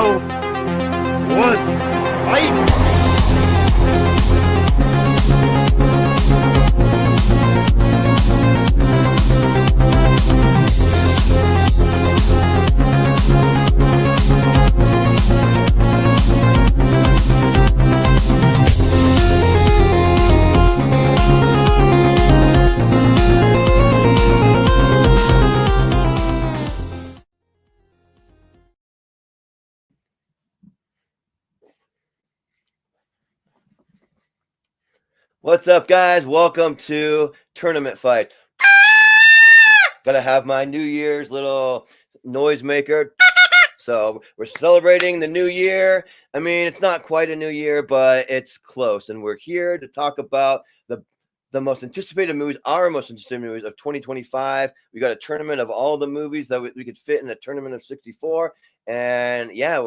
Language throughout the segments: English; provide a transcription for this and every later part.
Round 1. Fight! What's up, guys? Welcome to Tournament Fight. Gotta have my New Year's little noisemaker. So we're celebrating the new year. I mean, it's not quite a new year, but it's close. And we're here to talk about the most anticipated movies, our most anticipated movies of 2025. We got a tournament of all the movies that we could fit in a tournament of 64. And yeah,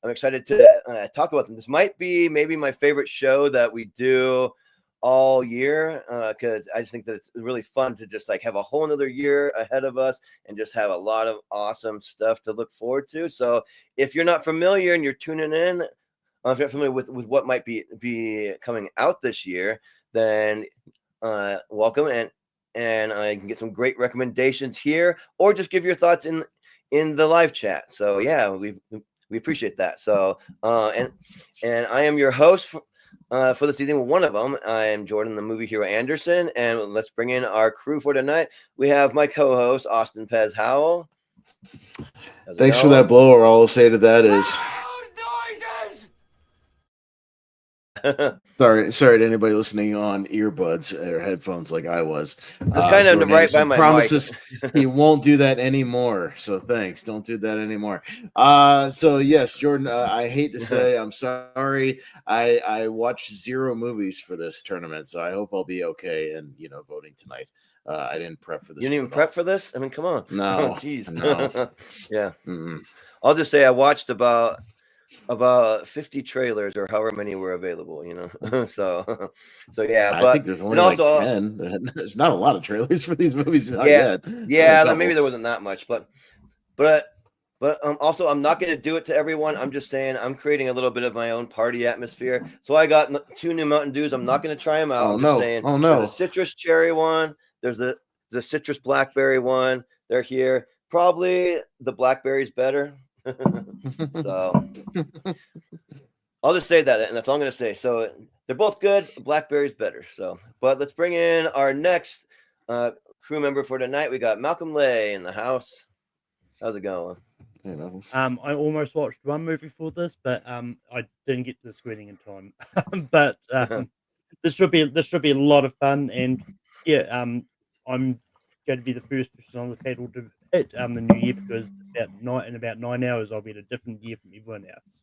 I'm excited to talk about them. This might be maybe my favorite show that we do all year, because I just think that it's really fun to just like have a whole another year ahead of us and just have a lot of awesome stuff to look forward to. So if you're not familiar and you're tuning in, if you're not familiar with what might be coming out this year, then welcome, and I can get some great recommendations here, or just give your thoughts in the live chat. So yeah, we appreciate that. So and I am your host for this evening. One of them, I am Jordan, the movie hero Anderson, and let's bring in our crew for tonight. We have my co-host Austin Pez Howell. Thanks for that blower. All I'll say to that is sorry to anybody listening on earbuds or headphones like I was. It's kind of right by my promises he won't do that anymore. So thanks. Don't do that anymore. So yes, Jordan, I hate to say I'm sorry. I watched 0 movies for this tournament, so I hope I'll be okay and voting tonight. I didn't prep for this. You didn't even prep for this? I mean, come on. No. Jeez. No. Yeah. Mm-mm. I'll just say I watched about 50 trailers or however many were available, so yeah. I but think there's only also, like 10. There's not a lot of trailers for these movies. Yeah, maybe there wasn't that much, but also I'm not going to do it to everyone. I'm just saying I'm creating a little bit of my own party atmosphere. So I got 2 new Mountain Dews. I'm not going to try them out. I'm just saying. Oh no! There's a citrus cherry one. There's the citrus blackberry one. They're here. Probably the blackberry's better. So I'll just say that, and that's all I'm going to say. So they're both good. Blackberry's better. So, but let's bring in our next crew member for tonight. We got Malcolm Lay in the house. How's it going? I almost watched one movie for this, but I didn't get to the screening in time. But this should be a lot of fun, and yeah, I'm going to be the first person on the panel to hit the new year, because in about 9 hours I'll be in a different year from everyone else.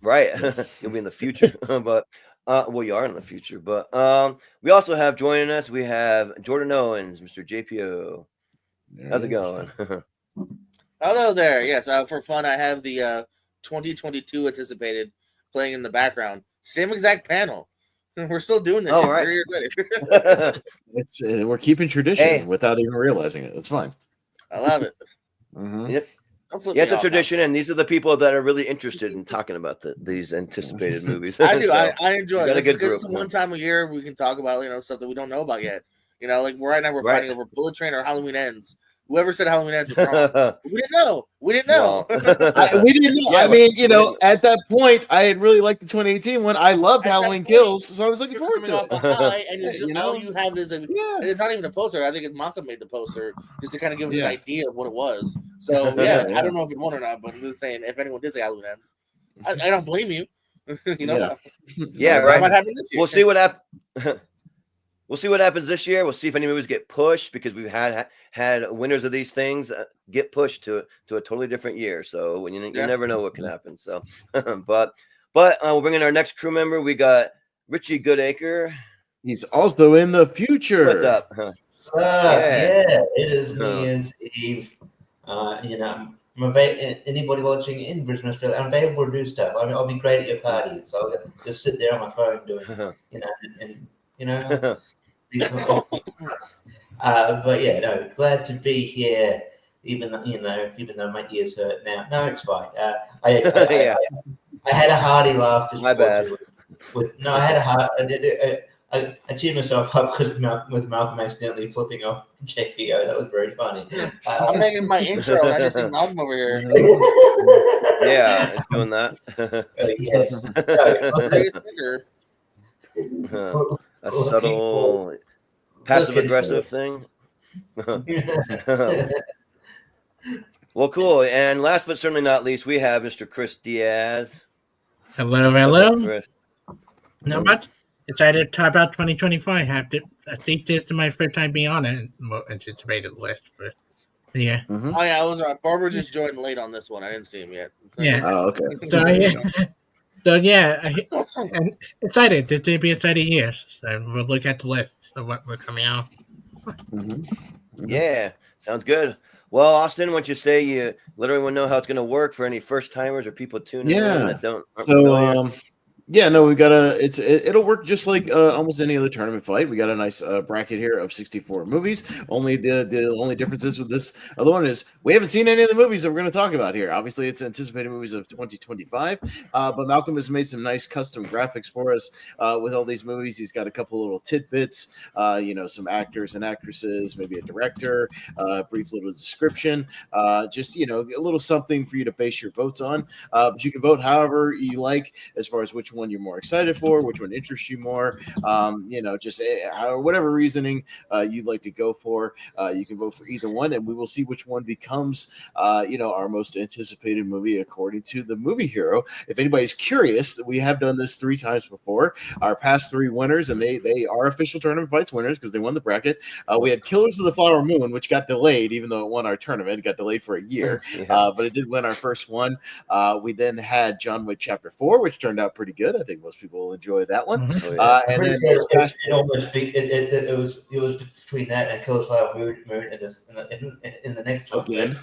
Right. Yes. You'll be in the future. But well, you are in the future. But we also have joining us, we have Jordan Owens, Mr. JPO. How's it going? Hello there. Yes, for fun, I have the 2022 anticipated playing in the background. Same exact panel. We're still doing this 3 years later. We're keeping tradition without even realizing it. It's fine. I love it. Mm-hmm. Yep. It's a tradition, and these are the people that are really interested in talking about these anticipated movies. I do. So, I enjoy it. It's a good group. It's the one time a year we can talk about stuff that we don't know about yet. Like right now we're fighting over Bullet Train or Halloween Ends. Whoever said Halloween Ends was wrong. We didn't know. We didn't know. We didn't know. I mean, at that point, I had really liked the 2018 one. I loved Halloween Kills, so I was looking forward to it. High, and all you have is and it's not even a poster. I think Malcolm made the poster just to kind of give us an idea of what it was. So I don't know if it won or not, but I'm just saying, if anyone did say Halloween Ends, I don't blame you. Yeah, right. What happens this year? We'll see what happens. We'll see what happens this year. We'll see if any movies get pushed, because we've had winners of these things get pushed to a totally different year. So when you never know what can happen. So, but we'll bring in our next crew member. We got Richie Goodacre. He's also in the future. What's up? Yeah, it is New Year's Eve. I'm anybody watching in Brisbane, Australia, I'm available to do stuff. I mean, I'll be great at your party, so I'll just sit there on my phone doing, but yeah, no, glad to be here. even though my ears hurt now. No, it's fine. I had a hearty laugh just My before bad. I had a heart. I cheered myself up because with Malcolm accidentally flipping off JPO. That was very funny. I'm making my intro, and I just see Malcolm over here. Yeah, it's doing that. Yes. A subtle passive aggressive thing. Well, cool. And last but certainly not least, we have Mr. Chris Diaz. Hello. Chris. Not much. Excited to talk about 2025. I think this is my first time being on it. Anticipated list, but yeah. Mm-hmm. Oh yeah, I was Barbara just joined late on this one. I didn't see him yet. Yeah. Oh, okay. So I'm excited. This will be exciting years. So we'll look at the list of what we're coming out. Mm-hmm. Yeah, sounds good. Well, Austin, once you say you literally want to know how it's going to work for any first timers or people tuning in that aren't familiar. Yeah, no, we got it'll work just like almost any other tournament fight. We got a nice bracket here of 64 movies. Only the only difference is with this other one is we haven't seen any of the movies that we're going to talk about here. Obviously, it's anticipated movies of 2025, but Malcolm has made some nice custom graphics for us with all these movies. He's got a couple little tidbits, some actors and actresses, maybe a director, a brief little description, just a little something for you to base your votes on. But you can vote however you like as far as which one you're more excited for, which one interests you more, just whatever reasoning you'd like to go for. You can vote for either one, and we will see which one becomes, our most anticipated movie according to the movie hero. If anybody's curious, we have done this 3 times before. Our past 3 winners, and they are official tournament fights winners because they won the bracket. We had Killers of the Flower Moon, which got delayed, even though it won our tournament. It got delayed for a year, but it did win our first one. We then had John Wick Chapter 4, which turned out pretty good. I think most people will enjoy that one. And then it was between that and Killers of the Flower Moon in the next one. Again.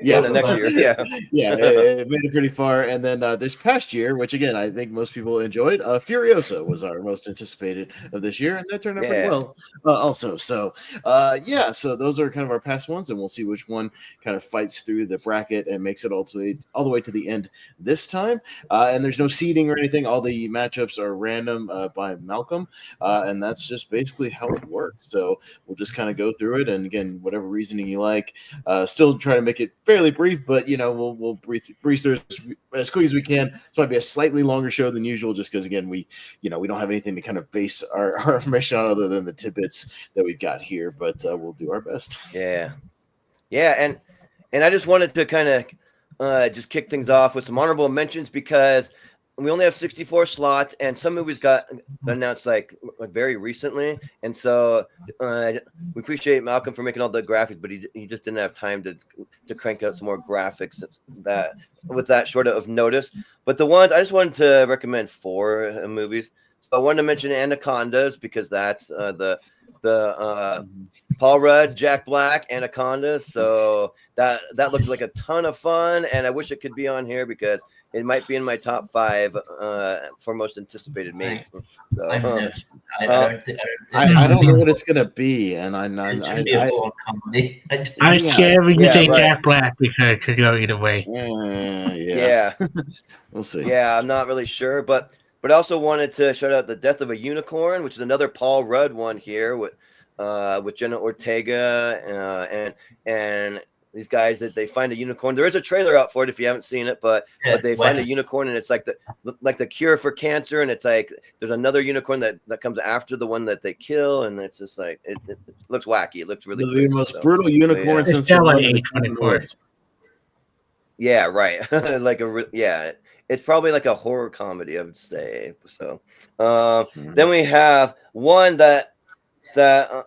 The next year. It made it pretty far. And then this past year, which again I think most people enjoyed, Furiosa was our most anticipated of this year, and that turned out pretty well also. So so those are kind of our past ones, and we'll see which one kind of fights through the bracket and makes it all the way to the end this time. And there's no seeding or anything. All the matchups are random by Malcolm, and that's just basically how it works. So we'll just kind of go through it, and again, whatever reasoning you like. Still try to make it fairly brief, but we'll breeze through as quick as we can. This might be a slightly longer show than usual, just because again we don't have anything to kind of base our information on other than the tidbits that we've got here, but we'll do our best. And I just wanted to kind of just kick things off with some honorable mentions because we only have 64 slots, and some movies got announced like very recently, and so we appreciate Malcolm for making all the graphics, but he just didn't have time to crank out some more graphics that with that short of notice. But the ones I just wanted to recommend 4 movies. So I wanted to mention Anacondas because that's the Paul Rudd, Jack Black, Anaconda. So that looks like a ton of fun, and I wish it could be on here because it might be in my top 5 for most anticipated maybe. So, I don't know what it's gonna be, and I I'm scared when you say Jack Black because it could go either way. We'll see. Yeah, I'm not really sure, but I also wanted to shout out The Death of a Unicorn, which is another Paul Rudd one here with Jenna Ortega and these guys that they find a unicorn. There is a trailer out for it if you haven't seen it, but they find a unicorn, and it's like the cure for cancer, and it's like there's another unicorn that comes after the one that they kill, and it's just like it looks wacky. It looks really the most brutal unicorn since the A24. Yeah, right. It's probably like a horror comedy, I would say. So then we have one that so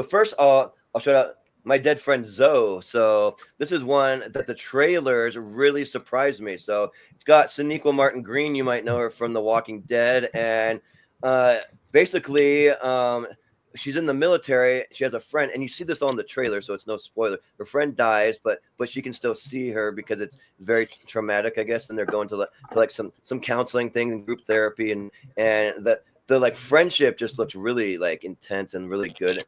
first I'll shout out My Dead Friend Zoe. So this is one that the trailers really surprised me. So it's got Sonequa Martin Green. You might know her from The Walking Dead, and basically she's in the military. She has a friend, and you see this on the trailer, so it's no spoiler. Her friend dies, but she can still see her because it's very traumatic, I guess. And they're going to like some counseling thing and group therapy, and the like friendship just looks really like intense and really good.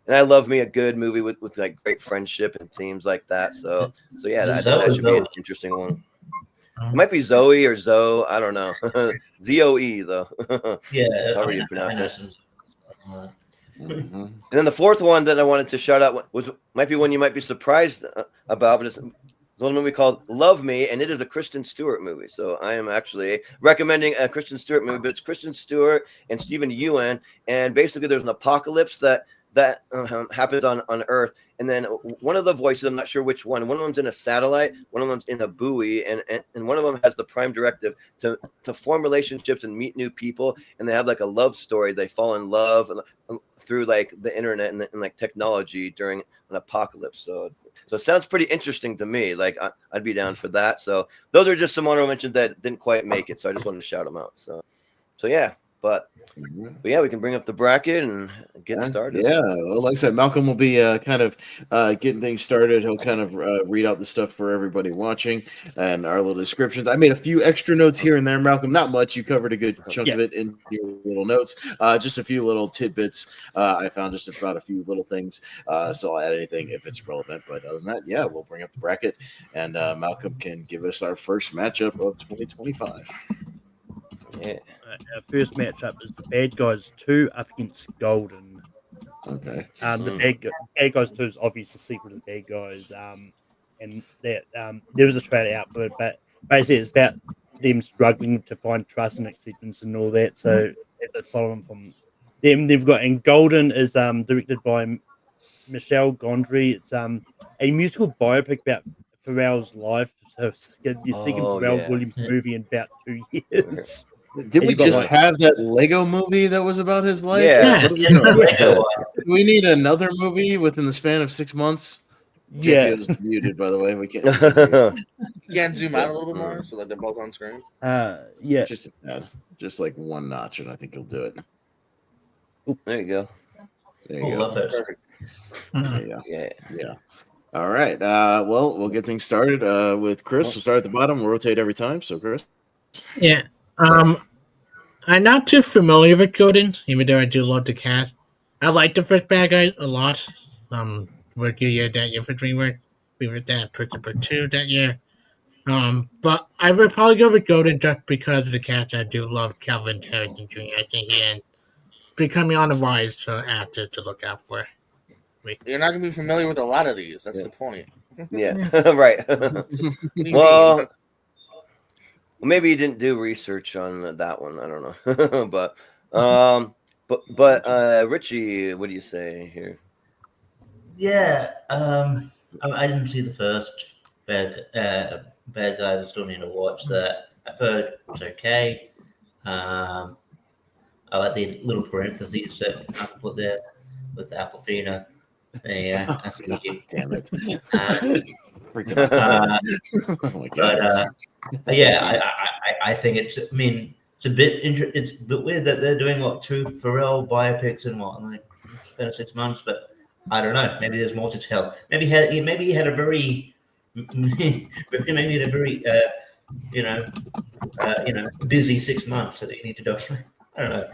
I love me a good movie with like great friendship and themes like that. So yeah, I think that should be an interesting one. It might be Zoe or Zoe. I don't know. Zoe though. Yeah, however you pronounce it. Mm-hmm. And then the fourth one that I wanted to shout out might be one you might be surprised about, but it's a little movie called Love Me, and it is a Kristen Stewart movie. So I am actually recommending a Kristen Stewart movie, but it's Kristen Stewart and Stephen Ewan, and basically there's an apocalypse that happens on Earth, and then one of the voices, I'm not sure which one of them's in a satellite, one of them's in a buoy, and one of them has the prime directive to form relationships and meet new people, and they have like a love story. They fall in love through like the internet and like technology during an apocalypse. So it sounds pretty interesting to me. Like I'd be down for that. So those are just some honorable mentions that didn't quite make it, so I just wanted to shout them out. So yeah. But yeah, we can bring up the bracket and get started. Yeah, well, like I said, Malcolm will be kind of getting things started. He'll kind of read out the stuff for everybody watching and our little descriptions. I made a few extra notes here and there, Malcolm. Not much. You covered a good chunk of it in your little notes. Just a few little tidbits. I found just about a few little things. So I'll add anything if it's relevant. But other than that, yeah, we'll bring up the bracket, and Malcolm can give us our first matchup of 2025. Yeah. Our first matchup is the Bad Guys 2 up against Golden. Okay. The Bad Guys 2 is obviously the sequel to the Bad Guys. And that there was a trailer out for it, but basically it's about them struggling to find trust and acceptance and all that. So it's following from them. They've got, and Golden is directed by Michelle Gondry. It's a musical biopic about Pharrell's life. So it's the second Pharrell Williams movie in about 2 years. Did we just have that Lego movie that was about his life? Yeah. Do we need another movie within the span of 6 months? Yeah. JP is muted, by the way. We can't. You can zoom out a little bit more so that they're both on screen. Yeah. Just like one notch, and I think you'll do it. Oop, there you go. There you go. Love it. There you go. Yeah. All right. Well, we'll get things started with Chris. We'll start at the bottom. We'll rotate every time. So, Chris. Yeah. I'm not too familiar with Golden, even though I do love the cast. I like the first Bad Guy a lot. Work year that year for DreamWorks. We were that Principal 2 that year. But I would probably go with Golden just because of the cast. I do love Calvin Harrison Jr. I think he is becoming on the rise actor to look out for. You're not going to be familiar with a lot of these. That's the point. Yeah. Right. Well, maybe you didn't do research on that one. I don't know. but Richie, what do you say here? Yeah, I didn't see the first Bad Guys. I still need to watch that. I've heard it's okay. I like the little parentheses that I put there with Aquafina. Yeah, that's God, damn it! I think it's. I mean, it's a bit. It's a bit weird that they're doing two Pharrell biopics in like 6 months, but I don't know. Maybe there's more to tell. Maybe he had a very busy 6 months that you need to document. I don't know.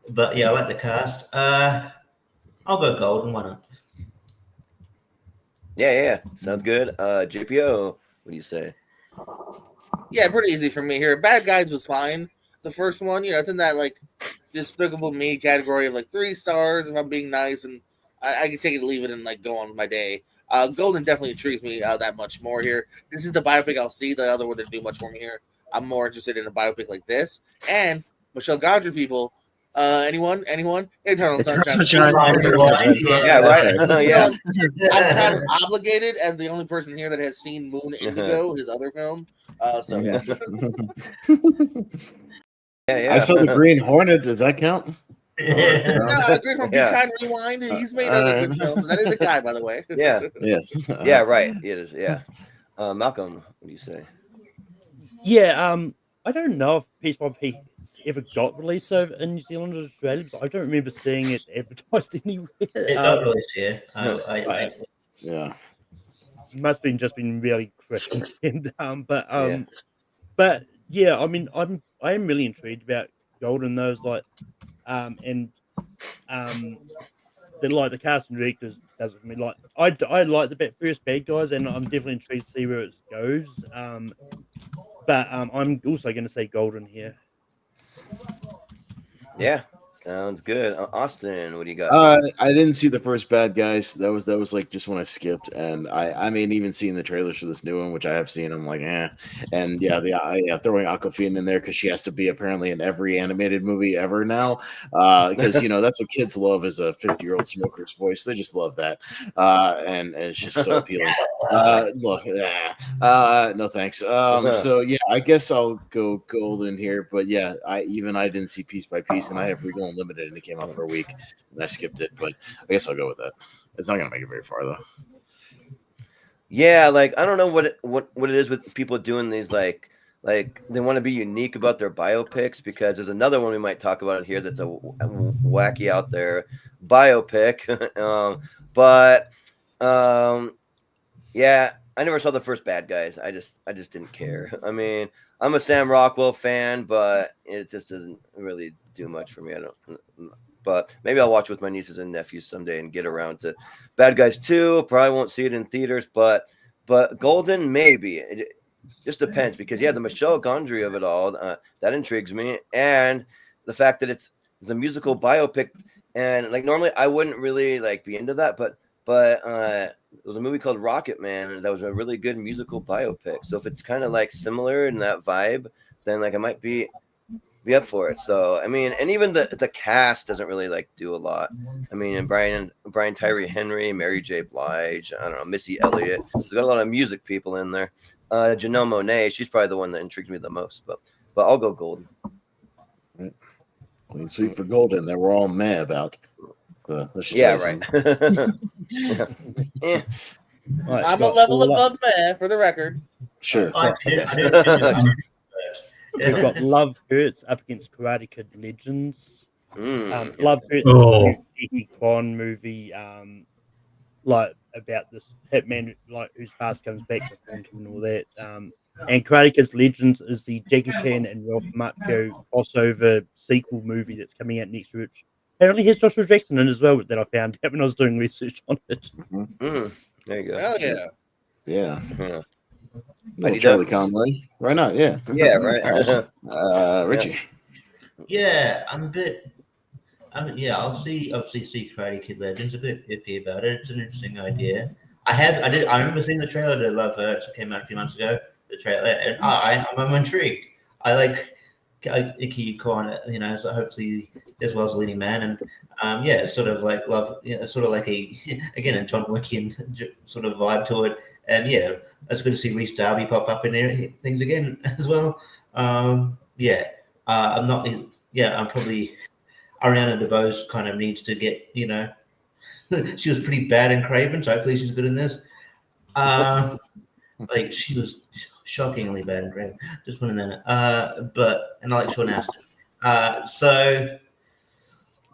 But yeah, I like the cast. I'll go Golden. Why not? Yeah. Sounds good. JPO, what do you say? Yeah, pretty easy for me here. Bad Guys was fine. The first one, it's in that like Despicable Me category of like 3 stars if I'm being nice, and I can take it, leave it, and like go on with my day. Golden definitely intrigues me that much more here. This is the biopic I'll see. The other one didn't do much for me here. I'm more interested in a biopic like this. And Michelle Gondry, people. Anyone? Eternal Sunshine. Yeah, right. Yeah. I'm kind of obligated as the only person here that has seen Moon Indigo, his other film. So yeah. Yeah. I saw the Green Hornet. Does that count? No, Green Hornet. Be Kind Rewind. He's made other good films. That is a guy, by the way. Yeah. Yes. Yeah. Right. It is. Yeah. Malcolm, what do you say? Yeah. I don't know if Piece by Piece ever got released over in New Zealand or Australia, but I don't remember seeing it advertised anywhere. It got released here. Yeah. It must have just been really Christian. But yeah, I mean, I am really intrigued about Golden. Those the cast and directors does it for me. Like I like the first bad guys, and I'm definitely intrigued to see where it goes. But I'm also going to say Golden here. Yeah, sounds good. Austin, what do you got? I didn't see the first Bad Guys. That was like just when I skipped, and I mean even seeing the trailers for this new one, which I have seen, I'm like, and yeah, throwing Aquafina in there because she has to be apparently in every animated movie ever now, because that's what kids love is a 50-year-old smoker's voice. They just love that, and it's just so appealing. Look, no thanks. So yeah, I guess I'll go Golden here, but yeah, I didn't see Piece by Piece, and I have Regal Unlimited, and it came out for a week, and I skipped it. But I guess I'll go with that. It's not gonna make it very far though. Yeah, like I don't know what it is with people doing these like they want to be unique about their biopics, because there's another one we might talk about here that's a wacky out there biopic. Yeah, I never saw the first Bad Guys. I just didn't care. I mean, I'm a Sam Rockwell fan, but it just doesn't really do much for me. But maybe I'll watch with my nieces and nephews someday and get around to Bad Guys 2. Probably won't see it in theaters, but Golden, maybe. It just depends, because the Michelle Gondry of it all, that intrigues me, and the fact that it's a musical biopic, and like normally I wouldn't really like be into that, but there was a movie called Rocket Man that was a really good musical biopic. So if it's kind of like similar in that vibe, then like I might be up for it. So I mean, and even the cast doesn't really like do a lot. I mean, and Brian Tyree Henry, Mary J. Blige, I don't know, Missy Elliott. There's got a lot of music people in there. Janelle Monáe, she's probably the one that intrigued me the most. But I'll go Golden. Right. Clean sweep for Golden that we're all mad about. Yeah, right. Yeah. Right, I'm a level above man, for the record. Sure. We've got Love Hurts up against Karate Kid Legends. Love Hurts is a Jackie Kwan movie, like about this hitman, like whose past comes back to haunt him and all that. And Karate Kid Legends is the Jackie Chan and Ralph Macchio crossover sequel movie that's coming out next year. Apparently has Joshua Jackson in as well, that I found out when I was doing research on it. There you go. Hell yeah. Yeah. No, Charlie Conway. Why not? Yeah. Yeah, right. Richie. Yeah, obviously see Karate Kid Legends. A bit iffy about it. It's an interesting idea. I remember seeing the trailer to Love Hurts. It came out a few months ago. The trailer, and I'm intrigued. I like Icky Kwan, so hopefully as well as leading man, and sort of like love, sort of like a John Wickian sort of vibe to it, and it's good to see Reese Darby pop up in there, things again as well. I'm probably Ariana DeBose kind of needs to get, she was pretty bad in Craven, so hopefully she's good in this. Like she was shockingly bad in Craven. Just one in there. And I like Sean Astin.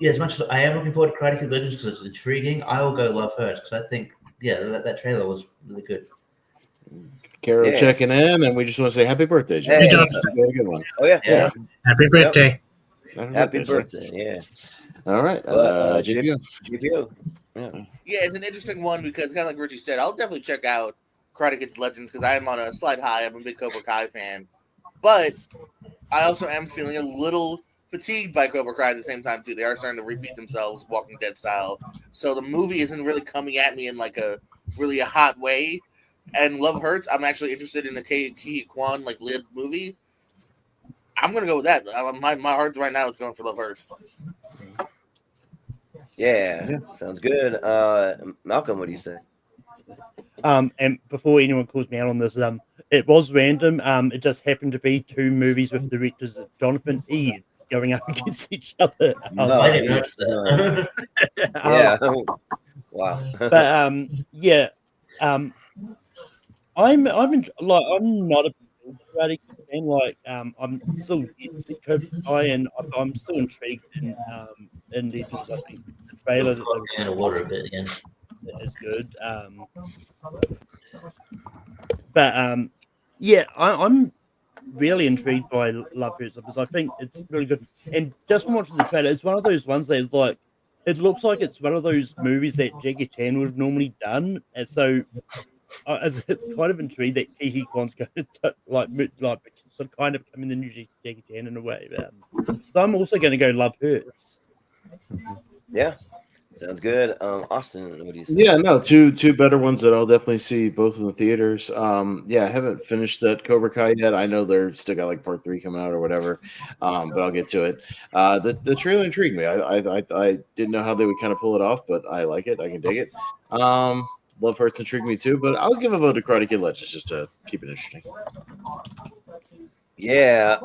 As much as I am looking forward to Karate Kid Legends because it's intriguing, I will go Love Hurts because I think, that trailer was really good. Carol checking in, and we just want to say happy birthday, Jim. Hey, you had a good one. Oh, yeah. Happy birthday. Happy birthday, yeah. All right. GPO. Yeah, it's an interesting one because kind of like Richie said, I'll definitely check out Karate Kid Legends because I am on a slight high. I'm a big Cobra Kai fan. But I also am feeling a little fatigued by Cobra Kai at the same time, too. They are starting to repeat themselves, Walking Dead style. So the movie isn't really coming at me in like a hot way. And Love Hurts, I'm actually interested in a Ki Kwan like lid movie. I'm gonna go with that. My heart right now is going for Love Hurts. Yeah, sounds good. Malcolm, what do you say? And before anyone calls me out on this, it was random. It just happened to be two movies with directors of Jonathan Eve going up against each other. I didn't notice that. Yeah. Wow. But I'm not a Karate Kid fan. Like I'm still Cobra Kai, and I'm still intrigued in Legends. I think the trailer that is good. I'm really intrigued by Love Hurts because I think it's really good. And just from watching the trailer, it's one of those ones that is like it looks like it's one of those movies that Jackie Chan would have normally done, and so as it's kind of intrigued that Kiki Kwan's going to like sort of kind of becoming the new Jackie Chan in a way. So I'm also going to go Love Hurts. Yeah, sounds good. Austin, what do you say? Yeah, no, two better ones that I'll definitely see both in the theaters. Yeah, I haven't finished that Cobra Kai yet. I know they're still got like part 3 coming out or whatever, but I'll get to it. The trailer intrigued me. I didn't know how they would kind of pull it off, but I like it. I can dig it. Love Hurts intrigued me too, but I'll give a vote to Karate Kid Legends just to keep it interesting. Yeah,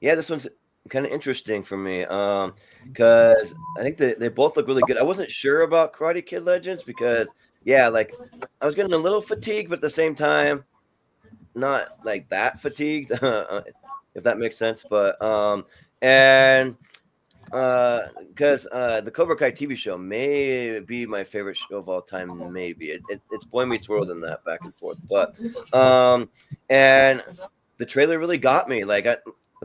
yeah, this one's kind of interesting for me, because I think they both look really good. I wasn't sure about Karate Kid Legends because, yeah, like I was getting a little fatigued, but at the same time, not like that fatigued, if that makes sense. But and because the Cobra Kai TV show may be my favorite show of all time. Maybe it's Boy Meets World and that back and forth. But and the trailer really got me. Like I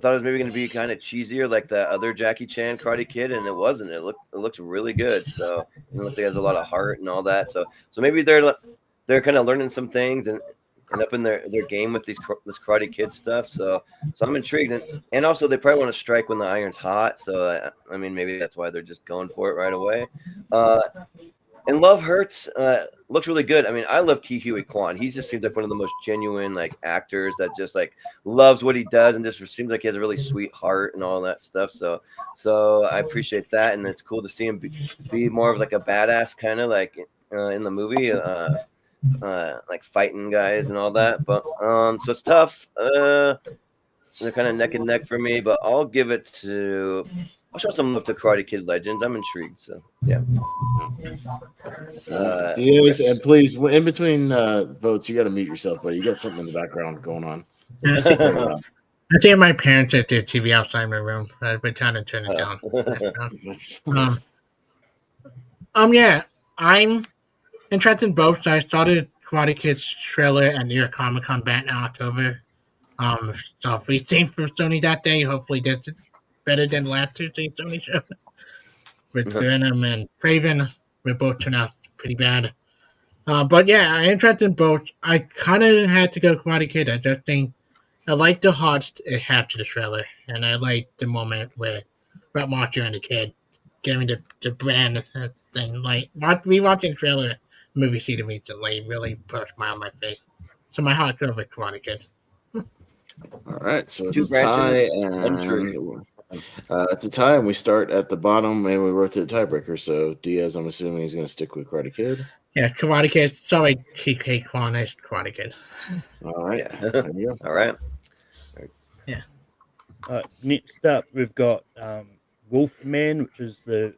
thought it was maybe going to be kind of cheesier, like the other Jackie Chan Karate Kid, and it wasn't. It looked really good. So it looks like it has a lot of heart and all that. So maybe they're kind of learning some things and up in their game with this Karate Kid stuff. So I'm intrigued, and also they probably want to strike when the iron's hot. So I mean, maybe that's why they're just going for it right away. And Love Hurts looks really good. I mean, I love Ke Huy Quan. He just seems like one of the most genuine like actors that just like loves what he does and just seems like he has a really sweet heart and all that stuff. So I appreciate that, and it's cool to see him be more of like a badass kind of like in the movie. Like fighting guys and all that, but so it's tough. They're kind of neck and neck for me, but I'll show some love to Karate Kid Legends. I'm intrigued, so yeah. Diaz, and please, in between votes, you got to mute yourself, buddy. You got something in the background going on. I think my parents at their TV outside my room. I've been trying to turn it down. Yeah, I'm interested in both. So I started Karate Kid's trailer at New York Comic Con back in October. So if we seen for Sony that day, hopefully that's better than last Tuesday's Sony show. With Venom and Craven, we both turned out pretty bad. But yeah, I'm interested in both. I kind of had to go Karate Kid. I just think I like the heart it had to the trailer, and I like the moment where Rap Macho and the kid giving the brand thing. Like rewatching the trailer movie theater recently really put a smile on my face. So my heart goes with Karate Kid. All right, so it's a tie, and it's a tie, and we start at the bottom, and we rotate the tiebreaker. So Diaz, I'm assuming he's going to stick with Karate Kid. Yeah, Karate Kid. Sorry, TK Kwan is Karate Kid. All right, yeah. There you go. All right. Yeah. Next up, we've got Wolfman, which is the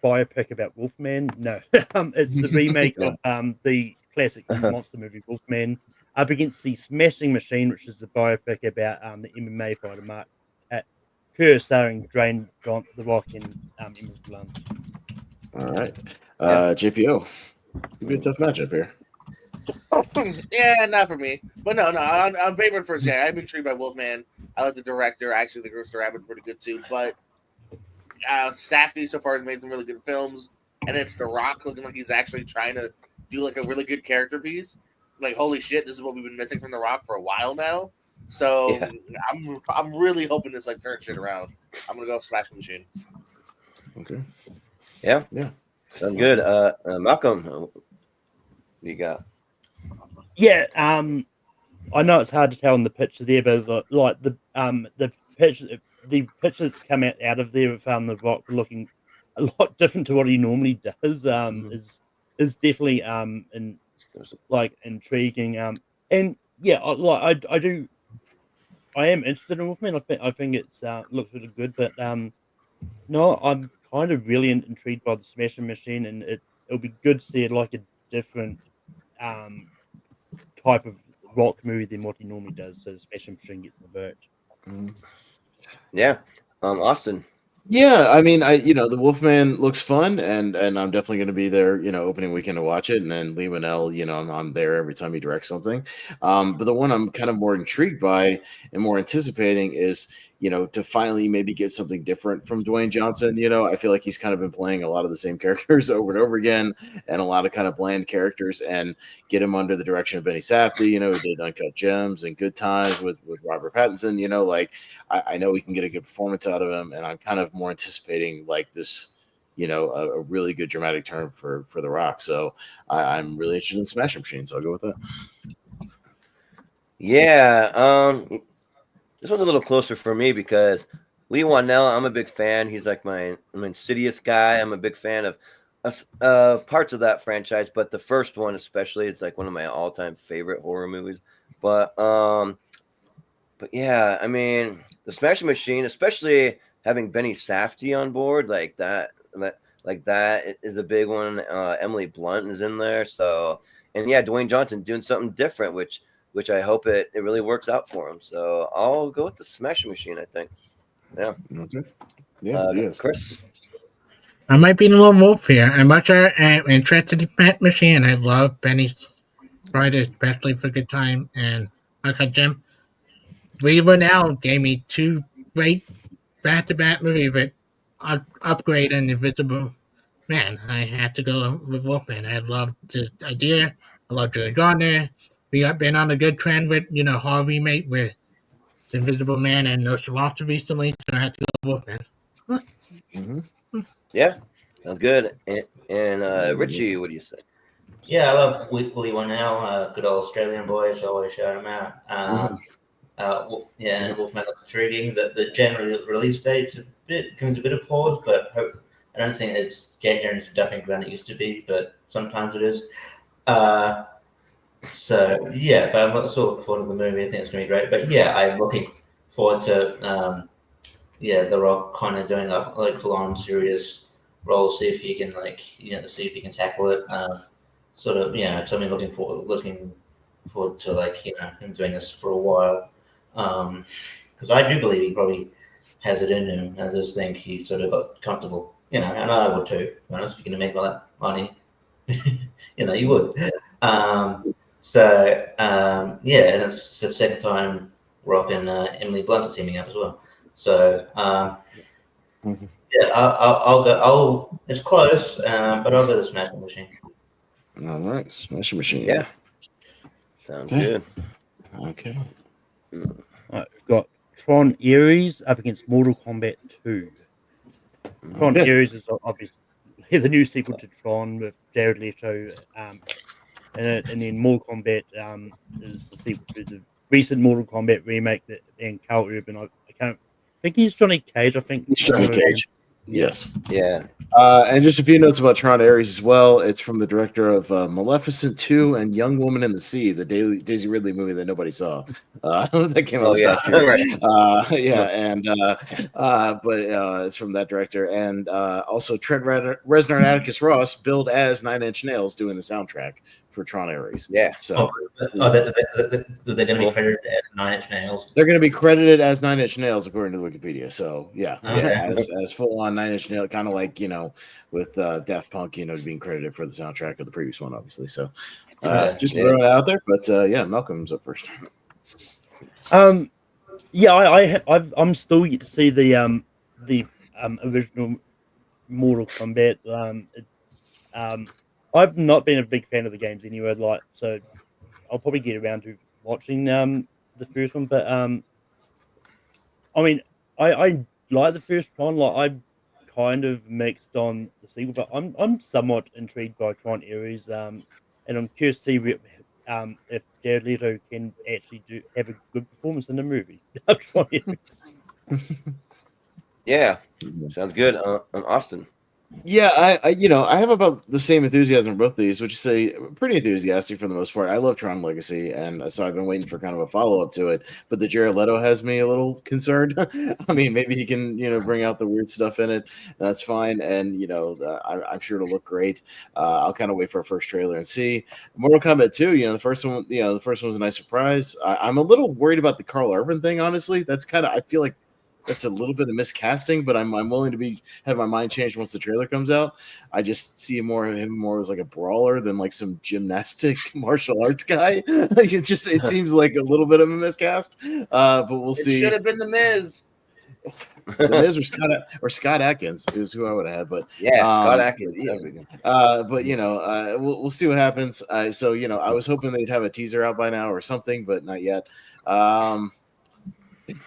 biopic about Wolfman. No, it's the remake of the classic monster movie Wolfman, up against the Smashing Machine, which is the biopic about the MMA fighter Mark Kerr, starring Dwayne The Rock and Emily Blunt. All right, JPO. It'll be a tough matchup here. Yeah, not for me. But no, I'm favored first. Yeah, I've been intrigued by Wolfman. I like the director. Actually, the Ghost Rabbit's pretty good too. But Safdie so far has made some really good films, and it's The Rock looking like he's actually trying to do like a really good character piece. Like, holy shit, this is what we've been missing from The Rock for a while now. So yeah. I'm really hoping this like turns shit around. I'm gonna go Smash Machine. Okay. Yeah. Sounds good. Malcolm, what do you got? Yeah, I know it's hard to tell in the picture there, but it's like the picture that's come out of there with The Rock looking a lot different to what he normally does. Is definitely intriguing. And yeah, I am interested in Wolfman. I think it's looks really good, but no, I'm kind of really intrigued by the Smashing Machine, and it'll be good to see it like a different type of Rock movie than what he normally does. So the Smashing Machine gets the vote. Yeah, Austin. Yeah, I mean, the Wolfman looks fun, and I'm definitely going to be there, opening weekend to watch it. And then Lee Winnell, I'm there every time he directs something. But the one I'm kind of more intrigued by and more anticipating is to finally maybe get something different from Dwayne Johnson. I feel like he's kind of been playing a lot of the same characters over and over again, and a lot of kind of bland characters, and get him under the direction of Benny Safdie, who did Uncut Gems and Good Times with Robert Pattinson. Like I know we can get a good performance out of him, and I'm kind of more anticipating like this, a really good dramatic turn for The Rock. So I'm really interested in Smash Machine, so I'll go with that. Yeah, this one's a little closer for me because Lee Wanell, I'm a big fan. He's like my Insidious guy. I'm a big fan of parts of that franchise, but the first one especially, it's like one of my all-time favorite horror movies. But yeah, I mean, the Smashing Machine, especially having Benny Safdie on board, like that is a big one. Emily Blunt is in there, so, and yeah, Dwayne Johnson doing something different, which I hope it really works out for him. So I'll go with the Smashing Machine, I think. Yeah. Okay. Yeah. Chris? I might be in a little wolf here. I'm much interested in Smash Machine. I love Benny Ryder, especially for Good Time and Uncut Gem. Lee Wanell gave me two great back-to-back movies with Upgrade and Invisible Man. I had to go with Wolfman. I loved the idea. I love Joey Gardner. We have been on a good trend with, horror remake with The Invisible Man and Nosferatu recently, so I had to go with Wolfman. Mm-hmm. Yeah, sounds good. And Richie, what do you say? Yeah, I love Lee Wanell, good old Australian boy, so I always shout him out. And Wolfman looks intriguing. The general release date's comes a bit of pause, but I don't think it's January's dumping ground it used to be, but sometimes it is. So yeah, but I'm still looking forward to the movie. I think it's going to be great. But yeah, I'm looking forward to The Rock kind of doing a like full-on serious role. See if he can see if he can tackle it. Sort of Tommy looking forward to him doing this for a while. Because I do believe he probably has it in him. I just think he sort of got comfortable. And I would too. To be honest, if you're going to make all that money, you would. And it's the second time Rock and Emily Blunt are teaming up as well. So I'll go. It's close, but I'll go the Smashing Machine. All right, Smashing Machine. Yeah, sounds good. Okay. All right, we've got Tron Ares up against Mortal Kombat 2. Tron Ares is obviously the new sequel to Tron with Jared Leto, and then Mortal Kombat is the sequel to the recent Mortal Kombat remake that and Carl Urban. I think he's Johnny Cage. I think he's Johnny Cage. Yes. Yeah. And just a few notes about Tron Ares as well. It's from the director of Maleficent 2 and Young Woman in the Sea, the Daisy Ridley movie that nobody saw. That came out last year. But it's from that director. And also Trent Reznor and Atticus Ross billed as Nine Inch Nails doing the soundtrack for Tron Ares. Yeah. So they're going to be credited as Nine Inch Nails. They're going to be credited as Nine Inch Nails according to Wikipedia. So as full on Nine Inch Nails, kind of like with Daft Punk, being credited for the soundtrack of the previous one, obviously. So just throwing it out there. But Malcolm's up first. I'm still yet to see the original Mortal Kombat. I've not been a big fan of the games anyway, so I'll probably get around to watching the first one. But I like the first Tron. I'm kind of mixed on the sequel, but I'm somewhat intrigued by Tron Ares, and I'm curious to see if Jared Leto can actually have a good performance in the movie. Tron Ares. Yeah, sounds good. Austin. Yeah, I have about the same enthusiasm for both of these, which is pretty enthusiastic for the most part. I love Tron Legacy, and so I've been waiting for kind of a follow-up to it. But the Jared Leto has me a little concerned. I mean, maybe he can, bring out the weird stuff in it. That's fine, and I'm sure it'll look great. I'll kind of wait for a first trailer and see. Mortal Kombat 2, the first one was a nice surprise. I'm a little worried about the Carl Urban thing, honestly. That's I feel like that's a little bit of miscasting, but I'm willing to have my mind changed once the trailer comes out. I just see him more as like a brawler than like some gymnastic martial arts guy. It seems like a little bit of a miscast, but we'll see. It should have been The Miz. The Miz or Scott Atkins is who I would have had, but Scott Atkins. But we'll see what happens. So I was hoping they'd have a teaser out by now or something, but not yet.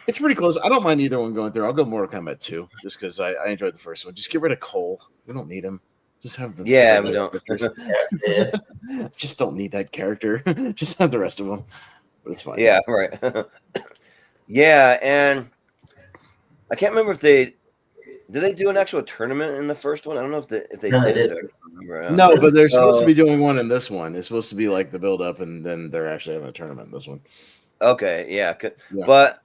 It's pretty close. I don't mind either one going through. I'll go Mortal Kombat 2 just because I enjoyed the first one. Just get rid of Cole. We don't need him. Just have the we don't. Just don't need that character. Just have the rest of them. But it's fine. Yeah, right. Yeah, and I can't remember if did they do an actual tournament in the first one? I don't know if they did. No, but they're supposed to be doing one in this one. It's supposed to be like the build up, and then they're actually having a tournament in this one. Okay, yeah. But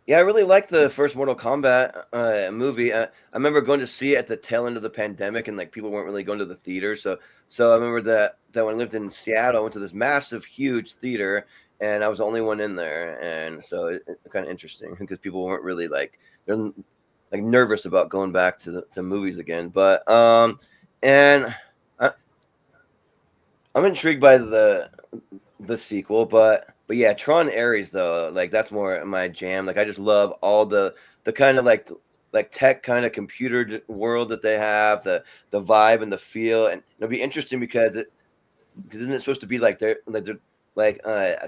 yeah, I really liked the first Mortal Kombat movie. I remember going to see it at the tail end of the pandemic, and like people weren't really going to the theater. So I remember that when I lived in Seattle, I went to this massive, huge theater, and I was the only one in there, and so it's kind of interesting because people weren't really they're like nervous about going back to movies again. But and I'm intrigued by the sequel, but yeah, Tron Ares though, like that's more my jam. Like I just love all the kind of like tech kind of computer world that they have, the vibe and the feel, and it'll be interesting because isn't it supposed to be like they're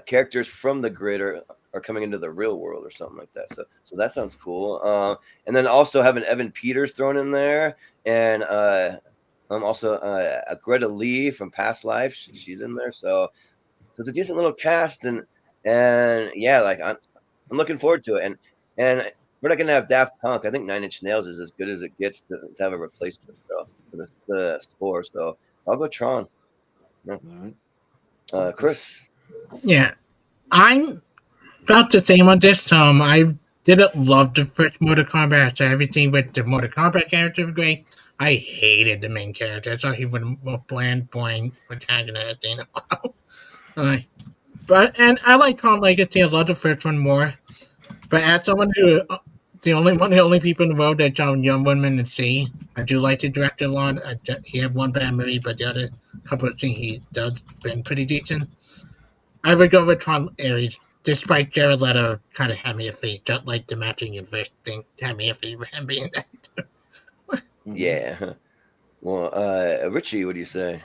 characters from the grid are coming into the real world or something like that. So that sounds cool. And then also having Evan Peters thrown in there, and also Greta Lee from Past Life, she's in there. So it's a decent little cast, and yeah, like I'm looking forward to it. And we're not gonna have Daft Punk. I think Nine Inch Nails is as good as it gets to have a replacement for the score. So I'll go Tron. Yeah. Chris. Yeah, I'm about the same on this. I didn't love the first Mortal Kombat. So everything with the Mortal Kombat character was great. I hated the main character. I thought he was a bland, boring protagonist. But I like Tron Legacy. I love the first one more. But as someone who the only people in the world that saw Young Women and see, I do like the director a lot. He had one bad movie, but the other couple of things he does been pretty decent. I would go with Tron Ares, despite Jared Leto kind of had me a fee, just like the matching universe thing had me a fee for him being that. Yeah. Well, Richie, what do you say?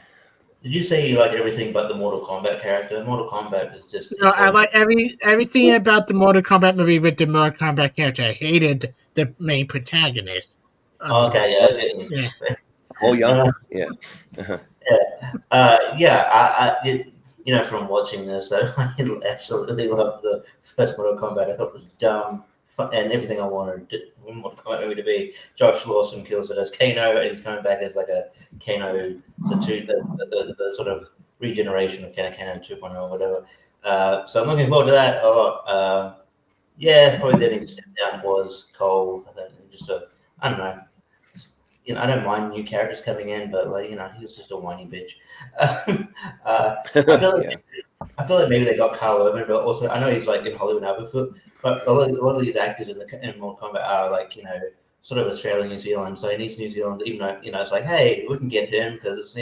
Did you say you like everything but the Mortal Kombat character? Mortal Kombat is just... No, I like everything about the Mortal Kombat movie with the Mortal Kombat character. I hated the main protagonist. Okay, yeah. Oh, young. Yeah. Yeah, from watching this, I absolutely loved the first Mortal Kombat. I thought it was dumb and everything I wanted Mortal Kombat movie to be. Josh Lawson kills it as Kano, and he's coming back as like a Kano the sort of regeneration of Kano 2.0 or whatever. So I'm looking forward to that a lot. Yeah, probably the next step down was Cole. I think I don't know. I don't mind new characters coming in, but he was just a whiny bitch. I feel like maybe they got Carl Urban, but also I know he's like in Hollywood now, but a lot of these actors in Mortal Kombat are sort of Australian, New Zealand. So he needs New Zealand, even though it's like, hey, we can get him because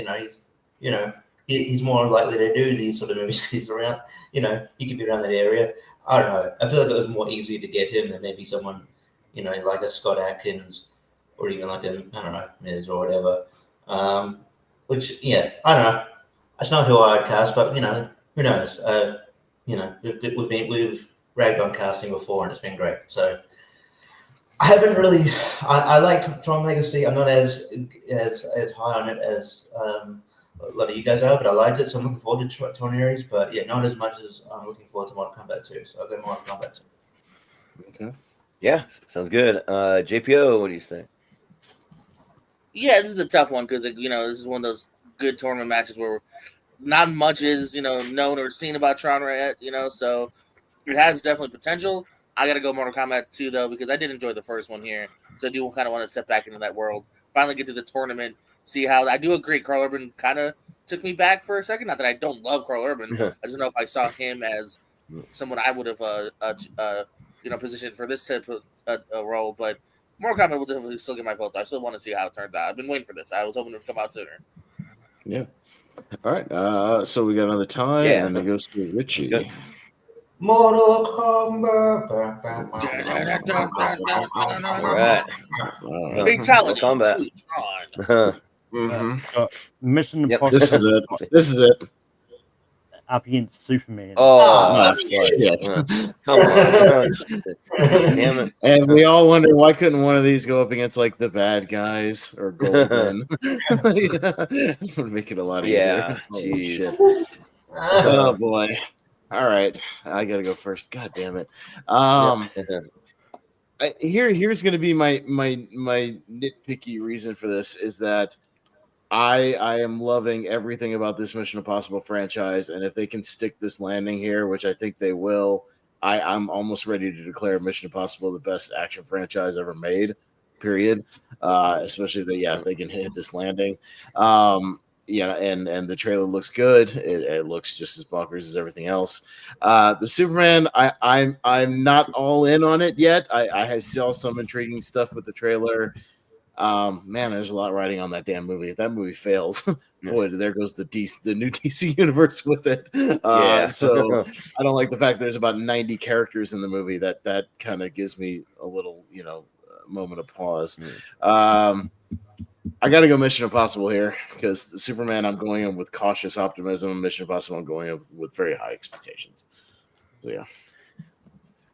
he's more likely to do these sort of movies. He's around, he could be around that area. I don't know. I feel like it was more easy to get him than maybe someone, like a Scott Atkins. Or even like I don't know, Miz or whatever. Which, yeah, I don't know. That's not who I'd cast, but who knows? We've ragged on casting before, and it's been great. So I haven't really. I like Tron Legacy. I'm not as high on it as a lot of you guys are, but I liked it, so I'm looking forward to Tron Ares. But yeah, not as much as I'm looking forward to Mortal Kombat 2. So I'll go Mortal Kombat 2. Okay. Yeah, sounds good. JPO, what do you say? Yeah, this is a tough one because this is one of those good tournament matches where not much is known or seen about Tron yet. So it has definitely potential. I got to go Mortal Kombat 2 though because I did enjoy the first one here, so I do kind of want to step back into that world. Finally get to the tournament, see how I do agree. Carl Urban kind of took me back for a second. Not that I don't love Carl Urban, I just know if I saw him as someone I would have positioned for this type of role, but. Mortal Kombat will definitely still get my vote. I still want to see how it turns out. I've been waiting for this. I was hoping it would come out sooner. Yeah. All right. So we got another tie, and it goes to Richie. Mortal Kombat. All right. Fatality. Combat. Mission Yep. Impossible. This is it. This is it. Up against Superman. Oh, shit. Come on. Damn it. And we all wonder why couldn't one of these go up against like the bad guys or Golden? Would make it a lot easier. Yeah. Holy Jeez. shit. Oh boy. All right. I gotta go first. God damn it. Here's gonna be my nitpicky reason for this is that I am loving everything about this Mission Impossible franchise, and if they can stick this landing here, which I think they will, I'm almost ready to declare Mission Impossible the best action franchise ever made. Period. Especially if they can hit this landing. And the trailer looks good. It looks just as bonkers as everything else. The Superman, I'm not all in on it yet. I saw some intriguing stuff with the trailer. Man, there's a lot riding on that damn movie. If that movie fails, boy, there goes the new DC universe with it. So I don't like the fact there's about 90 characters in the movie. That kind of gives me a little, moment of pause. I got to go Mission Impossible here because the Superman, I'm going in with cautious optimism. Mission Impossible, I'm going in with very high expectations. So yeah.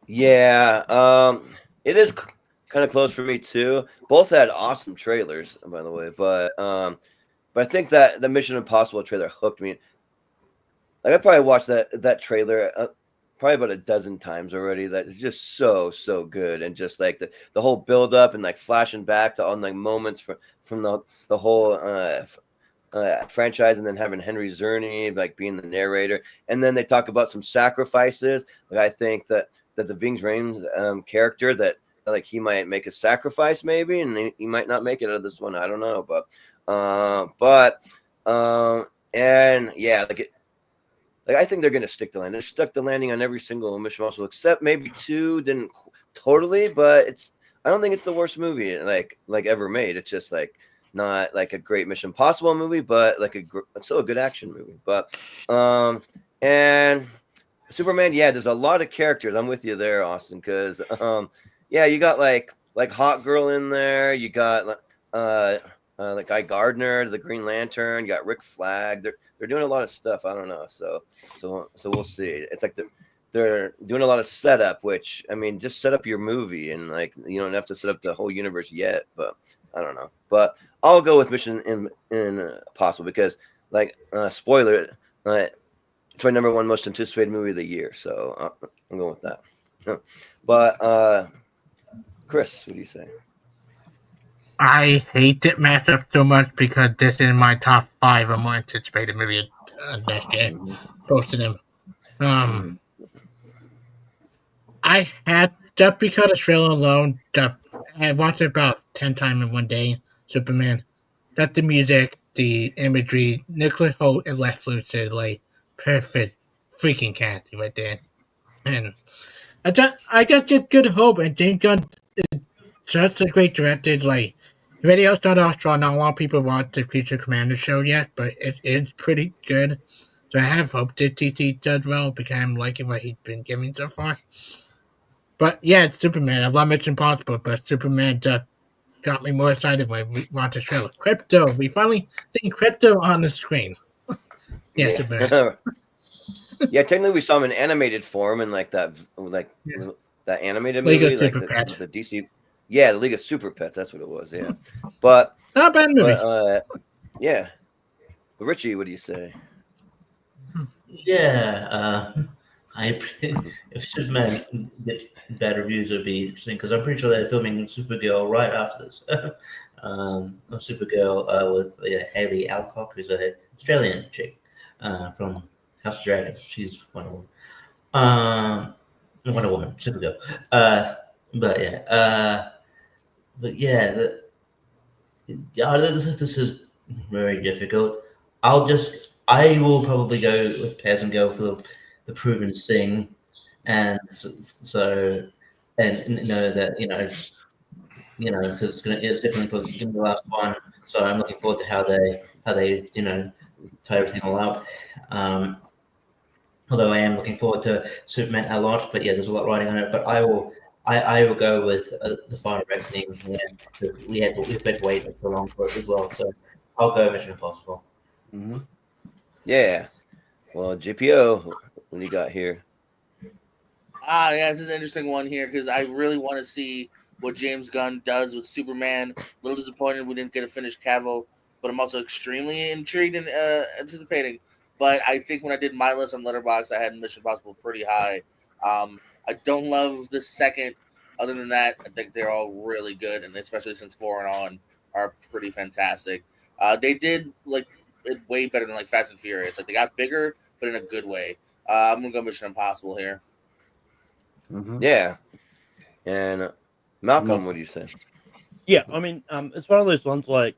Yeah. It is kind of close for me too. Both had awesome trailers, by the way, but I think that the Mission Impossible trailer hooked me. Like I probably watched that trailer probably about a dozen times already. That is just so good, and just like the whole build up and like flashing back to all like moments from the whole franchise, and then having Henry Czerny like being the narrator, and then they talk about some sacrifices. Like I think that the Ving Rhames character that. Like he might make a sacrifice maybe, and he might not make it out of this one. I don't know, and yeah, like I think they're gonna stick the landing. They stuck the landing on every single Mission Impossible except maybe 2 didn't totally, but I don't think it's the worst movie like ever made. It's just like not like a great Mission Impossible movie, but like it's still a good action movie. But and Superman, yeah, there's a lot of characters. I'm with you there, Austin, because yeah, you got like Hot Girl in there. You got like Guy Gardner, the Green Lantern. You got Rick Flag. They're doing a lot of stuff. I don't know. So we'll see. It's like they're doing a lot of setup. Which I mean, just set up your movie, and like you don't have to set up the whole universe yet. But I don't know. But I'll go with Mission Impossible because like spoiler, it's my number 1 most anticipated movie of the year. So I'm going with that. But Chris, what do you say? I hate that matchup so much because this is my top 5 of more anticipated movie next year. Both of them. I had just because of trailer alone. I watched it about 10 times in one day. Superman. That's the music, the imagery, Nicholas Hoult and Lex Luthor, like perfect freaking casting right there. And I just get good hope, and James Gunn is such a great director. Like, the radio's not off strong. Not a lot of people watch the Creature Commander show yet, but it is pretty good. So I have hope that DC does well because I'm liking what he's been giving so far. But yeah, it's Superman. I love Mission Impossible, but Superman just got me more excited when we watched the trailer. Crypto. We finally seen Crypto on the screen. Yeah. Superman. Yeah, technically we saw him in animated form in like that animated League movie, of like Super Pets. the DC. Yeah, the League of Super Pets. That's what it was. Yeah, but not a bad movie. Yeah, but Richie, what do you say? Yeah, if Superman gets bad reviews, it would be interesting because I'm pretty sure they're filming Supergirl right after this. Supergirl with Haley Alcock, who's an Australian chick from House of Dragon. She's Wonder Woman. Wonder Woman, Supergirl. But yeah, this is very difficult. I will probably go with Pez and go for the proven thing, and so know that because it's definitely probably gonna be the last one. So I'm looking forward to how they tie everything all up. Although I am looking forward to Superman a lot, but yeah, there's a lot riding on it. But I will go with the Final Reckoning. Yeah, because we've had to wait so long for it as well. So I'll go Mission Impossible. Mm-hmm. Yeah. Well, JPO, what do you got here? Yeah, this is an interesting one here because I really want to see what James Gunn does with Superman. A little disappointed we didn't get a finished Cavill, but I'm also extremely intrigued and anticipating. But I think when I did my list on Letterboxd, I had Mission Impossible pretty high. I don't love the second. Other than that, I think they're all really good, and especially since 4 and on are pretty fantastic. They did like it way better than like Fast and Furious. Like they got bigger, but in a good way. I'm gonna go Mission Impossible here. Mm-hmm. Yeah. And Malcolm, what do you say? Yeah, I mean, it's one of those ones like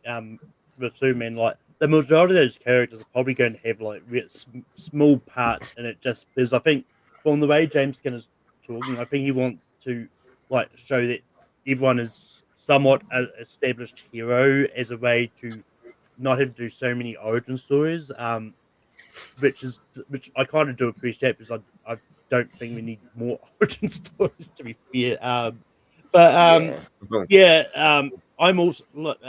with Superman, like the majority of those characters are probably going to have like small parts in it, just because I think from the way James Gunn is talking, I think he wants to like show that everyone is somewhat an established hero as a way to not have to do so many origin stories. Which I kind of do appreciate because I don't think we need more origin stories to be fair. But Yeah. I'm also look.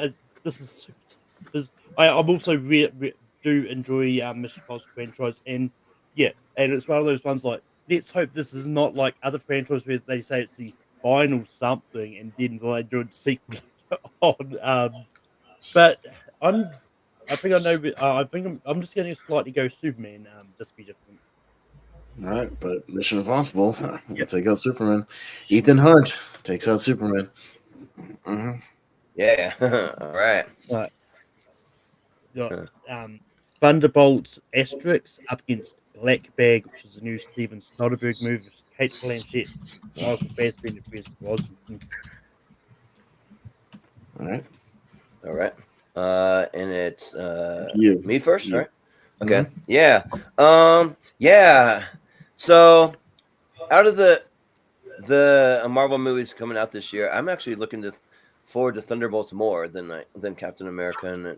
This is super tough because I'm also do enjoy Mission Impossible franchise, and yeah, and it's one of those ones like let's hope this is not like other franchises where they say it's the final something and then they do a sequel on. But I think I know. I think I'm just going to slightly go Superman. Just to be different. All right, but Mission Impossible will Yep. take out Superman. Ethan Hunt takes out Superman. Mm-hmm. Yeah. All right. Right. Got Thunderbolts Asterix up against Black Bag, which is a new Steven Soderbergh movie with Kate Blanchett, Michael Fassbender, Pierce Brosnan. All right. All right. And it's You. me first, You. right? Okay. Mm-hmm. Yeah. Yeah. So out of the Marvel movies coming out this year, I'm actually looking forward to Thunderbolts more than Captain America and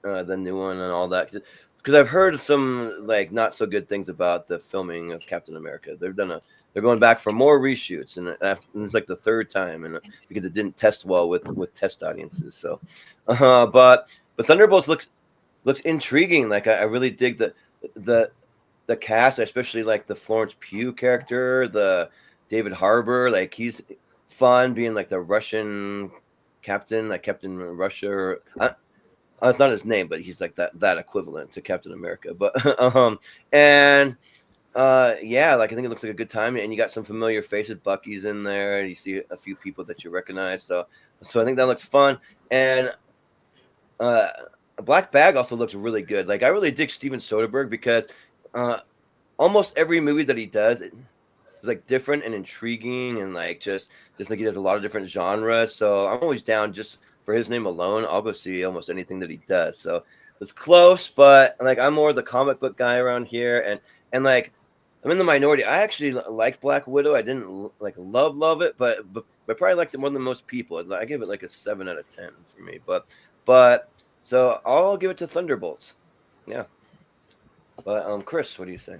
the new one and all that, because I've heard some like not so good things about the filming of Captain America. They're going back for more reshoots, and it's like the third time, and because it didn't test well with test audiences. So, but Thunderbolts looks intriguing. Like I really dig the cast, especially like the Florence Pugh character, the David Harbour. Like he's fun being like the Russian captain, like Captain Russia. That's not his name, but he's like that equivalent to Captain America. But yeah, like I think it looks like a good time, and you got some familiar faces. Bucky's in there, and you see a few people that you recognize. So I think that looks fun. And Black Bag also looks really good. Like I really dig Steven Soderbergh because almost every movie that he does is like different and intriguing, and like just like he does a lot of different genres. So I'm always down just for his name alone. I'll go see almost anything that he does. So it's close, but like I'm more the comic book guy around here, and like I'm in the minority. I actually liked Black Widow. I didn't like love it, but I probably liked it more than most people. I give it like a 7 out of 10 for me. But so I'll give it to Thunderbolts. Yeah. But Chris, what do you say?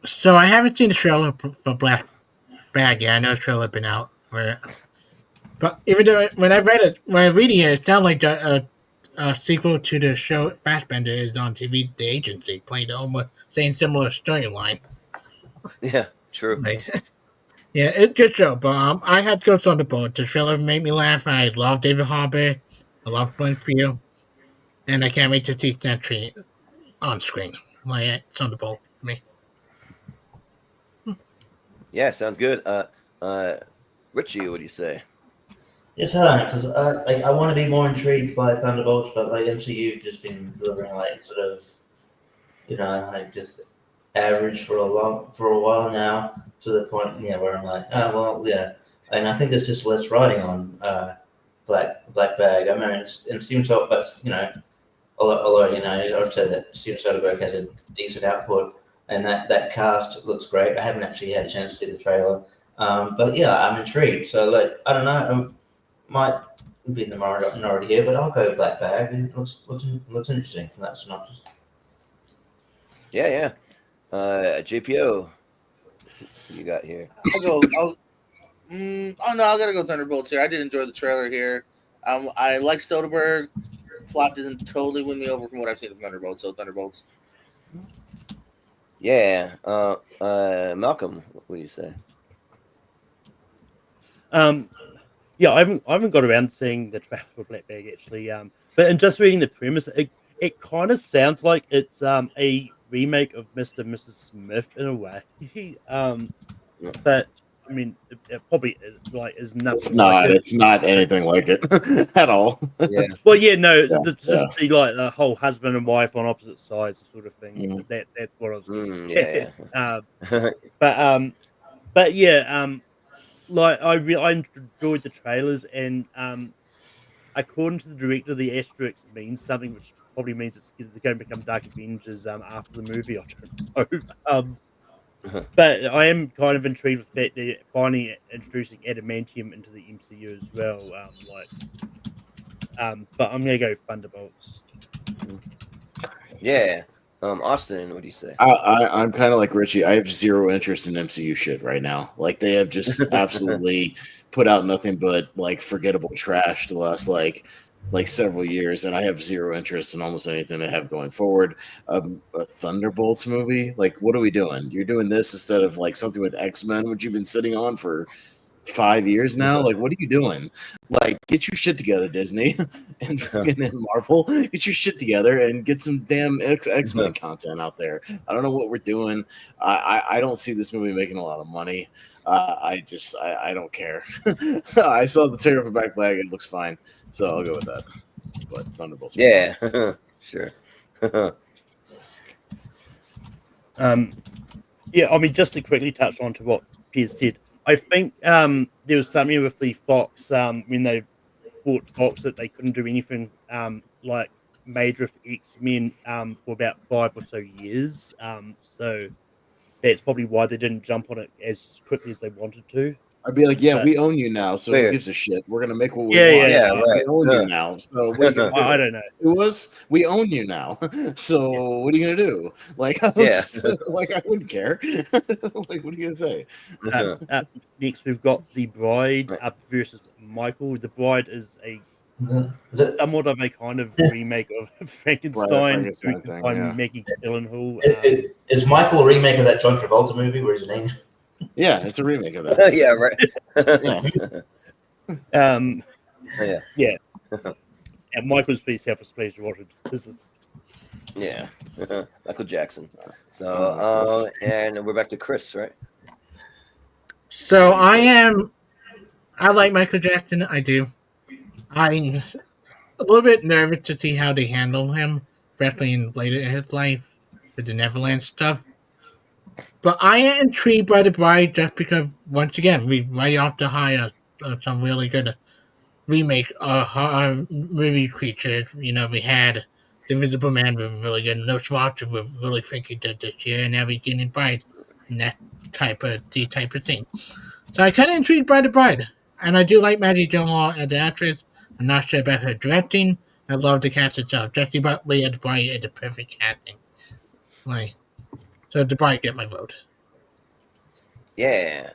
So I haven't seen the trailer for Black Bag yet. I know the trailer been out for it, but even though when I read it, it sounded like a sequel to the show Fassbender is on TV, The Agency, playing the almost same similar storyline. Yeah, true. Like, yeah, it's a good show, but I had to go Thunderbolt. The trailer made me laugh. I love David Harbour. I love Florence Pugh, and I can't wait to see that tree on screen. Like Thunderbolt for me. Yeah, sounds good. Richie, what do you say? It's hard because I want to be more intrigued by Thunderbolts, but like MCU've just been delivering like sort of, like just average for a while now, to the point where I'm like, oh well, yeah, and I think there's just less writing on Black Bag. I mean, and Steven Soderbergh, but although I'd say that Steven Soderbergh has a decent output, and that cast looks great. I haven't actually had a chance to see the trailer, but yeah, I'm intrigued. So like, I don't know, might be in the minority here, but I'll go Black Bag. It looks interesting from that synopsis. Yeah. JPO, what you got here? Oh no, I gotta go Thunderbolts here. I did enjoy the trailer here. I like Soderbergh. Plot doesn't totally win me over from what I've seen of Thunderbolts. So Thunderbolts. Yeah. Malcolm, what do you say? Yeah, I haven't got around to seeing the trailer for Black Bag actually. But in just reading the premise, it kind of sounds like it's a remake of Mr. and Mrs. Smith in a way. But I mean, it probably is nothing. It's not. Like it. It's not anything like it at all. Yeah. Well, yeah, no, Yeah, it's just the whole husband and wife on opposite sides sort of thing. Mhm. That's what I was getting. Yeah. But yeah, like I enjoyed the trailers, and according to the director, the asterisk means something, which probably means it's going to become Dark Avengers after the movie. I don't know. But I am kind of intrigued with that they're finally introducing adamantium into the MCU as well. But I'm gonna go Thunderbolts. Yeah. Austin, what do you say? I'm kind of like Richie. I have zero interest in MCU shit right now. Like they have just absolutely put out nothing but like forgettable trash the last like several years, and I have zero interest in almost anything they have going forward. A Thunderbolts movie, like what are we doing? You're doing this instead of like something with X-Men, which you've been sitting on for 5 years now. Like what are you doing? Like get your shit together, Disney and Marvel. Get your shit together and get some damn X-Men content out there. I don't know what we're doing. I don't see this movie making a lot of money. I don't care. I saw the trailer for Black Bag. It looks fine, so I'll go with that. But Thunderbolts. Yeah. Sure. Yeah, I mean, just to quickly touch on to what Piers said, I think there was something with the Fox when they bought Fox that they couldn't do anything like major with X-Men for about 5 or so years. So that's probably why they didn't jump on it as quickly as they wanted to. I'd be like, yeah, we own you now, so who gives a shit? We're gonna make what we want. Yeah, right. We own you now, so what are you gonna do? I don't know. We own you now, so what are you gonna do? Like, like I wouldn't care. Like, what are you gonna say? Next, we've got The Bride versus Michael. The Bride is somewhat of a kind of remake of Frankenstein by Maggie Gyllenhaal. Is Michael a remake of that John Travolta movie? Where's his name? Yeah, it's a remake of that. Yeah, right. Yeah. And Michael's pretty self-explanatory. Yeah, Michael Jackson. So, and we're back to Chris, right? So I like Michael Jackson. I do. I'm a little bit nervous to see how they handle him, especially in later in his life with the Neverland stuff. But I am intrigued by The Bride just because, once again, we right off to hire some really good remake movie creatures. You know, we had The Invisible Man with really good, Nosferatu with really think he did this year, and now we're getting Bride, and that type of thing. So I kind of intrigued by The Bride, and I do like Maggie Gyllenhaal as the actress. I'm not sure about her directing. I love the cast itself. Jessie Buckley as The Bride is the perfect casting. So The Bride get my vote. Yeah.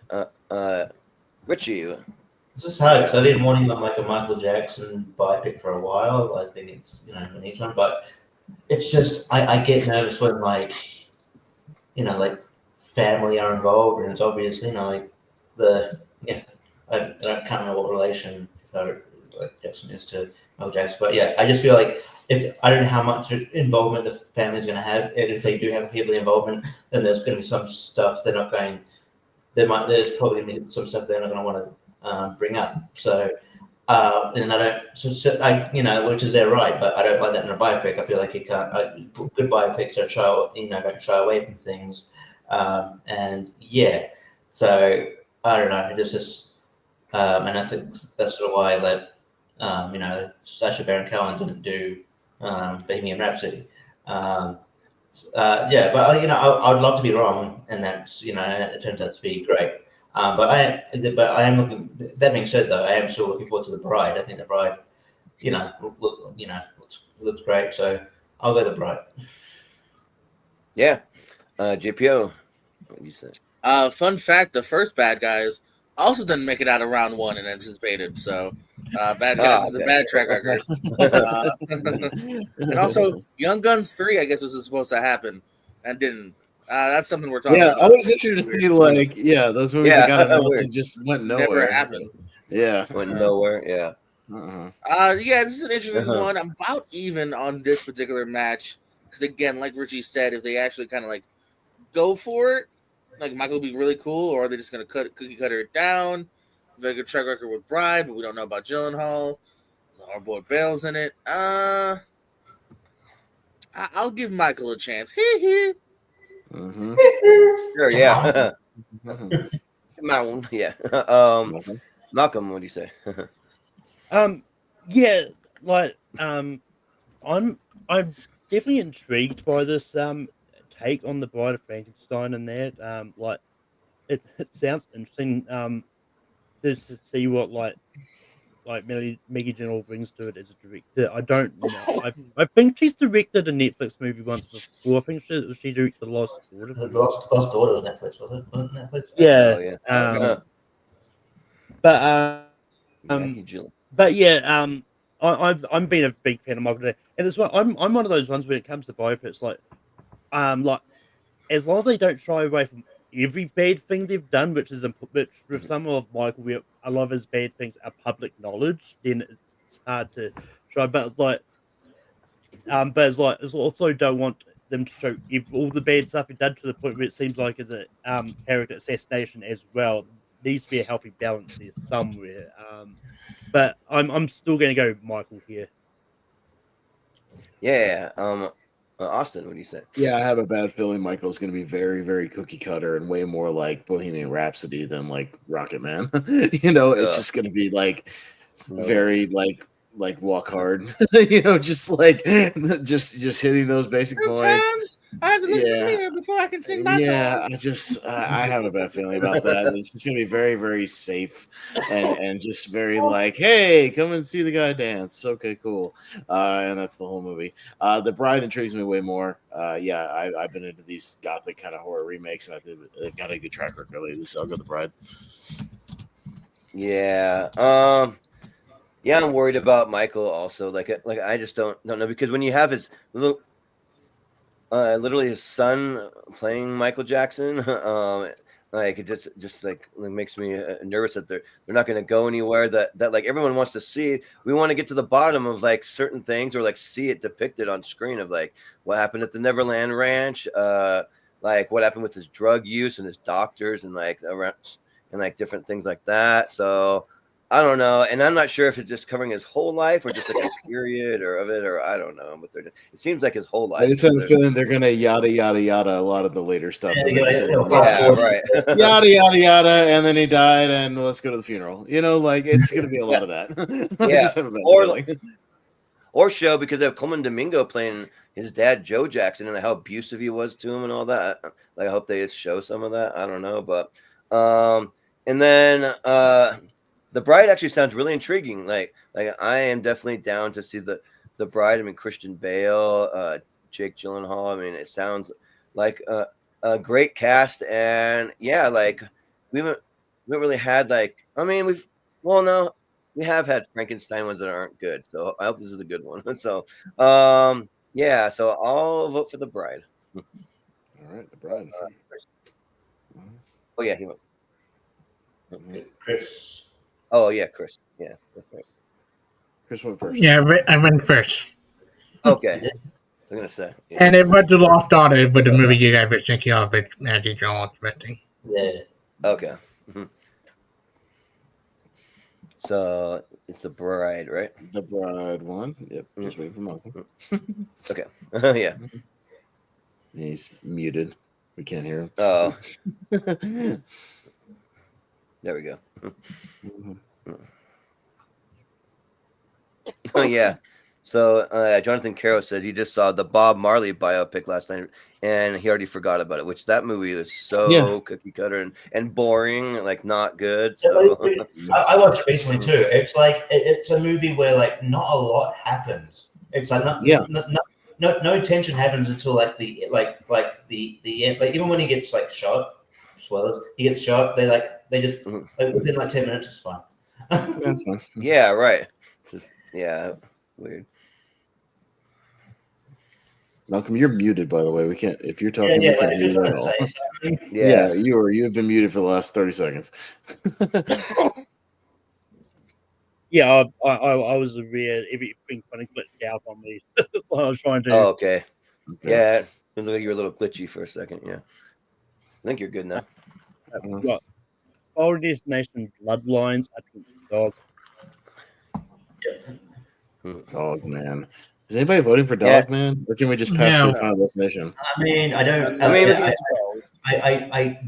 Richie. This is hard because I've been wanting like a Michael Jackson biopic for a while. I think it's we need one, but it's just I get nervous when like family are involved, and it's obvious I can't remember what relation Jackson is to Michael Jackson, but yeah, I just feel like I don't know how much involvement the family's going to have, and if they do have heavy involvement, then there's going to be some stuff they're not going. There's probably going to be some stuff they're not going to want to bring up. So, and I don't, which is their right, but I don't like that in a biopic. I feel like you can't. Good biopics don't shy away from things, and yeah. So I don't know. It's just, and I think that's sort of why that. Sacha Baron Cohen didn't do Bohemian Rhapsody. But I would love to be wrong, and that's it turns out to be great. But I am looking. That being said, though, I am still looking forward to The Bride. I think The Bride, looks great. So I'll go The Bride. Yeah. JPO, what do you say? Fun fact: the first bad guys also didn't make it out of round one and anticipated. So, bad guys is a bad track record. And also, Young Guns 3, I guess, was supposed to happen and didn't. That's something we're talking about. Always interesting to see, like, those movies that got announced and just went nowhere. Never happened. Yeah. Went nowhere, yeah. Yeah, this is an interesting one. I'm about even on this particular match. Because, again, like Richie said, if they actually kind of, like, go for it, like, Michael will be really cool, or are they just going to cookie cutter it down? Very good track record with Bride, but we don't know about Gyllenhaal. Our boy Bale's in it. I'll give Michael a chance. Sure, yeah. Mountain, yeah. Malcolm, what do you say? Yeah, like I'm definitely intrigued by this take on the Bride of Frankenstein and that. Like it sounds interesting. Just to see what like Maggie Gyllenhaal brings to it as a director. I don't know. I think she's directed a Netflix movie once before. I think she directed The Lost Daughter. The Lost Daughter was Netflix, wasn't it? Wasn't it Netflix? Yeah. Maggie Gyllenhaal. But yeah, I'm being a big fan of Michael Day, and it's I'm one of those ones when it comes to biopics, like as long as they don't shy away from every bad thing they've done, which with some of Michael, where a lot of his bad things are public knowledge, then it's hard to try. But it's like, it's also don't want them to show all the bad stuff he's done to the point where it seems like it's a character assassination as well. There needs to be a healthy balance there somewhere. But I'm still going to go Michael here. Yeah. Austin, what do you say? Yeah, I have a bad feeling Michael's going to be very, very cookie cutter and way more like Bohemian Rhapsody than like Rocket Man. It's just going to be like very like walk hard. Just like just hitting those basic points. Sometimes I have to look in the mirror before I can sing my songs. I have a bad feeling about that. It's just going to be very, very safe and just very like, hey, come and see the guy dance. Okay, cool. And that's the whole movie. The Bride intrigues me way more. I've been into these gothic kind of horror remakes, and I think they've got a good track record lately. So I'll go The Bride. Yeah. Yeah, I'm worried about Michael also. Like I just don't know, because when you have his little, literally his son playing Michael Jackson, like it just like makes me nervous that they're not going to go anywhere. That like everyone wants to see. We want to get to the bottom of like certain things, or like see it depicted on screen of like what happened at the Neverland Ranch, like what happened with his drug use and his doctors and like around and like different things like that. So. I don't know, and I'm not sure if it's just covering his whole life or just like a period or I don't know. But it seems like his whole life. I just have a feeling they're gonna yada yada yada a lot of the later stuff. Right. Yada yada yada, and then he died, and let's go to the funeral. Like it's gonna be a lot of that. Yeah, just have a bad feeling. Or show, because they have Coleman Domingo playing his dad Joe Jackson and how abusive he was to him and all that. Like I hope they just show some of that. I don't know, but and then The Bride actually sounds really intriguing. Like I am definitely down to see the Bride. I mean, Christian Bale, Jake Gyllenhaal. I mean, it sounds like a great cast, and yeah, like we haven't really had like. I mean, we have had Frankenstein ones that aren't good. So I hope this is a good one. So yeah, so I'll vote for The Bride. All right, The Bride. Oh yeah, he went. Chris. Oh yeah, Chris. Yeah, that's right. Chris went first. Yeah, I went first. Okay. I'm gonna say. Yeah. And it was The Lost Daughter with the movie you guys were thinking of with Maggie Gyllenhaal directing. Yeah. Okay. Mm-hmm. So it's The Bride, right? The Bride one. Yep. Just wait for Malcolm. Okay. Yeah. He's muted. We can't hear him. Oh. There we go. Oh yeah. So Jonathan Caro said he just saw the Bob Marley biopic last night, and he already forgot about it. Which that movie was so cookie cutter and boring, like not good. So I watched it recently too. It's like it's a movie where like not a lot happens. It's like no tension happens until like the end. Like even when he gets like shot, spoilers, he gets shot. They just like within like 10 minutes it's fine. That's fine. Yeah, right. Yeah, weird. Malcolm, you're muted, by the way. We can't. If you're talking, we can't hear you at all. Yeah, you've been muted for the last 30 seconds. Yeah, I was aware everything kind of glitched out on me. That's what I was trying to. Oh, okay. Yeah, it was like you were a little glitchy for a second. Yeah, I think you're good now. Got Final Destination Bloodlines. I think dog. Dog man. Is anybody voting for Dog Man, or can we just pass through Final Destination? I mean, I don't. I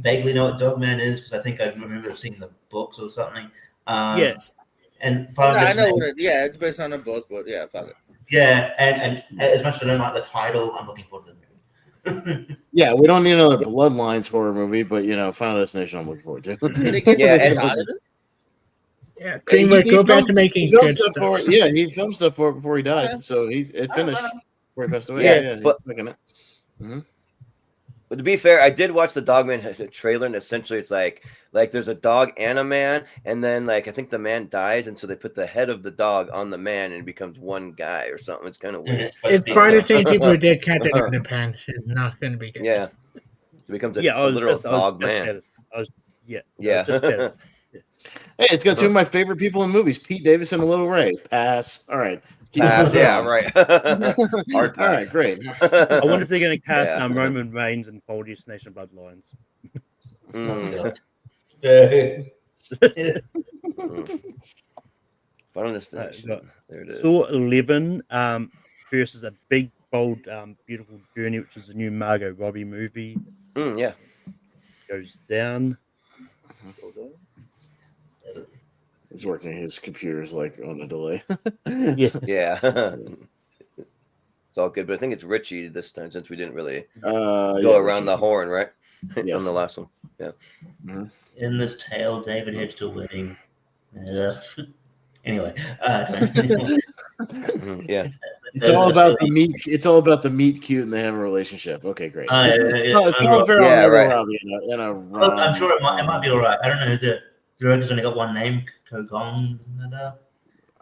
vaguely know what Dogman is because I think I remember seeing the books or something. Yeah. And I know what it. Yeah, it's based on a book, but yeah, fuck it. Yeah, and as much as I don't like the title, I'm looking forward to the movie. Yeah, we don't need another Bloodlines horror movie, but Final Destination, I'm looking forward to. Yeah, DreamWorks, go back to making good stuff. He filmed stuff for it before he died, so it finished before he passed away. Yeah, he's making it. Mm-hmm. But to be fair, I did watch the Dogman trailer, and essentially it's like there's a dog and a man, and then I think the man dies, and so they put the head of the dog on the man, and it becomes one guy or something. It's kind of weird. It's part of the same people who did Captain Underpants. It's not going to be good. Yeah, it becomes a literal dog man. Yeah. Hey, it's got two of my favorite people in movies: Pete Davidson and Little Ray. Pass. All right. Pass. Yeah. Right. All right. Great. I wonder if they're going to cast Roman Reigns in Final Destination Bloodlines. Final Destination. There it is. Saw 11 versus a big, bold, beautiful journey, which is the new Margot Robbie movie. Yeah. Goes down. He's working his computer's on a delay. Yeah. It's all good, but I think it's Richie this time since we didn't really go around the horn, right? Yes. On the last one. Yeah. Mm-hmm. In this tale, David Hedge still winning. Anyway. Yeah. It's all about the meet. It's all about the meet cute and they have a relationship. Okay, great. It's Colin Farrell. Right. I'm sure it might be all right. I don't know. The director's only got one name, Kogong.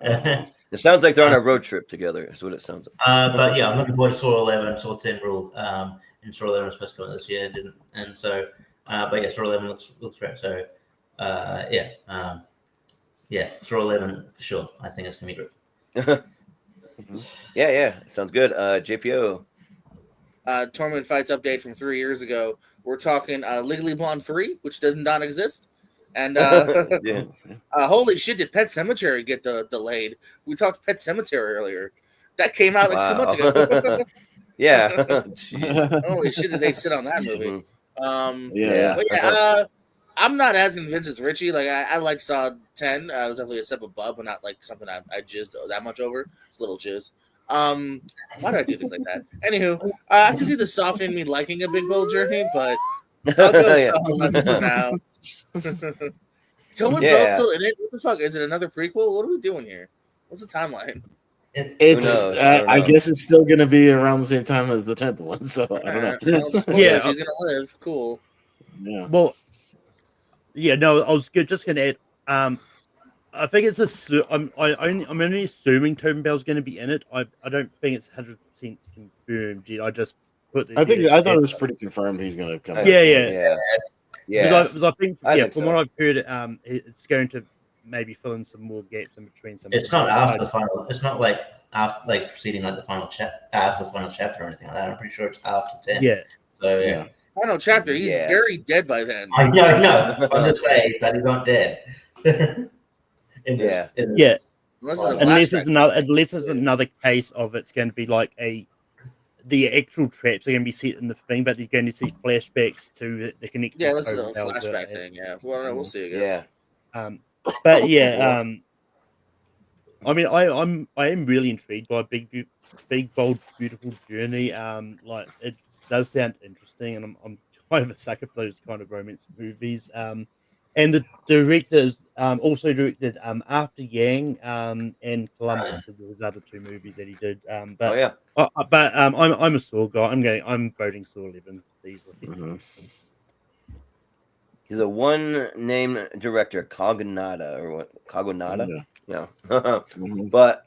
It sounds like they're on a road trip together. Is what it sounds like. But yeah, I'm looking forward to Saw 11. Saw 10 ruled. And Saw 11 was supposed to come out this year, didn't. And so, but yeah, Saw 11 looks great. So, Saw 11 for sure. I think it's gonna be great. Yeah, sounds good. JPO. Tournament Fights update from 3 years ago. We're talking Legally Blonde 3, which does not exist. And holy shit, did Pet Sematary get delayed? We talked Pet Sematary earlier. That came out 2 months ago. Yeah. Holy shit, did they sit on that movie? But I'm not as convinced as Richie. I like Saw 10. I was definitely a step above, but not something I jizzed that much over. It's a little jizz. Why do I do things like that? Anywho, I can see the soft in me liking a big bold journey, but I'll go Saw 11 for now. Tobin Bell's still in it? What the fuck? Is it another prequel? What are we doing here? What's the timeline? I guess it's still going to be around the same time as the 10th one, so I don't know. Well, he's going to live. Cool. Yeah. Well, no, I was just going to add. I think it's I'm only assuming Tobin Bell's going to be in it. I don't think it's 100% confirmed yet. I just put. I thought it was pretty confirmed he's going to come. Yeah. Because I think from what I've heard, it's going to maybe fill in some more gaps in between. It's not after the final. It's not after proceeding the final after the final chapter or anything like that. I'm pretty sure it's after 10. Yeah. So yeah. Final chapter. He's very dead by then. I know. I'm just saying that he's not dead. Unless it's another case of it's going to be the actual traps are going to be set in the thing, but you're going to see flashbacks to the connection. Yeah, this is a flashback thing. Yeah, well, we'll see. I guess. But I mean, I am really intrigued by big, bold, beautiful journey. It does sound interesting, and I'm kind of a sucker for those kind of romance movies. And the directors also directed After Yang and Columbus. So there was other 2 movies that he did. But I'm a Saw guy. I'm voting Saw 11 easily. Mhm. He's a one-name director, Cognata or what? Cognata, yeah. Mhm. But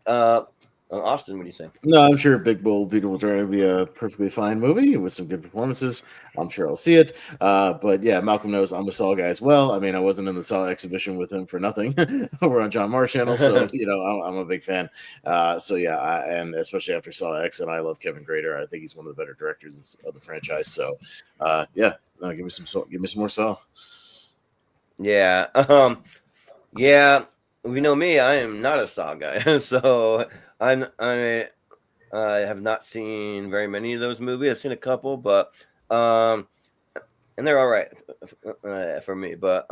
Austin, what do you say? No, I'm sure Big Bold Beautiful Journey will be a perfectly fine movie with some good performances. I'm sure I'll see it. But yeah, Malcolm knows I'm a Saw guy as well. I mean, I wasn't in the Saw exhibition with him for nothing over on John Marr's channel, so I'm a big fan. So yeah, and especially after Saw X, and I love Kevin Grader. I think he's one of the better directors of the franchise. So yeah, no, give me some more Saw. Yeah. Yeah. You know me, I am not a Saw guy, so I have not seen very many of those movies. I've seen a couple, but and they're all right for me. But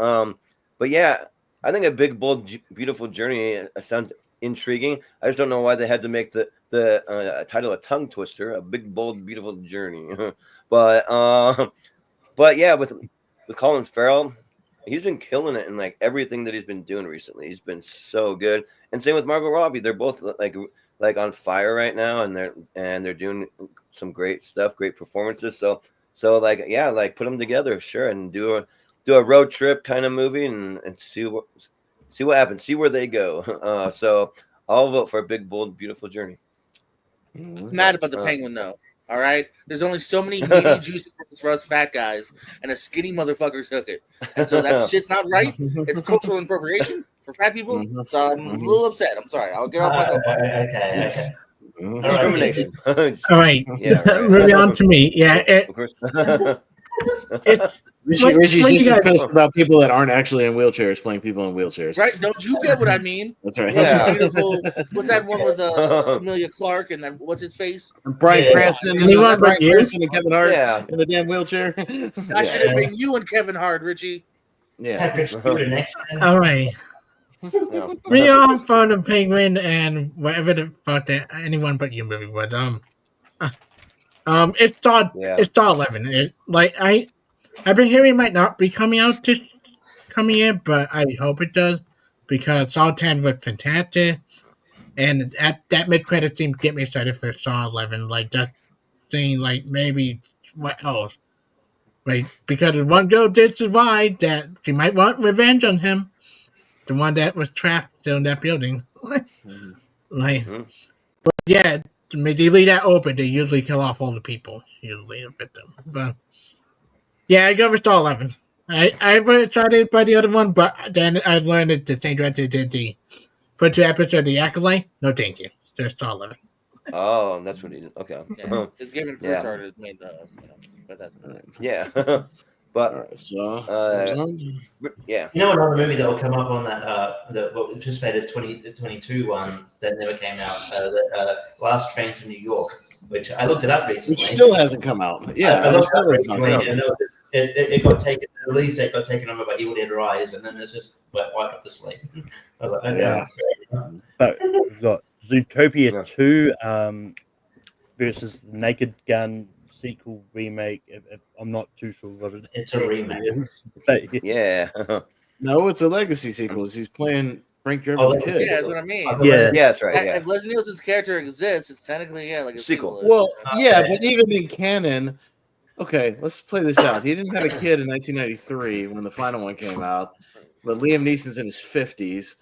yeah, I think a big, bold, beautiful journey sounds intriguing. I just don't know why they had to make the title a tongue twister, a big, bold, beautiful journey. but yeah, with Colin Farrell, he's been killing it in like everything that he's been doing recently. He's been so good, and same with Margot Robbie. They're both like on fire right now, and they're doing some great stuff, great performances. So like yeah, like put them together, sure, and do a road trip kind of movie and see what happens, see where they go. So I'll vote for a big, bold, beautiful journey. I'm mad about the penguin though. All right, there's only so many meaty, juicy words for us fat guys, and a skinny motherfucker took it, and so that shit's not right. It's cultural appropriation for fat people. So I'm a little upset. I'm sorry. I'll get off myself. Okay. Discrimination. All right. Yeah, right. Moving on to me. Yeah. Of course. It's Richie's like just you as guys- pissed about people that aren't actually in wheelchairs playing people in wheelchairs. Right? Don't you get what I mean? That's right. Yeah. Beautiful. What's that one with Amelia Clark and then what's his face? Brian Cranston, Anyone but you? and Kevin Hart Yeah. in the damn wheelchair. That should have been you and Kevin Hart, Richie. Yeah. Patrick Stewart next time. All right. Yeah. We all found a penguin and whatever the fuck that anyone but you movie was. It's Saw. Yeah. It's Saw 11. I've been hearing it might not be coming out this coming year, but I hope it does because Saw 10 was fantastic, and that mid credit scene get me excited for Saw 11. Like that thing, like maybe what else? Right, because the one girl did survive that she might want revenge on him, the one that was trapped in that building. But yeah, they leave that open. They usually kill off all the people. Usually a victim, but. Yeah, I go with Saw 11. I was excited by the other one, but then I learned that the same director did the first 2 episodes of The Acolyte. No, thank you. Just Saw 11. Oh, that's what he did. Okay. Yeah. It's given Yeah. Kurtzard made but that's Yeah. All But right, so yeah. You know another movie that will come up on that what we anticipated 2022 one that never came out, the Last Train to New York, which I looked it up recently. which still hasn't come out. Yeah, I looked it up still is not recently, out. and it got taken. The release date got taken over by Evil Dead Rise, and then it's just wiped up the slate. I was like, okay. Yeah. But we've got Zootopia 2 versus Naked Gun sequel remake. I'm not too sure what it It's a remake. is. But Yeah. No, it's a legacy sequel. He's playing Frank Oh, Drebin's kid. yeah, that's what I mean. Yeah. Yeah, that's right. Yeah. If Leslie Nielsen's character exists, it's technically like a Sequel. sequel. Well, yeah, but even in canon, okay, let's play this out. He didn't have a kid in 1993 when the final one came out, but Liam Neeson's in his 50s,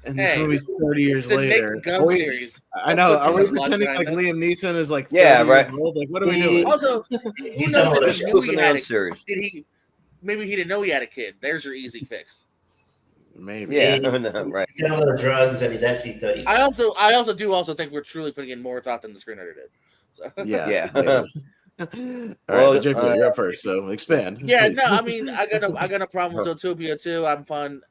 and this Hey, movie's 30 years it's the later. Naked Gun series. I know. Don't put Are too we much logic pretending behind like this. Liam Neeson is like 30 Yeah, right. years old? Like, what are we doing? Also, who He's knows done if he all knew From he the had old a series. maybe he didn't know he had a kid. There's your easy fix. Maybe. Yeah. He's done a lot of drugs, and he's actually 30. I also think we're truly putting in more thought than the screenwriter did. So. Yeah. Yeah. All right, Well, Jacob, you're up first, so expand. Yeah, please. no, I mean, I got no problem with Zootopia 2.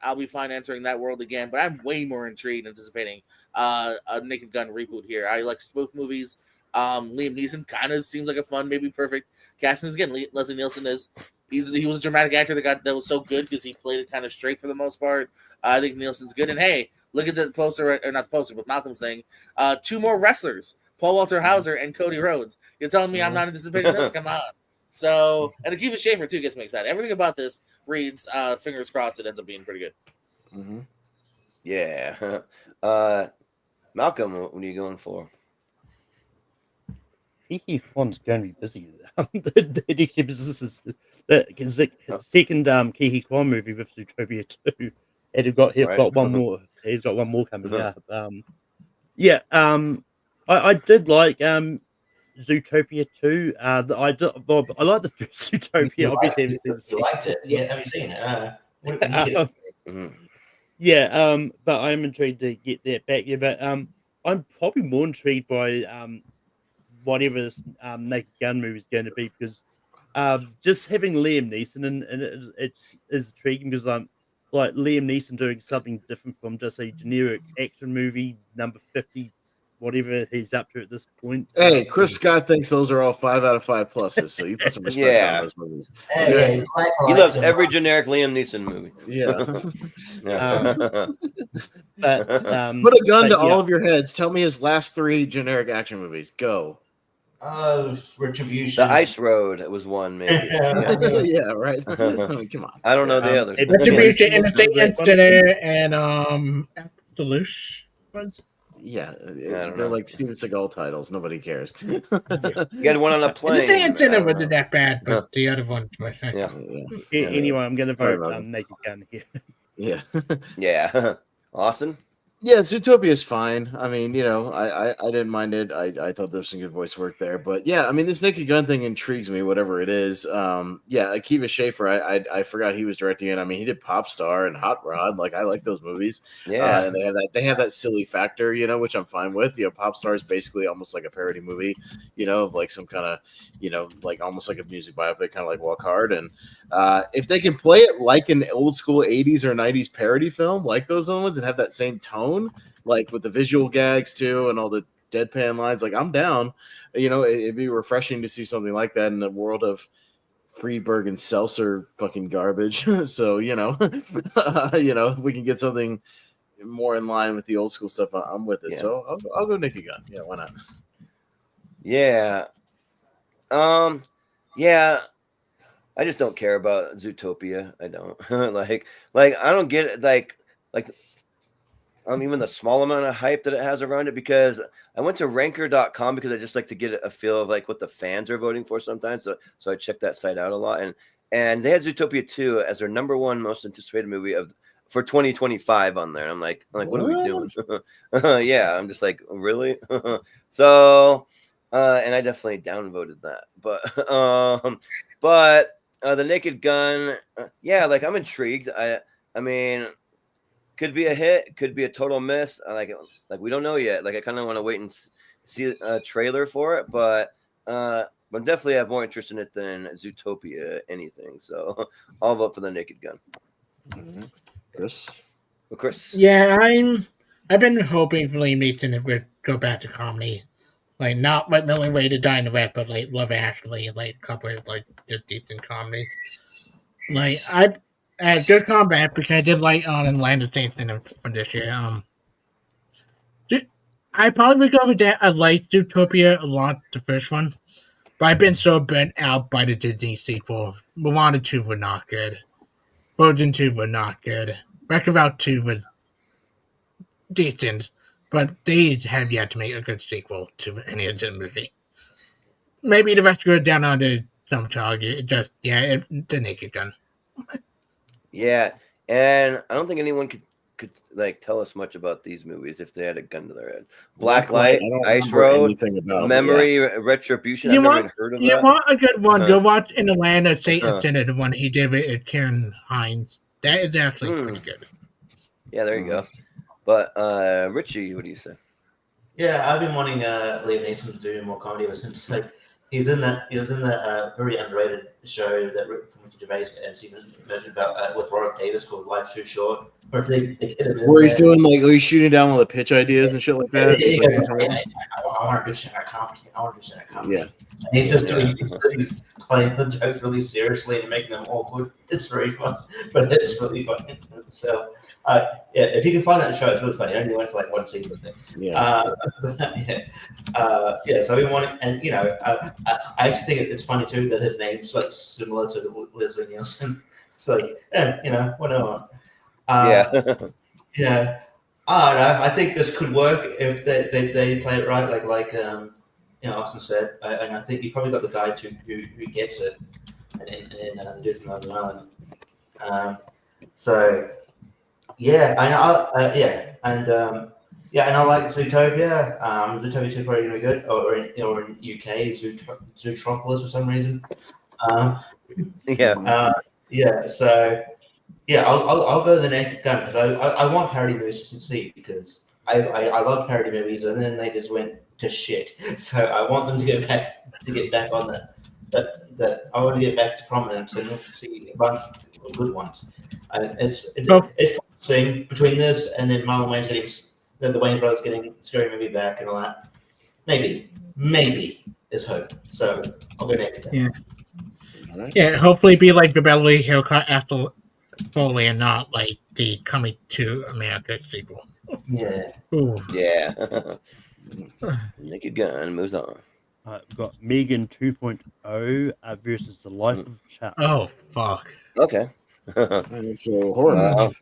I'll be fine entering that world again, but I'm way more intrigued and anticipating a Naked Gun reboot here. I like spoof movies. Liam Neeson kind of seems like a fun, maybe perfect casting. Again, Leslie Nielsen he was a dramatic actor that was so good because he played it kind of straight for the most part. I think Nielsen's good. And hey, look at the poster, or not the poster, but Malcolm's thing. 2 more wrestlers, Paul Walter Hauser and Cody Rhodes. You're telling me I'm not anticipating this? Come on. So, and Akiva Schaffer too gets me excited. Everything about this reads, fingers crossed, it ends up being pretty good. Mm-hmm. Yeah. Malcolm, what are you going for? Kiki Kwan's going to be busy. The next episode is the second Kiki Kwan movie with Zootopia 2. And he's got one more. He's got one more coming up. I did like Zootopia 2. I like the first Zootopia. Obviously, haven't seen the second. You liked it? Yeah, have you seen it? But I'm intrigued to get that back. Yeah, but I'm probably more intrigued by whatever this Naked Gun movie is going to be, because just having Liam Neeson and it is intriguing, because I'm like Liam Neeson doing something different from just a generic action movie number 50, whatever he's up to at this point. Hey, Chris Scott thinks those are all 5 out of 5 pluses, so you put some respect on those movies. Hey, he loves every generic Liam Neeson movie. Yeah. Put a gun to all of your heads. Tell me his last 3 generic action movies. Go. Retribution. The Ice Road was one, maybe. Yeah, right. I mean, come on. I don't know the others. Retribution, Innocent Incident, and Deluxe. Yeah, they're like Steven Seagal titles. Nobody cares. You got one on a plane. Innocent Incident wasn't that bad, but the other ones were. Anyway, I'm going to vote Naked Gun here. Yeah. Yeah. Austin? Yeah, Zootopia is fine. I mean, I didn't mind it. I thought there was some good voice work there. But yeah, I mean, this Naked Gun thing intrigues me, whatever it is. Akiva Schaffer, I forgot he was directing it. I mean, he did Pop Star and Hot Rod. Like, I like those movies. Yeah. And they have that silly factor, which I'm fine with. Pop Star is basically almost like a parody movie, of like some kind of, like almost like a music biopic, kind of like Walk Hard. And if they can play it like an old school 80s or 90s parody film, like those other ones, and have that same tone, like with the visual gags too and all the deadpan lines, like I'm down. It'd be refreshing to see something like that in the world of Friedberg and Seltzer fucking garbage. So if we can get something more in line with the old school stuff, I'm with it. So I'll go Naked Gun. Yeah, why not? Yeah. I just don't care about Zootopia. I don't like I don't get it, like even the small amount of hype that it has around it, because I went to ranker.com because I just like to get a feel of like what the fans are voting for sometimes. So I check that site out a lot, and they had Zootopia 2 as their number 1 most anticipated movie for 2025 on there. I'm like, what are we doing? Yeah, I'm just like, really? So, and I definitely downvoted that, but the Naked Gun, I'm intrigued. I mean, could be a hit, could be a total miss. Like we don't know yet. Like I kind of want to wait and see a trailer for it, but definitely have more interest in it than Zootopia anything. So I'll vote for the Naked Gun. Mm-hmm. Chris? Well, Chris? Yeah, I've been hoping for Liam Neeson to go back to comedy, like not like Million Way to Die in the Wet, but like Love Actually, like a couple of like good decent comedies. Like I had good combat because I did like on and Land of Saints from this year. I probably would go with that. I like Zootopia a lot, the first one, but I've been so burnt out by the Disney sequel. Moana 2 were not good. Frozen 2 were not good. Wreck-It Ralph 2 was decent, but they have yet to make a good sequel to any of the movie. Maybe the rest go down under some target. The Naked Gun. Yeah, and I don't think anyone could like tell us much about these movies if they had a gun to their head. Blacklight, Ice Road, Memory, Retribution. I've never even heard of that. You want a good one? Go watch In the Land of Satan, the one he did with Karen Hines. That is actually pretty good. Yeah, there you go. But Richie, what do you say? Yeah, I've been wanting Liam Neeson to do more comedy with him. Like he was in that very underrated show that Ricky Gervais and Stephen mentioned about with Warwick Davis called Life's Too Short. Where they get him in where he's doing he's shooting down all the pitch ideas and shit like that. I want to do stand-up comedy. Yeah. And he's playing the jokes really seriously and making them awkward. It's very fun, but it's really fun. So, yeah, if you can find that show, it's really funny. I only went for like one season thing. Yeah. Yeah. So we want, and I actually think it's funny too that his name's like similar to Leslie Nielsen. It's like, yeah, whatever. Yeah. Yeah. I don't know. I think this could work if they play it right, like Austin said, and I think you probably got the guy who gets it, and the dude from Northern Ireland. So yeah, and I like Zootopia. Zootopia 2 probably gonna be good, or in UK, Zootropolis for some reason. Yeah. Yeah. So yeah, I'll go the next gun because I want parody movies to succeed because I love parody movies and then they just went to shit. So I want them to get back on that I want to get back to prominence and see a bunch of good ones. It's promising between this and then Marlon Wayne's getting the Wayans brothers getting Scary Movie back and all that. Maybe there's hope. So I'll go next. Yeah. Yeah, hopefully be like the Beverly Hills after Foley and not like the Coming to America sequel. Yeah. Ooh. Yeah. Naked Gun moves on. We've got Megan 2.0 versus The Life of Chuck. Oh, fuck. Okay. So horror match.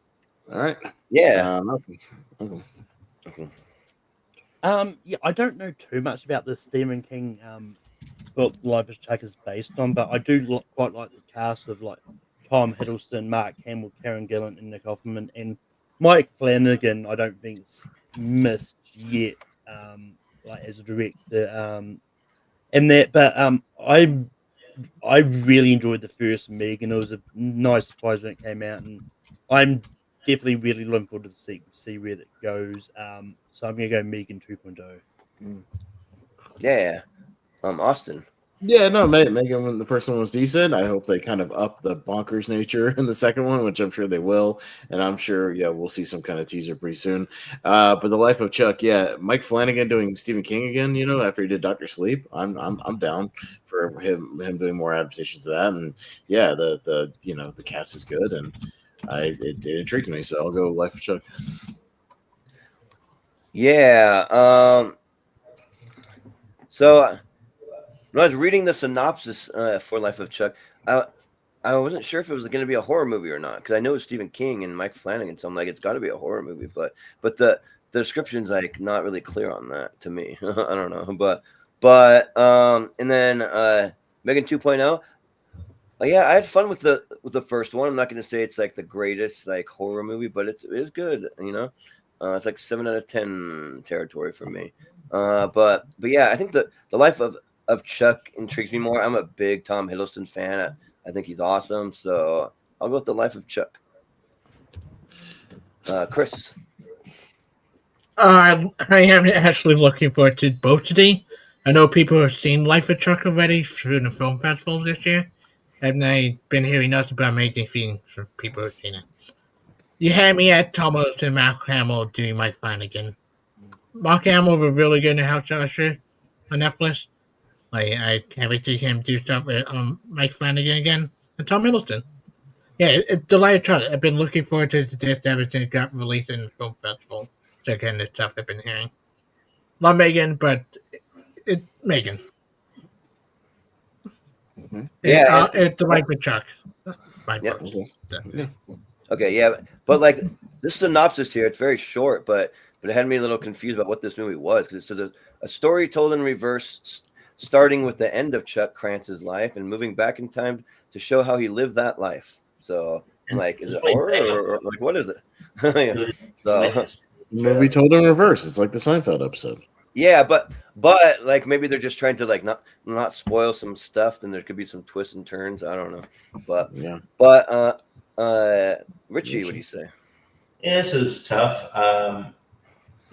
All right. Yeah. Okay. Yeah, I don't know too much about the Stephen King book Life of Chuck is based on, but I do quite like the cast of like Tom Hiddleston, Mark Hamill, Karen Gillan, and Nick Offerman, and Mike Flanagan. I don't think's missed yet, like as a director. And that, but I really enjoyed the first Meg, and it was a nice surprise when it came out, and I'm definitely really looking forward to the sequel to see where that goes. So I'm gonna go Megan 2.0. Yeah. Austin. Yeah, no, Megan, when the first one was decent. I hope they kind of up the bonkers nature in the second one, which I'm sure they will. And I'm sure, we'll see some kind of teaser pretty soon. But The Life of Chuck, Mike Flanagan doing Stephen King again, after he did Dr. Sleep. I'm down for him doing more adaptations of that. And the cast is good and it intrigued me, so I'll go Life of Chuck. Yeah. So when I was reading the synopsis for Life of Chuck, I wasn't sure if it was going to be a horror movie or not because I know it's Stephen King and Mike Flanagan, so I'm like, it's got to be a horror movie. But the description's like not really clear on that to me. I don't know, but and then Megan 2.0. Yeah, I had fun with the first one. I'm not going to say it's like the greatest like horror movie, but it is good. It's like 7 out of 10 territory for me. But yeah, I think the Life of Chuck intrigues me more. I'm a big Tom Hiddleston fan. I think he's awesome. So I'll go with The Life of Chuck. Chris. I am actually looking forward to both today. I know people have seen Life of Chuck already through the film festivals this year, and I've been hearing nothing but amazing things from people who've seen it. You had me at Thomas and Mark Hamill doing Mike Flanagan. Mark Hamill was really good in House Usher on Netflix. I can't wait to see him do stuff with Mike Flanagan again. And Tom Hiddleston. Yeah, The Life of Chuck. I've been looking forward to this ever since it got released in the film festival. So again, the stuff I've been hearing. Not Megan, but it's Megan. Mm-hmm. It's The Life of Chuck. That's my vote. Yeah. Okay, yeah, but like this synopsis here, it's very short, but it had me a little confused about what this movie was because it says a story told in reverse, starting with the end of Chuck Krantz's life and moving back in time to show how he lived that life. So, like, is it horror or like what is it? Yeah. So, movie told in reverse. It's like the Seinfeld episode. Yeah, but like maybe they're just trying to like not spoil some stuff. Then there could be some twists and turns. I don't know, but yeah. But Richie, what do you say? Yeah, this is tough.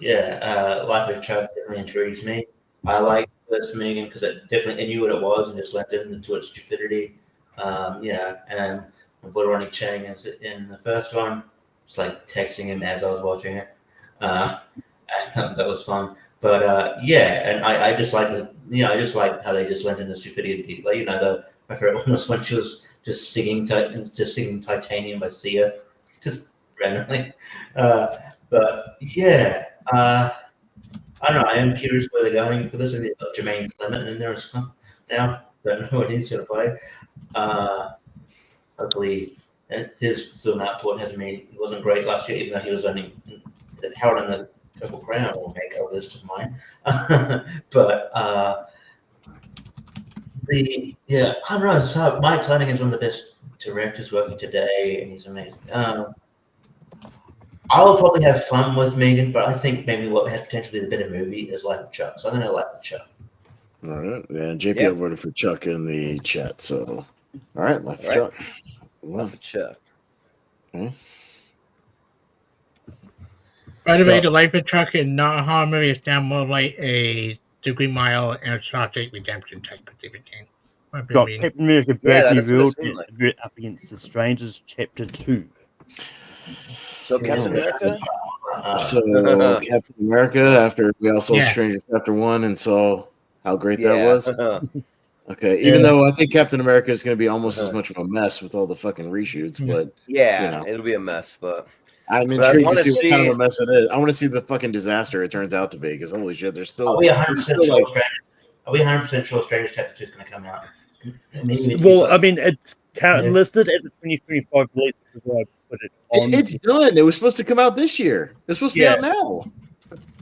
Life of Chuck definitely intrigues me. I like this Megan because it definitely knew what it was and just left it into its stupidity. And when Ronnie Chang is in the first one, it's like texting him as I was watching it. I thought that was fun. But and I just like I just like how they just lent in the stupidity of the people. My favorite one was when she was just singing Titanium by Sia. Just randomly. But yeah, I don't know. I am curious where they're going for this. They've got Jermaine Clement in there as well now. Don't know what he's going to play. Hopefully, his film output wasn't great last year, even though he was only Howard and the Purple Crown will make a list of mine. But I don't know. So Mike Flanagan's one of the best directors working today, and he's amazing. I will probably have fun with Megan, but I think maybe what has potentially the better movie is Life of Chuck. So I'm going to like Chuck. All right. Yeah, JP voted for Chuck in the chat. So, all right, Life of Chuck. Life of Chuck. Okay. By the way, the Life of Chuck is not a horror movie. It's now more like a Degree Mile and Shawshank Redemption type of game. Got Captain America Brave New World up against The Strangers Chapter 2. So Captain America? So Captain America, after we also saw Strangers Chapter 1 and saw how great that was. Okay, even though I think Captain America is going to be almost as much of a mess with all the fucking reshoots, but it'll be a mess. But I'm intrigued to see what kind of a mess it is. I want to see the fucking disaster it turns out to be, because holy shit, there's still. Are we 100% sure Strangers Chapter 2 is going to come out? Well, I mean, it's listed as a 2025 release. I put it on. It's done. It was supposed to come out this year. It's supposed to be out now.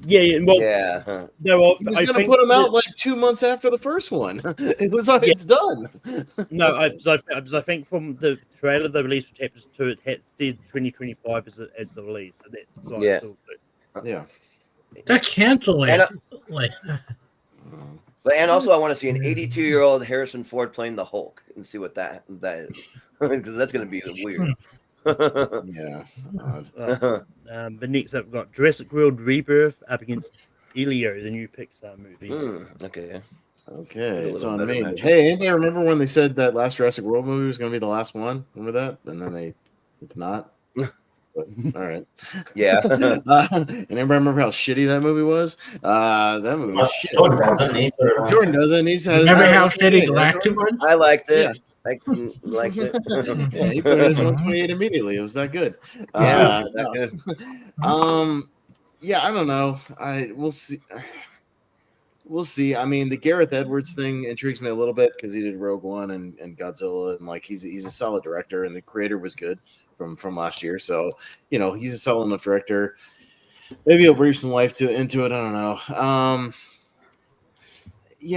Well, no, I was going to put them out like 2 months after the first one. It's done. No, I think from the trailer they released for Chapter 2, it had said 2025 as the release. So They're canceling. And also, I want to see an 82-year-old Harrison Ford playing the Hulk and see what that is, because that's going to be weird. But next up, we've got Jurassic World Rebirth up against Elio, the new Pixar movie. Okay, it's on me. Hey, anybody remember when they said that last Jurassic World movie was going to be the last one? Remember that? And then it's not. But, all right. Yeah. And anybody remember how shitty that movie was? That movie was shit. Jordan doesn't. Remember how shitty the last two ones? I liked it. Yeah. I liked it. Yeah, he put it as 128 immediately. It was that good. Good. Yeah, I don't know. We'll see. We'll see. I mean, the Gareth Edwards thing intrigues me a little bit because he did Rogue One and Godzilla, and like he's a solid director, and the creator was good from last year. So he's a solid enough director. Maybe he'll breathe some life into it. I don't know.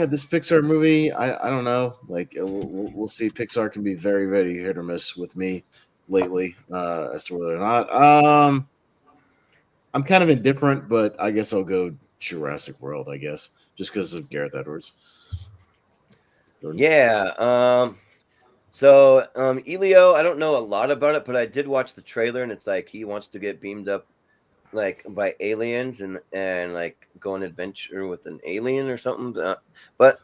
This Pixar movie, I don't know. Like we'll see. Pixar can be very, very hit or miss with me lately as to whether or not. I'm kind of indifferent, but I guess I'll go Jurassic World. I guess just because of Gareth Edwards. Jordan? Yeah. So Elio, I don't know a lot about it, but I did watch the trailer, and it's like he wants to get beamed up like by aliens and like go on an adventure with an alien or something, but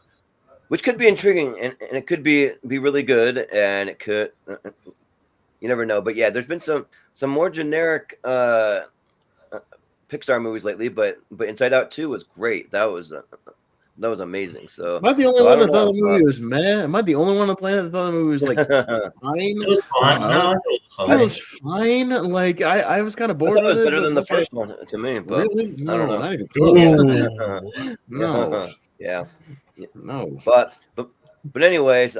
which could be intriguing and it could be really good, and it could you never know. But yeah, there's been some more generic Pixar movies lately, but Inside Out 2 was great. That was amazing. So am I the only one that thought the movie was meh? Am I the only one on the planet that thought the movie was like fine? It was fine. No, it was fine. Like I was kind of bored with it. Better than the first one to me. But really? No, I don't know. Not even close. No. Yeah. No. But anyways,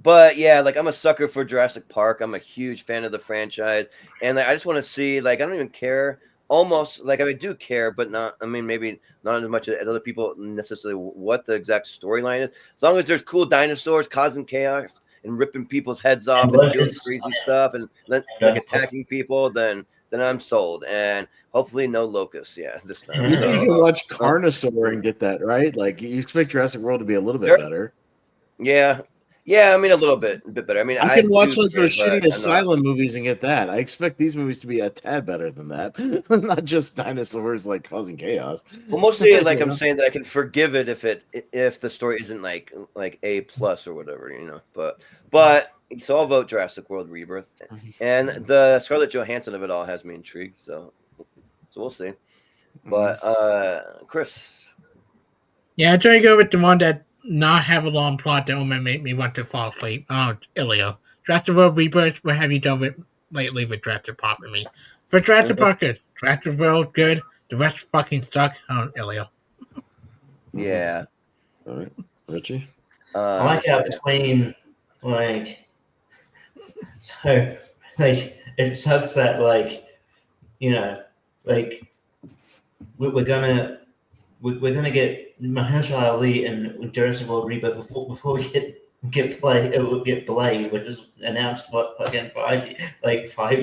but yeah, like I'm a sucker for Jurassic Park. I'm a huge fan of the franchise, and I just want to see. Like I don't even care. Almost like I do care, but not. I mean, maybe not as much as other people necessarily what the exact storyline is. As long as there's cool dinosaurs causing chaos and ripping people's heads off and doing crazy stuff and like attacking people, then I'm sold. And hopefully no locusts. Yeah, this time. You can watch Carnosaur and get that right. Like you expect Jurassic World to be a little bit better. Yeah, I mean a little bit better. I mean, I can watch like those shitty Asylum movies and get that. I expect these movies to be a tad better than that, not just dinosaurs like causing chaos. Well, mostly like I'm saying that I can forgive it if the story isn't like A+ or whatever, But so I'll vote Jurassic World Rebirth, and the Scarlett Johansson of it all has me intrigued. So we'll see. But Chris, yeah, I try to go with the one that not have a long plot that will make me want to fall asleep. Oh, Elio. Jurassic World Rebirth, what have you done with lately with Jurassic Park for me. For Jurassic Park, good. Jurassic World, good. The rest fucking suck. Elio. Yeah. All right, Richie. I like how between like so like it sucks that like like we're gonna get Mahershala Ali and Jurassic World Rebirth before we get Blade, which is announced again 5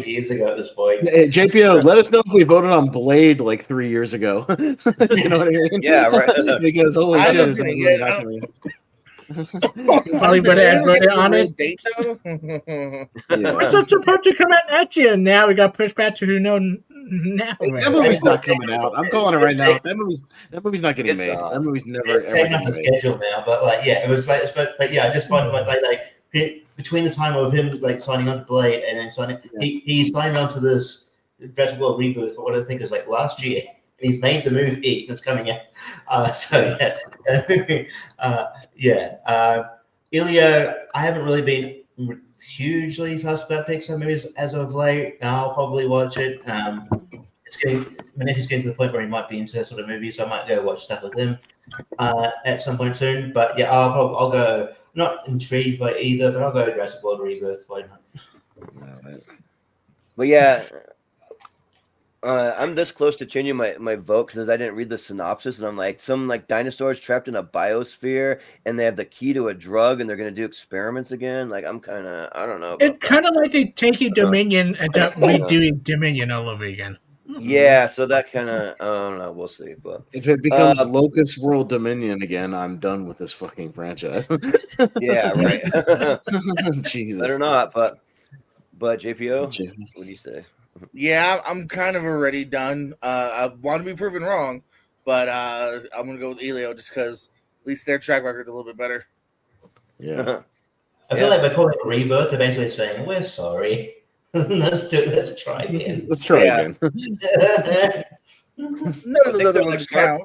years ago at this point. Hey, JPO, let us know if we voted on Blade like 3 years ago. You know what I mean? Yeah, right. Because holy shit, is Probably better put it on it. Date though. It's not supposed to come out next year. Now we got pushed back to who knows now. That movie's not coming out. I'm calling it right now. That movie's not getting made. That movie's never It's taken up the schedule now, but like it was like but yeah, I just find like between the time of him like signing on to Blade and then signing, he signed on to this Jurassic World Rebirth for what I think was like last year. And he's made the movie that's coming out. Ilio, I haven't really been hugely fussed about Pixar movies as of late. I'll probably watch it. My nephew's getting to the point where he might be into sort of movies, so I might go watch stuff with him at some point soon. But yeah, I'll go. Not intrigued by either, but I'll go Jurassic World Rebirth. Why not? But yeah. I'm this close to changing my vote because I didn't read the synopsis, and I'm like, some like dinosaurs trapped in a biosphere, and they have the key to a drug, and they're gonna do experiments again. Like I'm kind of, I don't know. It's kind of like they taking Dominion and redoing Dominion all over again. Yeah, so that kind of, I don't know. We'll see. But if it becomes Locust World Dominion again, I'm done with this fucking franchise. Yeah, right. Jesus, better not. But JPO, what do you say? Yeah, I'm kind of already done. I want to be proven wrong, but I'm gonna go with Elio just because at least their track record's a little bit better. Yeah, I feel like by calling it Rebirth, they're basically saying we're sorry. Let's try again. Let's try again. None of those other ones count.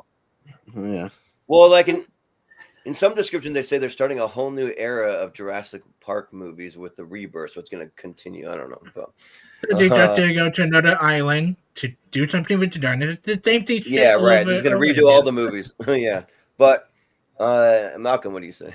Yeah. Well, like in some description, they say they're starting a whole new era of Jurassic Park movies with the rebirth, so it's going to continue. I don't know. But, they got to go to another island to do something with the dinosaurs. The same thing. Yeah, right. He's going to redo all the movies. Yeah. But, Malcolm, what do you say?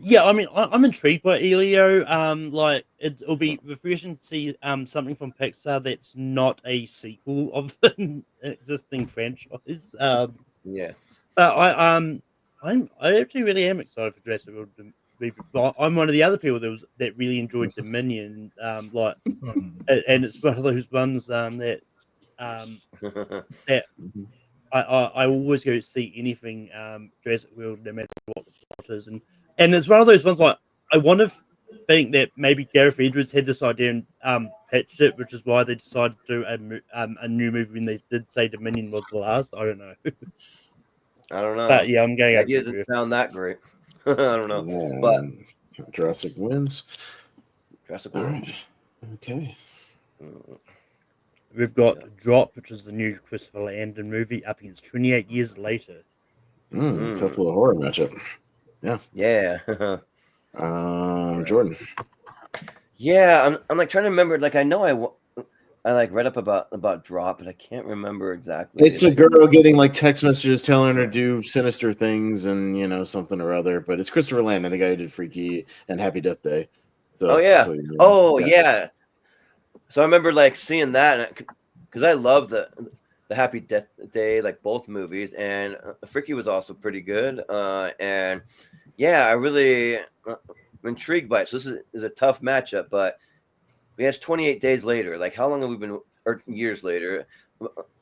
Yeah, I mean, I'm intrigued by Elio. Like it'll be refreshing to see something from Pixar that's not a sequel of an existing franchise. Yeah. But I actually really am excited for Jurassic World. I'm one of the other people that really enjoyed Dominion. And it's one of those ones that that I always go to see anything Jurassic World, no matter what the plot is, and it's one of those ones like I want to think that maybe Gareth Edwards had this idea and pitched it, which is why they decided to do a new movie when they did say Dominion was the last. I don't know. I don't know. But yeah, I'm going. The idea didn't sound that great. I don't know. Yeah, but Jurassic wins. Jurassic wins. Okay. We've got Drop, which is the new Christopher Landon movie, up against 28 Years Later. Tough little horror matchup. Yeah. Yeah. Jordan. Yeah, I'm like trying to remember. Like I know I like read up about Drop, but I can't remember exactly. It's a girl getting like text messages telling her to do sinister things and something or other. But it's Christopher Landon, the guy who did Freaky and Happy Death Day. So, yeah. So I remember like seeing that because I love the Happy Death Day, like both movies, and Freaky was also pretty good. And yeah, I really am intrigued by it. So this is a tough matchup, but. It's 28 days later. Like, how long have we been, or years later?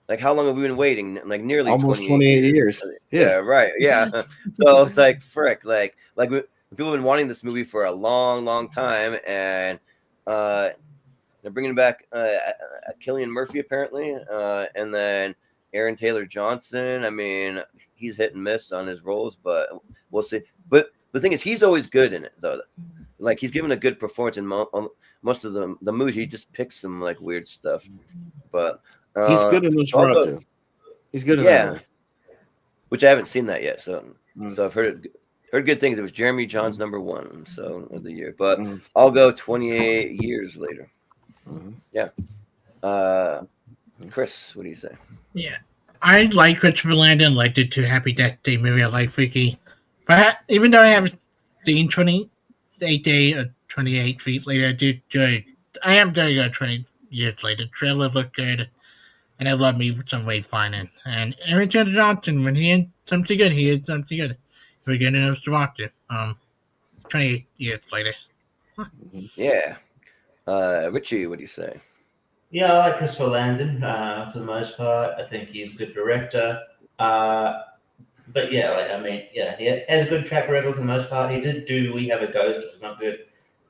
Like, how long have we been waiting? Like, nearly almost 28 years. Yeah, right. Yeah. So it's like, frick. Like people have been wanting this movie for a long, long time, and they're bringing back Cillian Murphy apparently, and then Aaron Taylor Johnson. I mean, he's hit and miss on his roles, but we'll see. But the thing is, he's always good in it, though. Like, he's given a good performance in most of the movies. He just picks some like weird stuff, but he's good in Nosferatu. He's good in that movie. Which I haven't seen that yet. So I've heard it. Heard good things. It was Jeremy John's #1 of the year, but I'll go 28 years later. Yeah. Chris, what do you say? Yeah, I like Christopher Landon, like the two Happy Death Day movie. I like Freaky, but even though I haven't seen 28 Day or 28 Feet Later, I am doing a 20 years later. The trailer looked good, and I love me some Wade Finan. And Richard Johnson, when he had something good, he had something good. We're getting us to watch it. 28 years later. Yeah. Richie, what do you say? Yeah, I like Christopher Landon for the most part. I think he's a good director. But yeah, he has a good track record for the most part. He did do We Have a Ghost, which was not good.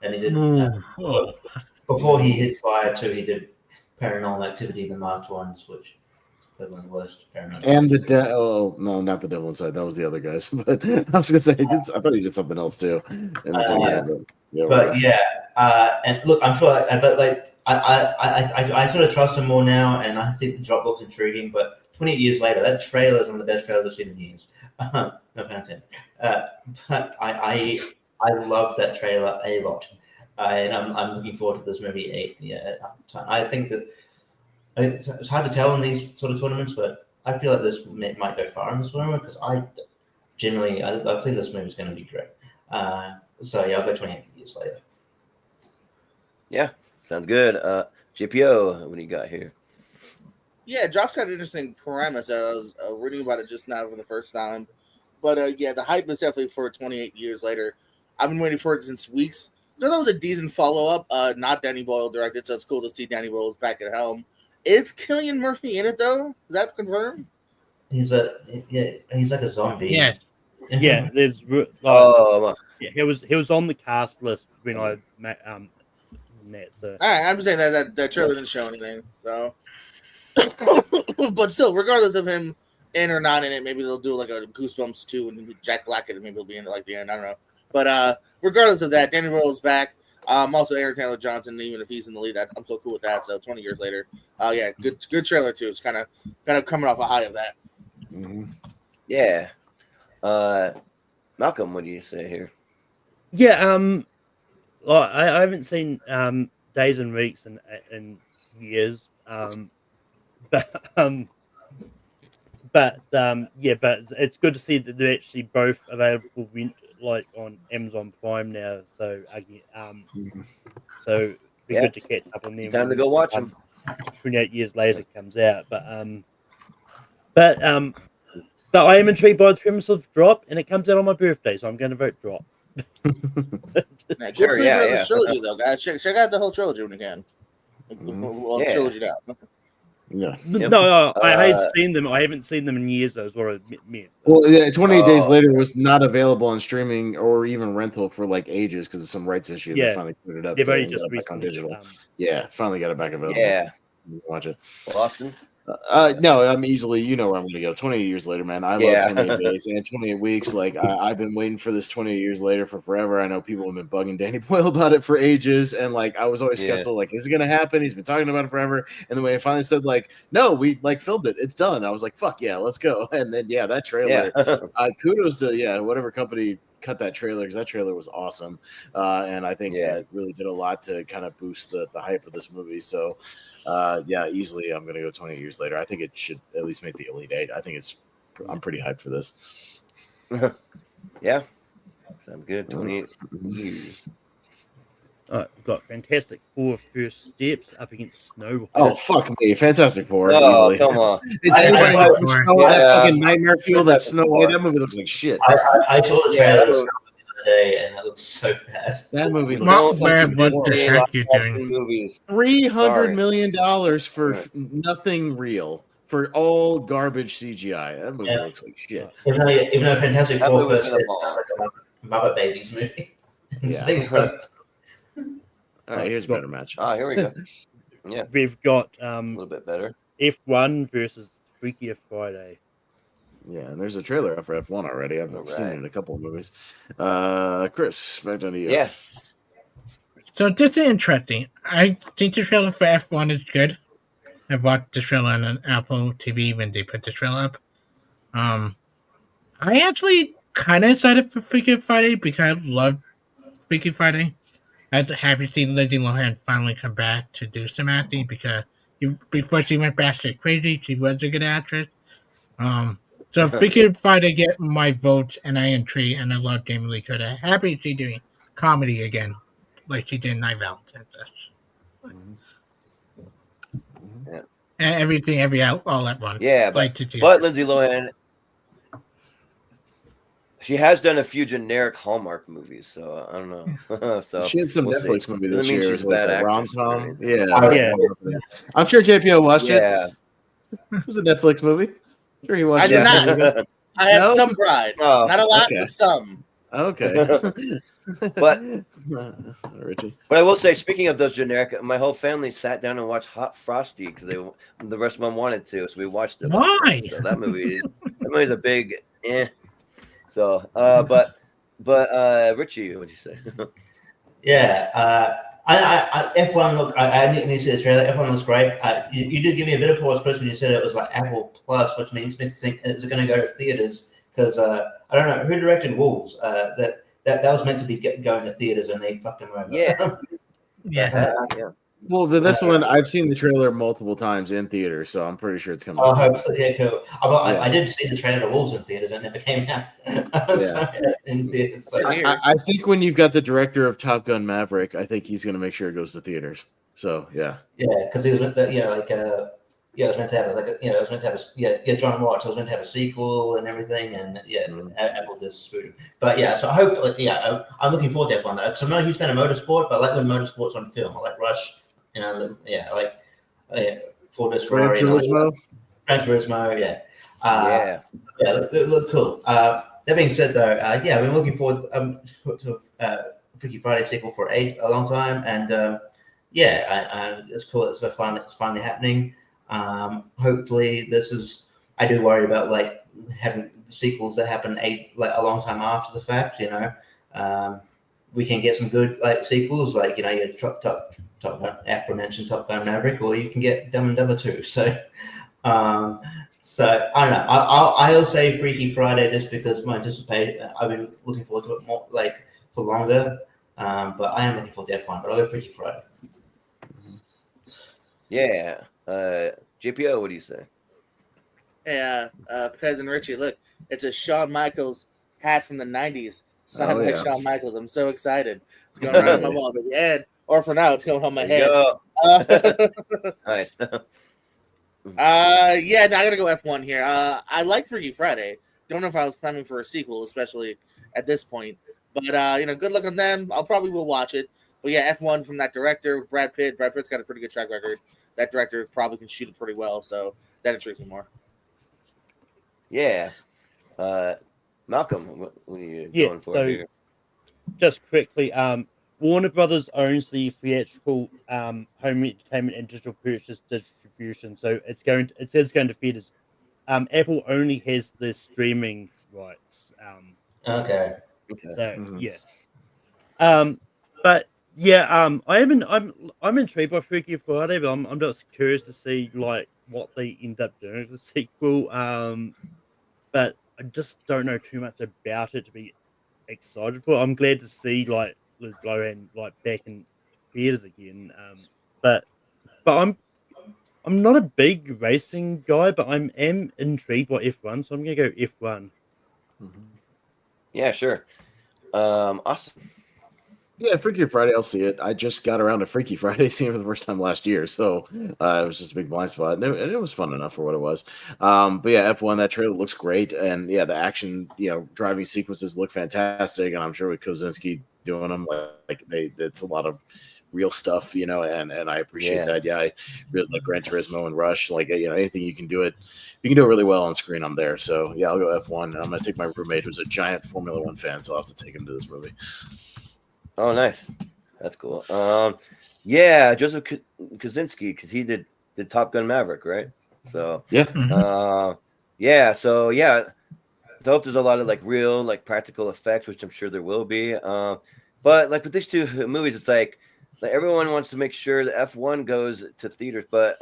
And he did before he hit Fire 2, he did Paranormal Activity, the marked ones, which was one of the worst Paranormal. And no, not the Devil Inside. That was the other guys. But I was gonna say I thought he did something else too. And look, I'm sure, but like. I sort of trust him more now, and I think the job looks intriguing. But 28 years later, that trailer is one of the best trailers I've seen in years. No pun intended. But I love that trailer a lot, and I'm looking forward to this movie. I think that it's hard to tell in these sort of tournaments, but I feel like this might go far in this tournament because I think this movie is going to be great. So yeah, I'll go 28 years later. Yeah. Sounds good. JPO, what do you got here? Yeah, Drop's got an interesting premise. I was reading about it just now for the first time. But yeah, the hype is definitely for 28 years later. I've been waiting for it since weeks. I thought that was a decent follow-up. Not Danny Boyle directed, so it's cool to see Danny Boyle's back at helm. Is Cillian Murphy in it, though? Is that confirmed? He's like a zombie. Yeah. Yeah, there's he was on the cast list when I met so. All right, I'm just saying that trailer didn't show anything. So, but still, regardless of him in or not in it, maybe they'll do like a Goosebumps 2 and Jack Black, and maybe he'll be in it like the end. I don't know. But regardless of that, Danny Boyle is back. Also, Aaron Taylor Johnson, even if he's in the lead, I'm so cool with that. So 20 years later, yeah, good trailer too. It's kind of coming off a high of that. Yeah. Malcolm, what do you say here? Yeah. Well, I haven't seen Days and Weeks in years, but it's good to see that they're actually both available like on Amazon Prime now. So so it'd be good to catch up on them. Time to go watch them. 28 years later comes out, but I am intrigued by the premise of Drop, and it comes out on my birthday, so I'm going to vote Drop. This trilogy though, guys. Check out the whole trilogy when you can. Trilogy out. Yeah. No, I have seen them. I haven't seen them in years. Though, is what I meant. Well, yeah, 28 Days Later was not available on streaming or even rental for like ages because of some rights issue. Yeah, they finally put it up. They've only just back on digital. Finally got it back available. Yeah, watch it. Austin. No, I'm easily. You know where I'm going to go. 28 years later, man. I love 28 days and 28 weeks. Like I've been waiting for this 28 years later for forever. I know people have been bugging Danny Boyle about it for ages, and like I was always skeptical. Like, is it going to happen? He's been talking about it forever. And then when he finally said, like, no, we like filmed it. It's done. I was like, fuck yeah, let's go. And then that trailer. Kudos to whatever company cut that trailer because that trailer was awesome, and I think it really did a lot to kind of boost the hype of this movie. So. Easily I'm gonna go 20 years later. I think it should at least make the Elite 8. I think I'm pretty hyped for this. Yeah, sounds good. 28 years. We've got Fantastic Four First Steps up against Snow. Oh fuck me, Fantastic Four. Oh easily. Come on! Is anybody that fucking Nightmare Fuel? That Snow White. That movie looks like shit. I saw the trailer the other day, and that looks so bad. That movie looks $300 million for nothing real, for all garbage CGI. That movie looks like shit. Even though Fantastic Four First Steps sounds like a Muppet Babies movie. All right, here's a better match. Here we go. Yeah, we've got a little bit better. F1 versus Freaky Friday. Yeah, and there's a trailer up for F1 already. I've seen it in a couple of movies. Chris, back down to you. Yeah. So this is interesting. I think the trailer for F1 is good. I've watched the trailer on Apple TV when they put the trailer up. I actually kind of excited for Freaky Friday because I love Freaky Friday. I'm happy to see Lindsay Lohan finally come back to do some acting because before she went batshit crazy, she was a good actress. So Freaky Friday get my votes, and I intrigue, and I love Jamie Lee Curtis. Happy she's doing comedy again, like she did in Night Vale and such. Yeah. And everything, all at once. Yeah, but Lindsay Lohan, she has done a few generic Hallmark movies, so I don't know. So she had some Netflix movie this year. She's a bad actress. Rom-com. Yeah. I'm sure JPO watched it. Yeah. It was a Netflix movie. I'm sure he watched I did not. I had No? some pride. Oh, Not a lot, okay. but some. Okay. But Richie. But I will say, speaking of those generic, my whole family sat down and watched Hot Frosty because the rest of them wanted to, so we watched it. Why? So that movie's a big So, but Richie, what'd you say? Yeah, I F1 look. I need to see the trailer. F1 looks great. You did give me a bit of pause, Chris, when you said it was like Apple Plus, which makes me think is it going to go to theaters? Because I don't know who directed Wolves. That was meant to be going to theaters, and they fucked him over. Yeah. Yeah. Yeah. Well, but this one, I've seen the trailer multiple times in theaters, so I'm pretty sure it's coming. Oh, hopefully, yeah, cool. I did see the trailer of Wolves in theaters, and it never came out. In theaters, so. I think when you've got the director of Top Gun Maverick, I think he's going to make sure it goes to theaters. So yeah, because he was meant to, it was meant to have it was meant to have John Watts. It was meant to have a sequel and everything, and Apple just screwed him. But yeah, so hopefully, I'm looking forward to F1 though, because I'm not a huge fan of motorsport, but I like when motorsport's on film. I like Rush. I like Ford Ferrari. Gran Turismo, yeah. Look cool. That being said, though, we're looking forward to Freaky Friday sequel for a long time, and it's cool. It's finally happening. Hopefully, this is. I do worry about like having the sequels that happen a long time after the fact. We can get some good like sequels, like your Top Gun, aforementioned Top Gun Maverick, or you can get Dumb and Dumber 2. So, I don't know. I'll say Freaky Friday just because I've been looking forward to it more for longer. But I am looking forward to F1. But I'll go Freaky Friday. Yeah. JPO, what do you say? Yeah, Pez and Richie, look, it's a Shawn Michaels hat from the 90s. Signed by Shawn Michaels. I'm so excited. It's going right on my wall, baby. And or for now, it's going on my head. Nice. Now I gotta go F1 here. I like Freaky Friday. Don't know if I was planning for a sequel, especially at this point. But good luck on them. I'll probably will watch it. But yeah, F1 from that director, Brad Pitt. Brad Pitt's got a pretty good track record. That director probably can shoot it pretty well, so that intrigues me more. Yeah. Malcolm, what are you going for here? Just quickly, Warner Brothers owns the theatrical, home entertainment and digital purchase distribution, so it says going to theaters. Apple only has the streaming rights. Okay. So but yeah, I'm intrigued by Freaky Friday, but I'm just curious to see like what they end up doing with the sequel. But I just don't know too much about it to be excited for. I'm glad to see like Liz Lohan like back in theaters again. But I'm not a big racing guy, but I'm intrigued by F1, so I'm gonna go F1. Yeah, sure. Austin. Yeah, Freaky Friday, I'll see it. I just got around to Freaky Friday, seeing it for the first time last year, so it was just a big blind spot, and it was fun enough for what it was. But yeah, F1, that trailer looks great, and yeah, the action, driving sequences look fantastic, and I'm sure with Kozinski doing them, it's a lot of real stuff, and I appreciate that. Yeah, I really like Gran Turismo and Rush, anything you can do it really well on screen. I'm there, so yeah, I'll go F1. I'm gonna take my roommate, who's a giant Formula One fan, so I'll have to take him to this movie. Oh, nice. That's cool. Yeah, Joseph Kosinski, because he did Top Gun Maverick, right? So yeah. So I hope there's a lot of real practical effects, which I'm sure there will be. But with these two movies, it's like everyone wants to make sure that F1 goes to theaters, but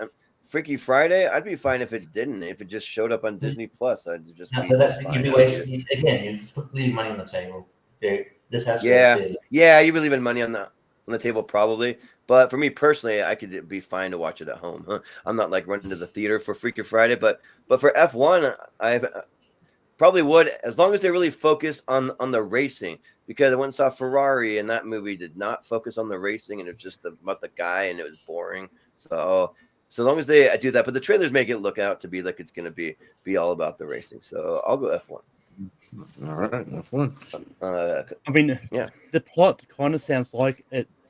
Freaky Friday, I'd be fine if it didn't. If it just showed up on Disney Plus, I'd just be you'd fine. be wasting again. You're leaving money on the table. Dude, this has to yeah, you'd be leaving money on the table probably. But for me personally, I could be fine to watch it at home. I'm not like running to the theater for Freaky Friday, but for F1, I probably would, as long as they really focus on the racing. Because I went and saw Ferrari, and that movie did not focus on the racing, and it was just about the guy, and it was boring. So as long as they do that, but the trailers make it look out to be like it's going to be all about the racing. So I'll go F1. All right, F1. I mean, yeah, the plot kind of sounds like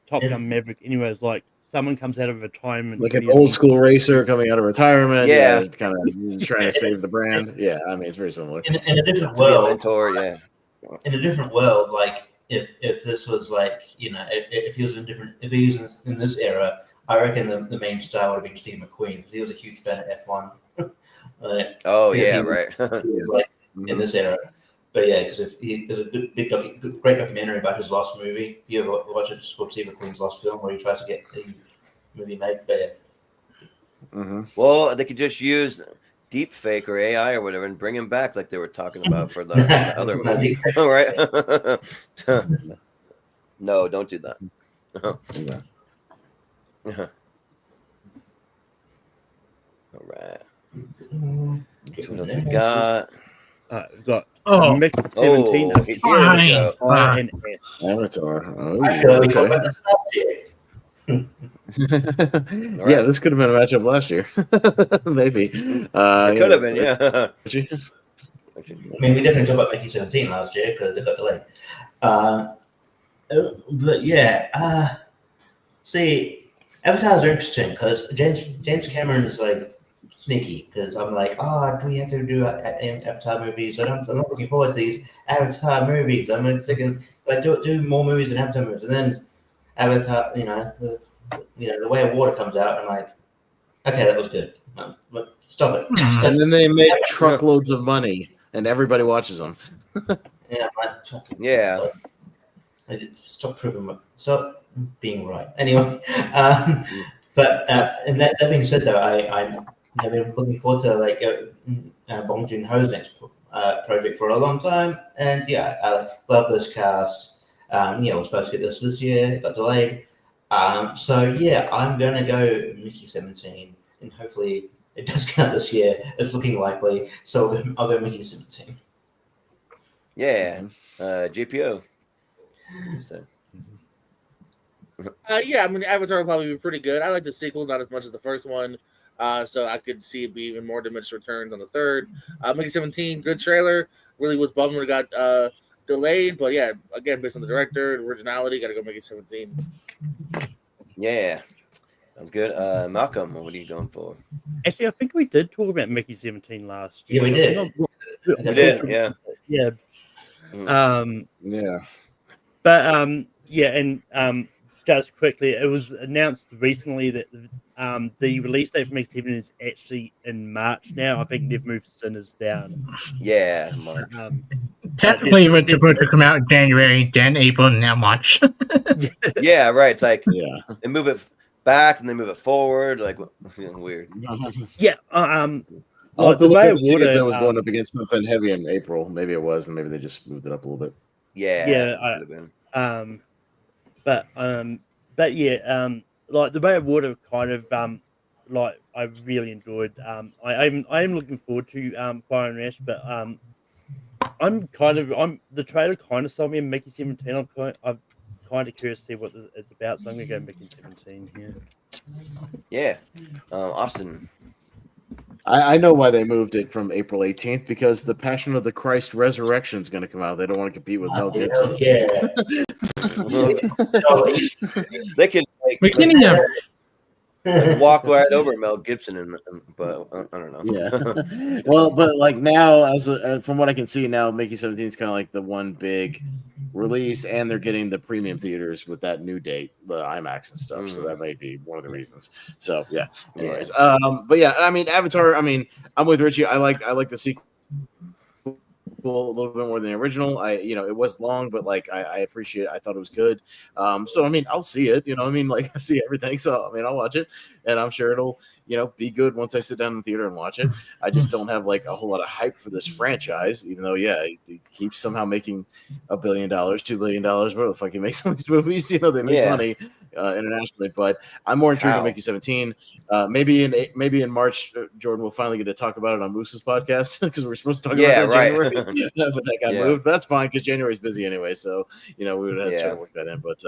Top Gun Maverick. Anyway, it's like someone comes out of retirement, like an old school racer coming out of retirement. Yeah. Kind of trying to save the brand. Yeah, I mean it's very similar. In a different world, mentor, yeah. In a different world, like if this was like if he was in this era, I reckon the main star would have been Steve McQueen because he was a huge fan of F1. Right. He was like in this era. But yeah, because there's a great documentary about his lost movie. You ever watch it? It's called Steve McQueen's Lost Film, where he tries to get the movie made. But yeah. Well, they could just use deep fake or AI or whatever and bring him back like they were talking about for the other movie. All right. No, don't do that. All right. What else we got? We've got Mickey 17. Avatar. I feel like we talked about this last year. Yeah, this could have been a matchup last year. Maybe. It could have been, yeah. I mean, we definitely talked about Mickey 17 last year because it got delayed. But yeah, see, Avatars are interesting because James Cameron is like sneaky because I'm like, do we have to do Avatar movies? I'm not looking forward to these Avatar movies. I'm thinking like do more movies than Avatar movies, and then Avatar, the Way of Water comes out, and I'm like, okay, that was good. But stop it. And then they make truckloads of money, and everybody watches them. Yeah. Stop stop being right. Anyway, but and that being said, though, I've been looking forward to like Bong Joon-ho's next project for a long time, and yeah, I love this cast. We're supposed to get this year, it got delayed. So yeah, I'm gonna go Mickey 17, and hopefully it does come out this year. It's looking likely, so I'll go Mickey 17. Yeah, GPO. Yeah, I mean, Avatar will probably be pretty good. I like the sequel, not as much as the first one. So I could see it be even more diminished returns on the third. Mickey 17, good trailer. Really was bummed when it got delayed, but yeah, again, based on the director, originality, got to go Mickey 17. Yeah, sounds good. Malcolm, what are you going for? Actually, I think we did talk about Mickey 17 last year. Yeah, we did. We did, yeah. Yeah. Yeah. But yeah, and just quickly, it was announced recently that the release date for Mickey 17 is actually in March now. I think they've moved Sinners down. Yeah, March. Technically, it was supposed to come out in January, then April, and now March. Yeah, right. It's like they move it back and they move it forward, like weird. Yeah. I'll have to look up and see if it was going up against something heavy in April. Maybe it was, and maybe they just moved it up a little bit. Yeah. But yeah, like the Way of Water kind of like I really enjoyed. I am looking forward to Fire and Ash, but the trailer kind of sold me in Mickey 17. I'm kind of curious to see what it's about, so I'm gonna go Mickey 17 here. Yeah, Austin. I know why they moved it from April 18th, because The Passion of the Christ Resurrection is going to come out. They don't want to compete with Mel Gibson. Yeah. They can walk right over Mel Gibson, but I don't know. Yeah. Well, but like now, from what I can see now, Mickey 17 is kind of like the one big release, and they're getting the premium theaters with that new date, the IMAX and stuff. So that might be one of the reasons. So yeah. Anyways, but yeah, I mean, Avatar. I mean, I'm with Richie. I like the sequel a little bit more than the original. It was long, but like I appreciate it. I thought it was good. So I mean, I'll see it. Like I see everything. So I mean, I'll watch it, and I'm sure it'll be good once I sit down in the theater and watch it. I just don't have like a whole lot of hype for this franchise, even though it keeps somehow making $1 billion, $2 billion, whatever the fuck he makes on these movies. They make money internationally, but I'm more intrigued in Mickey 17. Maybe in March, Jordan will finally get to talk about it on Moose's podcast because we're supposed to talk about it in January, but that got moved. But that's fine because January's busy anyway, so we would have to try to work that in. But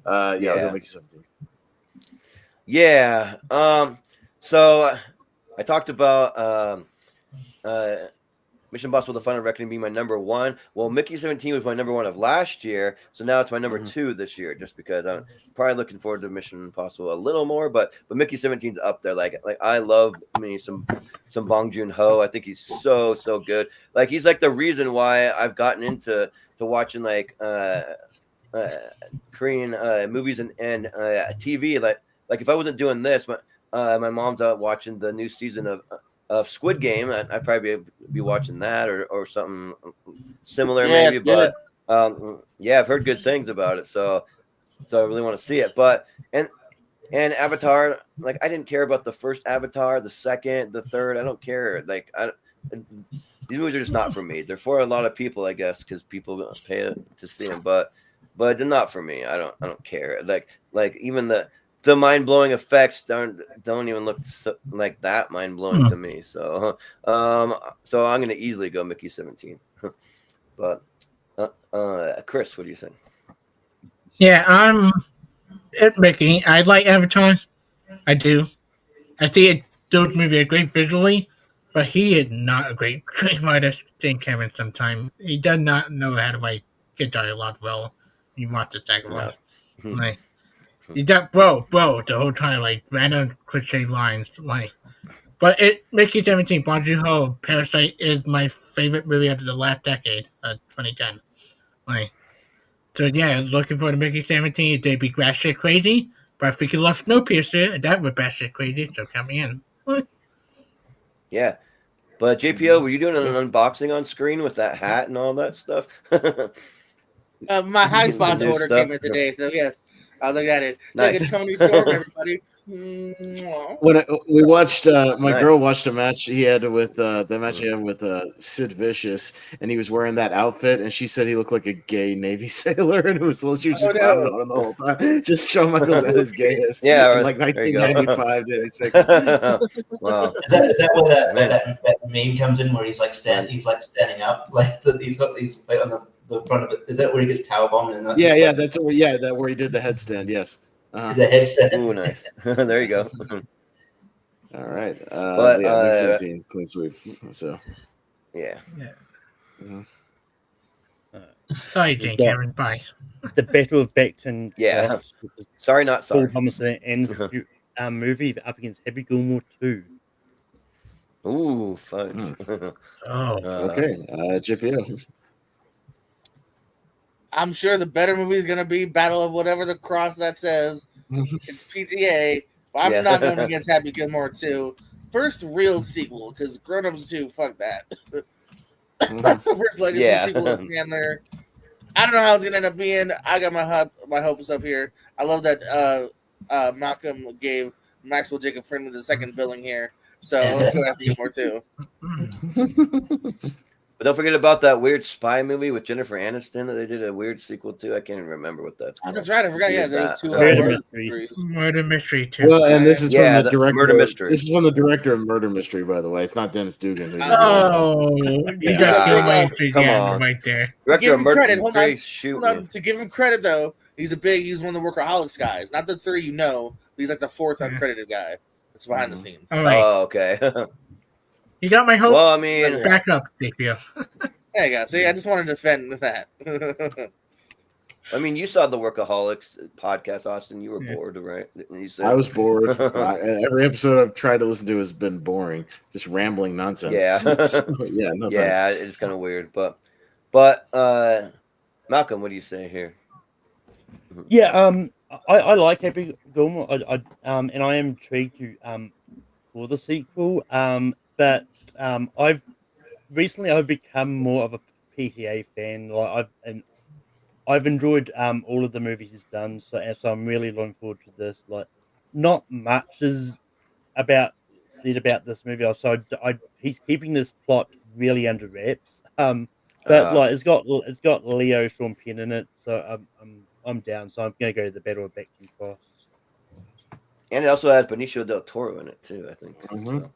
I'll go Mickey 17. Yeah. So I talked about Mission Impossible: The Final Reckoning being my number one. Well, Mickey 17 was my number one of last year, so now it's my number two this year, just because I'm probably looking forward to Mission Impossible a little more. But Mickey 17's up there. Like I love some Bong Joon-ho. I think he's so good. Like he's like the reason why I've gotten into watching like Korean movies and TV. Like if I wasn't doing this, my mom's out watching the new season of Squid Game. I'd probably be watching that or something similar, maybe. But I've heard good things about it, so I really want to see it. But and Avatar, like I didn't care about the first Avatar, the second, the third. I don't care. Like these movies are just not for me. They're for a lot of people, I guess, because people pay to see them. But they're not for me. I don't care. Like even the mind-blowing effects don't even look like that mind-blowing to me. So so I'm gonna easily go Mickey 17. But Chris, what do you think? Yeah, I'm at Mickey. I like Avatar. I do. I think those movies are great visually, but he is not a great screenwriter. James Cameron sometimes. He does not know how to get dialogue well. You watch the second one. You got bro the whole time, like random cliche lines, But Mickey 17, Bong Joon-ho, Parasite is my favorite movie of the last decade, 2010. So looking for the Mickey 17. They'd be batshit crazy, but if we could love Snowpiercer, that would batshit crazy. So count me in. Yeah, but JPO, were you doing an unboxing on screen with that hat and all that stuff? My high spot order came in today, so yeah. I'll look at it. Nice. Look at Tony Storm, everybody. When we watched, my girl watched a match he had with Sid Vicious, and he was wearing that outfit, and she said he looked like a gay Navy sailor, and she was just clowning on him the whole time. Just Shawn Michaels at his gayest. Yeah, in like 1995, 96. Wow. Is that where that meme comes in, where he's standing up, he's like on the front of it? Is that where he gets powerbombed? Yeah, that's where he did the headstand. Yes. The headstand. Ooh, nice. There you go. All right. But 17 clean sweep. So. Yeah. Sorry, Jane Cameron. Bye. The Battle of Beckton. Yeah. Sorry, not sorry. Paul Thomason ends movie up against Happy Gilmore 2. Ooh, fudge. Okay. JPO. I'm sure the better movie is going to be Battle of whatever the cross that says. It's PTA. But I'm not going against Happy Gilmore 2. First real sequel, because Grown Ups 2, fuck that. First legacy sequel is Chandler. I don't know how it's going to end up being. I got my hopes up here. I love that Malcolm gave Maxwell Jacob Friendly the second billing here. So let's go Happy Gilmore 2. But don't forget about that weird spy movie with Jennifer Aniston that they did a weird sequel to. I can't even remember what that's called. Oh, that's right. I forgot. Yeah, there's two Murder Mystery too. Well, and this is from the director. Murder Mystery. This is from the director of Murder Mystery, by the way. It's not Dennis Dugan. You got come on, right there. Director of Murder Mystery. Hold on. To give him credit though, he's one of the Workaholics guys. Not the three he's like the fourth uncredited guy. That's behind the scenes. Right. Oh, okay. You got my hope. Well, I mean, back up, JPO. There you go. See, I just wanted to defend that. I mean, you saw the Workaholics podcast, Austin. You were bored, right? You said... I was bored. Every episode I've tried to listen to has been boring, just rambling nonsense. Yeah, it's kind of weird, but Malcolm, what do you say here? Yeah, I like Happy Gilmore. And I am intrigued to for the sequel. But I've become more of a PTA fan. Like I've enjoyed all of the movies he's done. So I'm really looking forward to this. Like, not much is said about this movie. Also, he's keeping this plot really under wraps. But like it's got Leo Sean Penn in it, so I'm down. So I'm gonna go to the Battle of Beckton Cross. And it also has Benicio del Toro in it too, I think. So,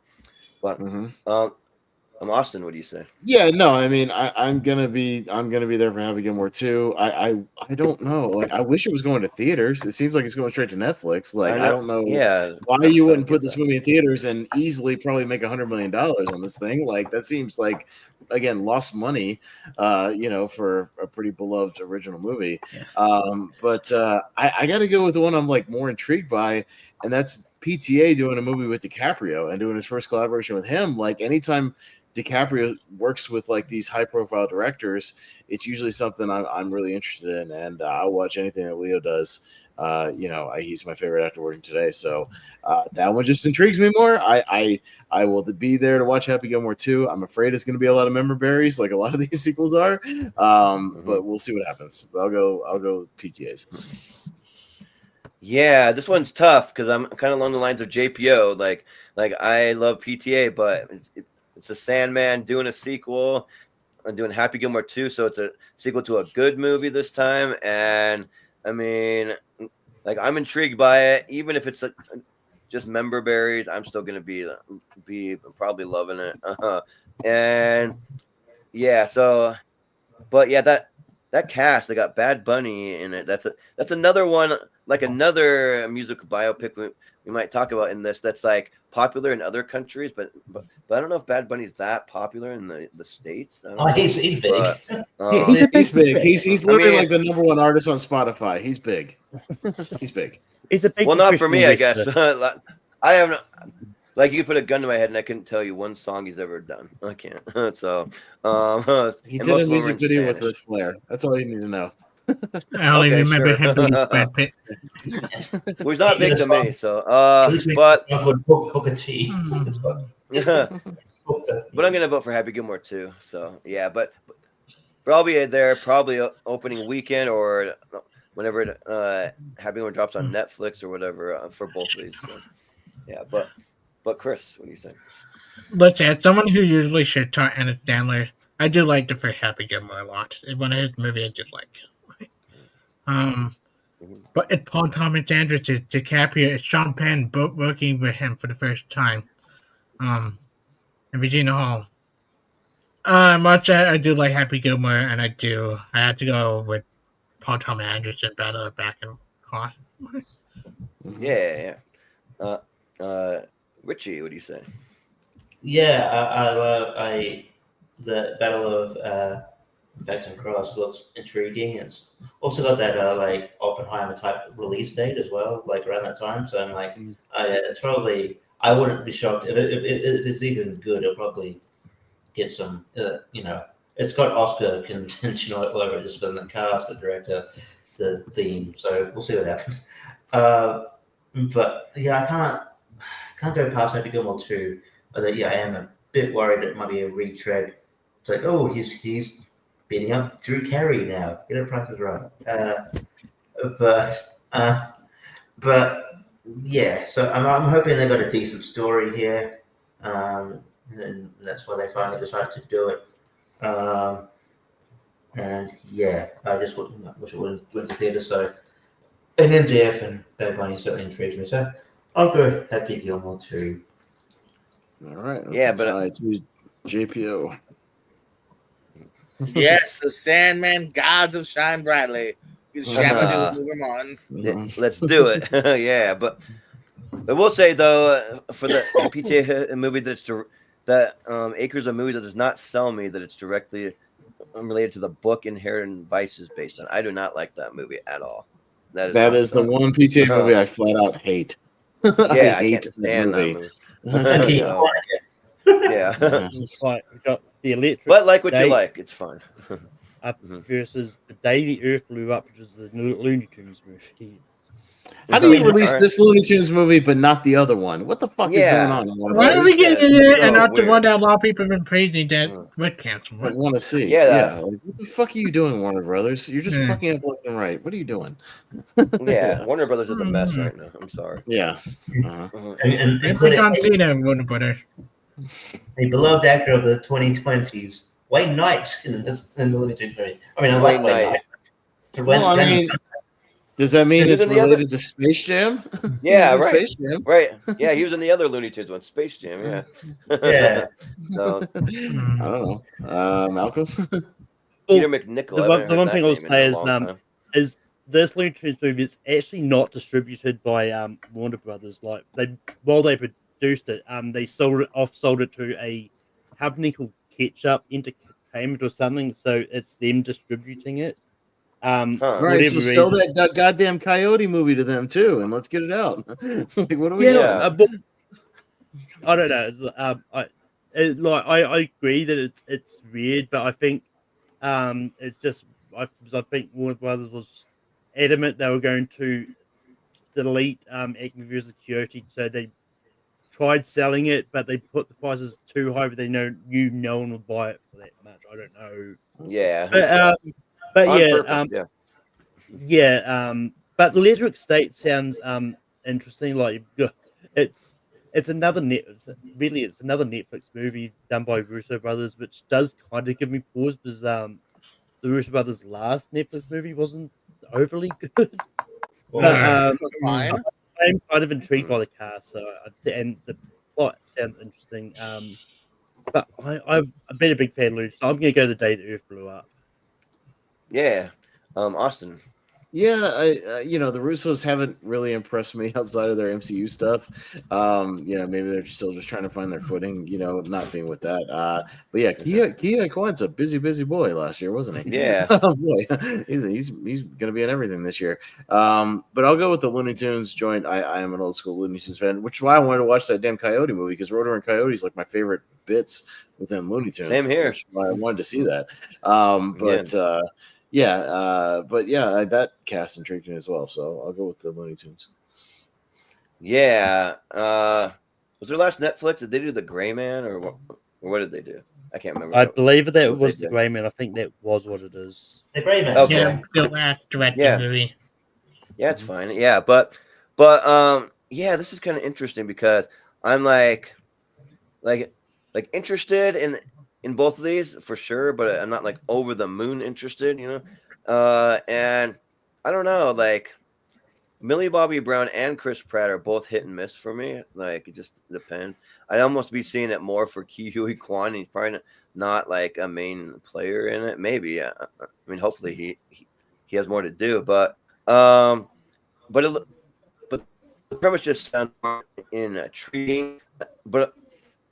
but Austin, what do you say? Yeah, no, I mean, I'm gonna be there for Happy Gilmore too. I don't know. Like, I wish it was going to theaters. It seems like it's going straight to Netflix. Like, I don't know why you wouldn't put this movie in theaters and easily probably make $100 million on this thing. Like, that seems like, again, lost money, for a pretty beloved original movie. But I got to go with the one I'm like more intrigued by, and that's PTA doing a movie with DiCaprio and doing his first collaboration with him. Like, anytime DiCaprio works with like these high profile directors, it's usually something I'm really interested in, and I'll watch anything that Leo does. He's my favorite actor working today, so that one just intrigues me more. I will be there to watch Happy Gilmore 2. I'm afraid it's going to be a lot of member berries, like a lot of these sequels are, but we'll see what happens. But I'll go PTAs. Yeah, this one's tough because I'm kind of along the lines of JPO. Like I love PTA, but it's a Sandman doing a sequel and doing Happy Gilmore 2, so it's a sequel to a good movie this time. And I mean, like, I'm intrigued by it, even if it's just member berries. I'm still gonna be probably loving it. And yeah, so, but yeah, that cast, they got Bad Bunny in it. That's another one, like another music biopic we might talk about in this. That's like popular in other countries, but I don't know if Bad Bunny's that popular in the States. He's big. He's big. He's literally like the number one artist on Spotify. He's big. He's big. He's a big. Well, not for me, I guess. I haven't. Like, you could put a gun to my head and I couldn't tell you one song he's ever done. I can't. So he did a music video with Ric Flair. That's all you need to know. I only remember him being Brad Pitt. Well, he's not big to me, so but Booker T. But I'm gonna vote for Happy Gilmore 2. So yeah, but I'll be there probably opening weekend or whenever Happy Gilmore drops on Netflix or whatever for both of these. So, yeah, but Chris, what do you think? Let's add someone who usually should talk Anna Sandler. I do like the first Happy Gilmore a lot. It's one of his movies I did like. But it's Paul Thomas Anderson, DiCaprio, it's Sean Penn, both working with him for the first time. And Regina Hall. Much I do like Happy Gilmore, and I have to go with Paul Thomas Anderson, Battle Back and Cross. Yeah. Richie, what do you say? Yeah, I love the Battle of Beckton Cross looks intriguing. It's also got that like Oppenheimer type release date as well, like around that time. So I'm like, it's probably, I wouldn't be shocked if it's even good. It'll probably get some, it's got Oscar contention all over it, just from the cast, the director, the theme. So we'll see what happens. But yeah, I can't go past Happy Gilmore 2. But yeah, I am a bit worried it might be a retread. It's like, oh, he's beating up Drew Carey now. Get a Price is Right. But yeah, so I'm hoping they got a decent story here, and that's why they finally decided to do it. And yeah, I just wish it went to theater. So, and MJF and Bad Bunny certainly intrigues me. So I'll go Happy Gilmore 2. All right. Yeah, but JPO. Yes, the Sandman gods of Shine Brightly. Shabba move him on. Let's do it. Yeah, but I will say though, for the PTA movie that Acres of Movie that does not sell me that it's directly related to the book Inherent Vices based on. I do not like that movie at all. That is the one PTA movie I flat out hate. Yeah, I can't stand that movie. Yeah. Like, we got the Electric. But like what you like, it's fun. Versus The Day the Earth Blew Up, which is the Looney Tunes movie. How do you release this Looney Tunes movie but not the other one? What the fuck is going on? Why are we getting it and not the one that a lot of people have been praising that would cancel? I want to see. Yeah. Like, what the fuck are you doing, Warner Brothers? You're just fucking up left and right. What are you doing? Yeah, Warner Brothers is a mess right now. I'm sorry. Yeah. And including John Cena and Warner Brothers. A beloved actor of the 2020s, Wayne Knight in the Looney Tunes movie. I mean, I like Wayne Knight. Well, I mean, does that mean it's related to Space Jam? Yeah, right. Space Jam. Right. Yeah, he was in the other Looney Tunes one, Space Jam. Yeah. Yeah. So, I don't know. Malcolm? Peter McNichol. The one thing I'll say is this Looney Tunes movie is actually not distributed by Warner Brothers. Like while they produced it, they sold it to a company called Ketchup Entertainment or something. So it's them distributing it. Right, so sell that goddamn Coyote movie to them too, and let's get it out. Like, what are we doing? I don't know. I agree that it's weird, but I think it's just I think Warner Brothers was adamant they were going to delete Acme vs. Coyote, so they tried selling it, but they put the prices too high, but they knew no one would buy it for that much. I don't know. Yeah. But but the Electric State sounds interesting. Like it's another Netflix movie done by Russo brothers, which does kind of give me pause because the Russo brothers' last Netflix movie wasn't overly good. But I'm kind of intrigued by the cast, and the plot sounds interesting. But I've been a big fan of Luke, so I'm going to go the day the Earth blew up. Yeah. Austin. Yeah, the Russos haven't really impressed me outside of their MCU stuff. Maybe they're still just trying to find their footing, not being with that. But yeah, Kia Kwan's a busy boy last year, wasn't he? Yeah. Oh boy, he's gonna be in everything this year. But I'll go with the Looney Tunes joint. I am an old school Looney Tunes fan, which is why I wanted to watch that damn Coyote movie, because Rotor and Coyote is like my favorite bits within Looney Tunes. Same here. Which is why I wanted to see that. That cast intrigued me as well, so I'll go with the Looney Tunes. Yeah. Was their last Netflix? Did they do The Gray Man, or what did they do? I can't remember. I believe that was The Gray Man. I think that was what it is. The Gray Man. Okay. Directing movie. Yeah, it's fine. Yeah, but this is kind of interesting because I'm like interested in both of these for sure, but I'm not like over the moon interested, and I don't know, like Millie Bobby Brown and Chris Pratt are both hit and miss for me. Like, it just depends. I'd almost be seeing it more for Ke Huy Quan. He's probably not like a main player in it. Maybe. I mean, hopefully he has more to do. But the premise just sounds intriguing. But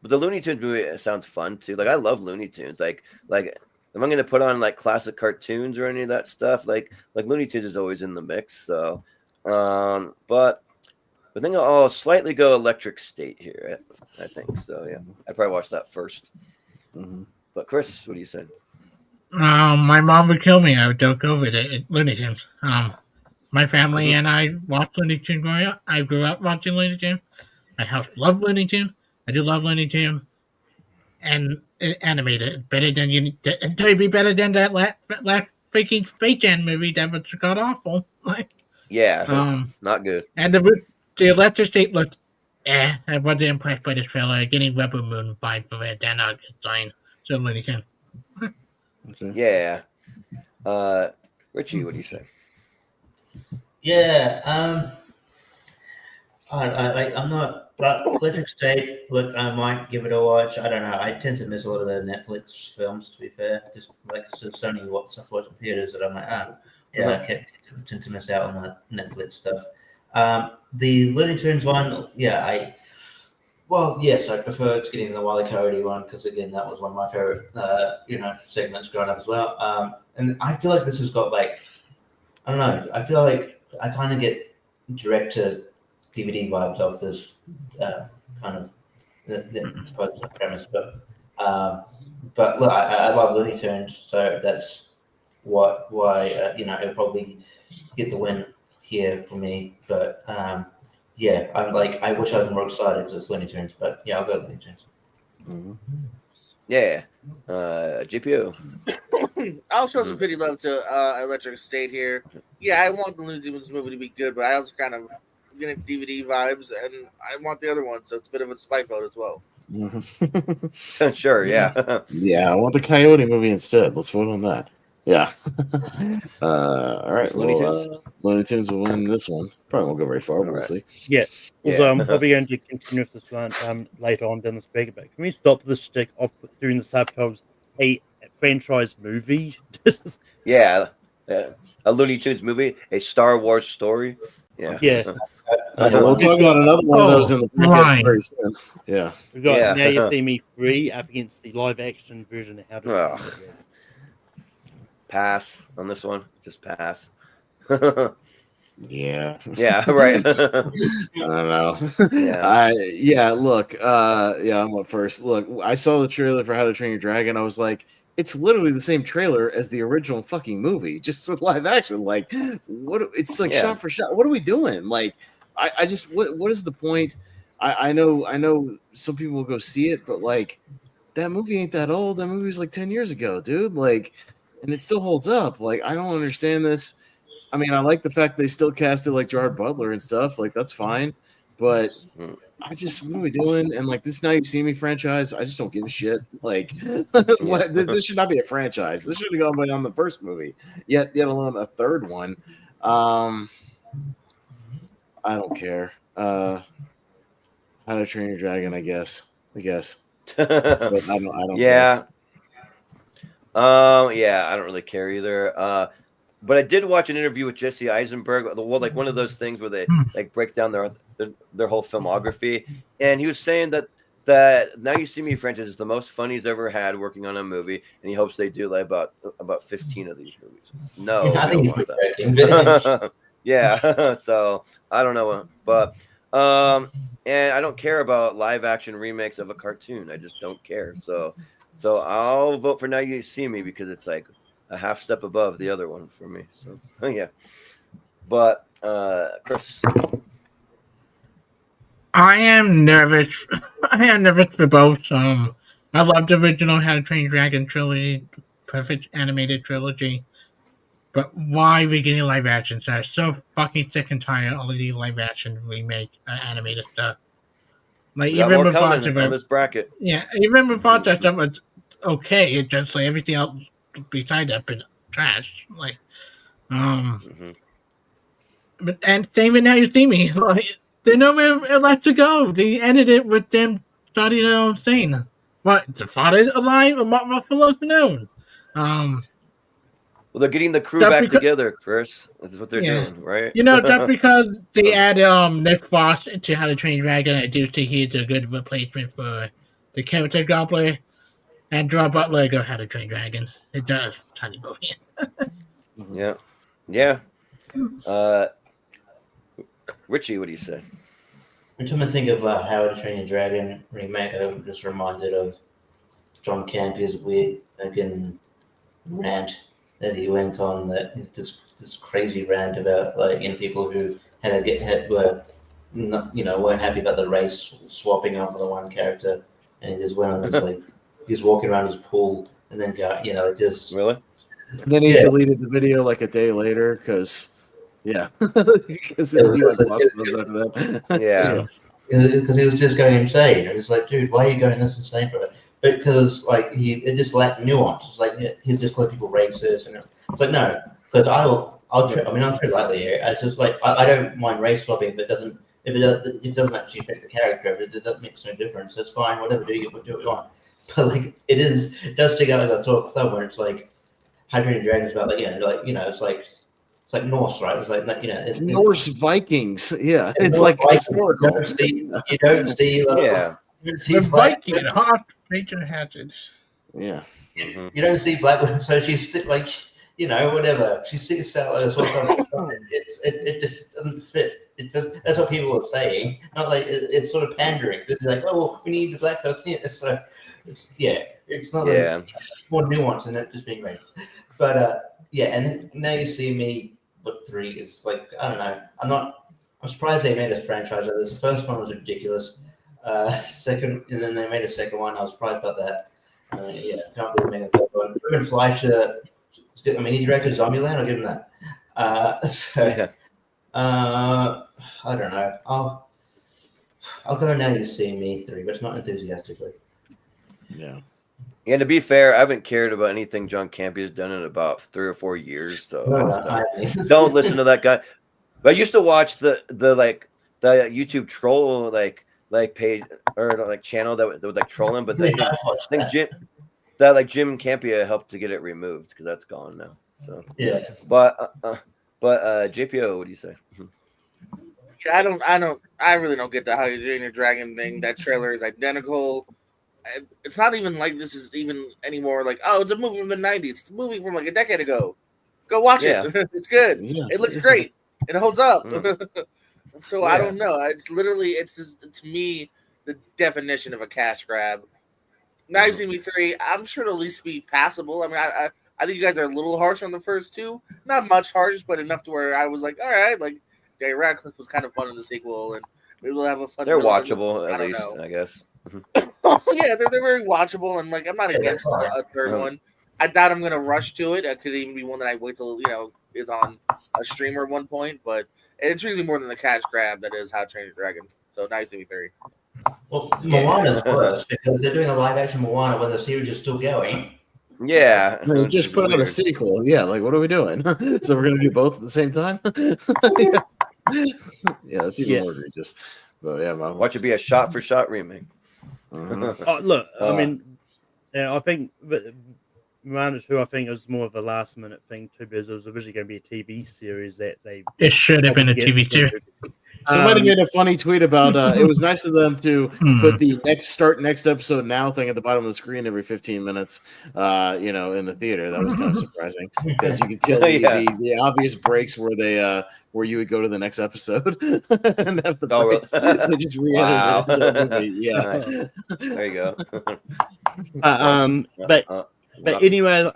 the Looney Tunes movie sounds fun too. Like, I love Looney Tunes. Like if I'm going to put on like classic cartoons or any of that stuff, like Looney Tunes is always in the mix. So. But I think I'll slightly go Electric State here. I think so. Yeah, I'd probably watch that first. Mm-hmm. But Chris, what do you say? My mom would kill me. I would joke over it. Looney Tunes. My family and I watched Looney Tunes growing up. I grew up watching Looney Tunes. My house loved Looney Tunes. I do love Looney Tunes. And animated better than better than that last freaking Space Jam movie that was god awful. Like. Yeah, not good. And the Electric State looked, I wasn't impressed by the trailer. Getting Rebel Moon vibe from it, then I'll sign. So Looney Tunes. Okay. Yeah. Richie, what do you say? Yeah. I'm not. But Electric State, look, I might give it a watch. I don't know. I tend to miss a lot of the Netflix films, to be fair. Just like so many stuff watching theaters that I'm like, I tend to miss out on that Netflix stuff. The Looney Tunes one, yes, I prefer to getting the Wile E. Coyote one because again, that was one of my favorite, segments growing up as well. And I feel like this has got like, I don't know. I feel like I kind of get direct to DVD vibes off this kind of the supposed premise, but look, I love Looney Tunes, so that's why it'll probably get the win here for me. But yeah, I'm like, I wish I was more excited because it's Looney Tunes. But yeah, I'll go with Looney Tunes. Mm-hmm. Yeah. GPU. I'll show some pity love to Electric State here. Yeah, I want the Looney Tunes movie to be good, but I also kind of getting DVD vibes, and I want the other one, so it's a bit of a spite vote as well. Sure, yeah. Yeah, I want the Coyote movie instead. Let's vote on that. Yeah. All right. Looney Tunes will win this one. Probably won't go very far, but we'll see. Yeah. Also, I'm probably going to continue with this one later on down the speaker. But can we stop the stick of doing the subtitles a franchise movie? Yeah. A Looney Tunes movie, a Star Wars story. Yeah. Yeah. We'll talk about another one of those in the Fine. very soon. Yeah. We've got Yeah. Now You See Me 3 up against the live action version of How to Ugh. Pass on this one. Just pass. Yeah. Yeah, right. I don't know. Yeah. Look, I'm up first. Look, I saw the trailer for How to Train Your Dragon. I was like, it's literally the same trailer as the original fucking movie, just with live action. Like, what? It's like shot for shot. What are we doing? Like, I just what is the point? I know some people will go see it, but like, that movie ain't that old. That movie was like 10 years ago, dude. Like, and it still holds up. Like, I don't understand this. I mean, I like the fact they still casted like Gerard Butler and stuff. Like, that's fine. But what are we doing? And like this Now You See Me franchise, I just don't give a shit. Like, this should not be a franchise. This should have gone on the first movie, yet alone a third one. I don't care. How to Train Your Dragon, I guess. But I don't. Yeah. Yeah, I don't really care either. But I did watch an interview with Jesse Eisenberg, like one of those things where they like break down their whole filmography, and he was saying that Now You See Me franchise is the most fun he's ever had working on a movie, and he hopes they do like about 15 of these movies. No, I don't want that. Yeah, so I don't know, but and I don't care about live action remakes of a cartoon. I just don't care. So I'll vote for Now You See Me because it's like a half step above the other one for me. So yeah. But Chris. I am nervous. I am nervous for both. I loved the original How to Train Your Dragon trilogy, perfect animated trilogy. But why are we getting live action stuff? So fucking sick and tired of all of the live action remake animated stuff. Like We got even more with coming parts on this bracket. yeah, even with parts of stuff was okay. It's just like everything else besides that been trash. Like, but and same with Now You See Me. Like, there's nowhere left to go. They ended it with them starting their own thing. What, the father alive or Mark Ruffalo's known? Well, they're getting the crew back together, Chris. This is what they're doing, right? You know, just because they add Nick Frost into How to Train Your Dragon, I do think he's a good replacement for the character Gobbler, and Gerard Butler go How to Train Your Dragon. It does, Tiny Boy. Yeah. Richie, what do you say? Every time I think of How to Train Your Dragon remake, I'm just reminded of John Campion's weird fucking rant that he went on, that this crazy rant about like people who weren't happy about the race swapping over the one character, and he just went on this like he's walking around his pool and then just really. And then he deleted the video like a day later because because he like lost those after that. Because he was just going insane. It was like, dude, why are you going this insane for it? Because like it just lacked nuance. It's like he's just calling people racist, and it's like no, because I'll tread lightly here. It's just like I don't mind race swapping if it doesn't actually affect the character. If it doesn't make no difference, it's fine. Whatever, do what you want. But like it does stick out like that sort of thing where it's like How to Train Your Dragon is about it's like Norse, right? It's like it's Norse Vikings. Yeah, it's like historical. You don't see the Viking heart nature hazards. Yeah. You don't see black women, so she's like whatever. She sees that sort of it just doesn't fit. It's just, that's what people are saying. Not like it's sort of pandering. It's like, oh, we need a black person here. So it's not like more nuance than that just being racist. But and then Now You See Me put 3. It's like, I don't know. I'm surprised they made a franchise of this. The first one was ridiculous. Second, and then they made a second one. I was surprised about that. Yeah, can't believe they made a third one. Ruben Fleischer, I mean, he directed Zombieland. I'll give him that. I don't know. I'll go Now You See Me 3, but not enthusiastically. Yeah. And to be fair, I haven't cared about anything John Campea has done in about 3 or 4 years. So don't listen to that guy. But I used to watch the YouTube troll like page or like channel that would like troll him. But I think Jim Campea helped to get it removed because that's gone now. So yeah. But JPO, what do you say? I really don't get the How You Doing Your Dragon thing. That trailer is identical. It's not even like this is even anymore like, oh, it's a movie from the 90s. It's a movie from like a decade ago. Go watch it. It's good. Yeah. It looks great. It holds up. So I don't know. It's just, to me, the definition of a cash grab. Now You See Me 3, I'm sure it'll at least be passable. I mean, I think you guys are a little harsh on the first 2. Not much harsh, but enough to where I was like, all right, like Jay Radcliffe was kind of fun in the sequel, and maybe we'll have a fun. They're watchable, at least, I guess. Yeah, they're very watchable, and like I'm not against a third one. I doubt I'm gonna rush to it. It could even be one that I wait till is on a streamer at one point, but it's really more than the cash grab that is How to Train Your Dragon. So Now You See Me 3. Well, Moana's worse because they're doing a live action Moana when the series is still going. Yeah, they just put out a sequel. Yeah, like what are we doing? So we're gonna do both at the same time? Yeah, that's even more egregious. But yeah, watch it be a shot-for-shot remake. Look, I mean, I think Moana 2, I think it was more of a last-minute thing too, because it was originally going to be a TV series that they. It should have been a TV series. Somebody made a funny tweet about it was nice of them to put the next episode now thing at the bottom of the screen every 15 minutes, in the theater. That was kind of surprising because you could tell the obvious breaks where they where you would go to the next episode and have the breaks. They just re-edited the movie. Yeah. There you go. But anyway,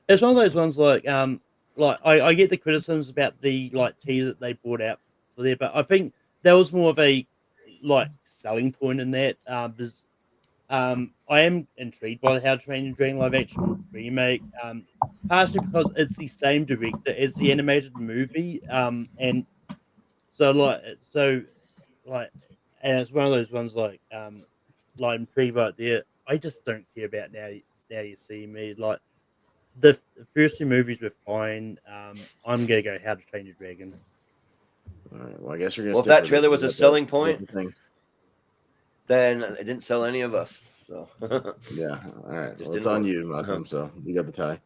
it's one of those ones like I get the criticisms about the tea that they brought out for there, but I think that was more of a selling point in that because I am intrigued by the How to Train Your Dragon live action remake, partially because it's the same director as the animated movie, and and it's one of those ones like intrigued right there. I just don't care about Now You See Me. Like the first 2 movies were fine. I'm gonna go How to Train Your Dragon. All right. Well, I guess you're gonna. Well, if that trailer was a selling point, then it didn't sell any of us. So yeah. All right. Well, it's on you, Malcolm. So you got the tie.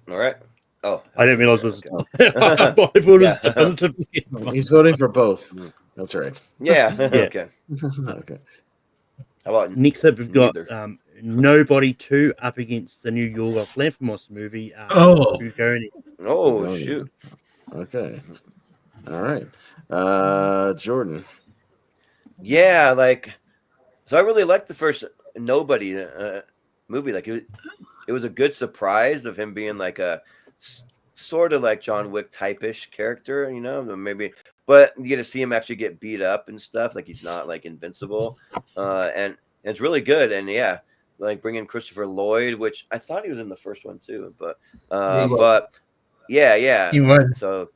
All right. Oh, I didn't realize it was. I thought it was definitively. He's voting for both. That's right. Yeah. Okay. Okay. How about next up? We've got Nobody 2 up against the new Yorgos Lanthimos movie. Bugoni. Oh shoot. Okay. All right. Jordan. Yeah, so I really liked the first Nobody movie. Like it was a good surprise of him being like a sort of like John Wick type-ish character, maybe, but you get to see him actually get beat up and stuff. Like he's not like invincible, and it's really good. And yeah, like bringing Christopher Lloyd, which I thought he was in the first one too, but yeah. He was. So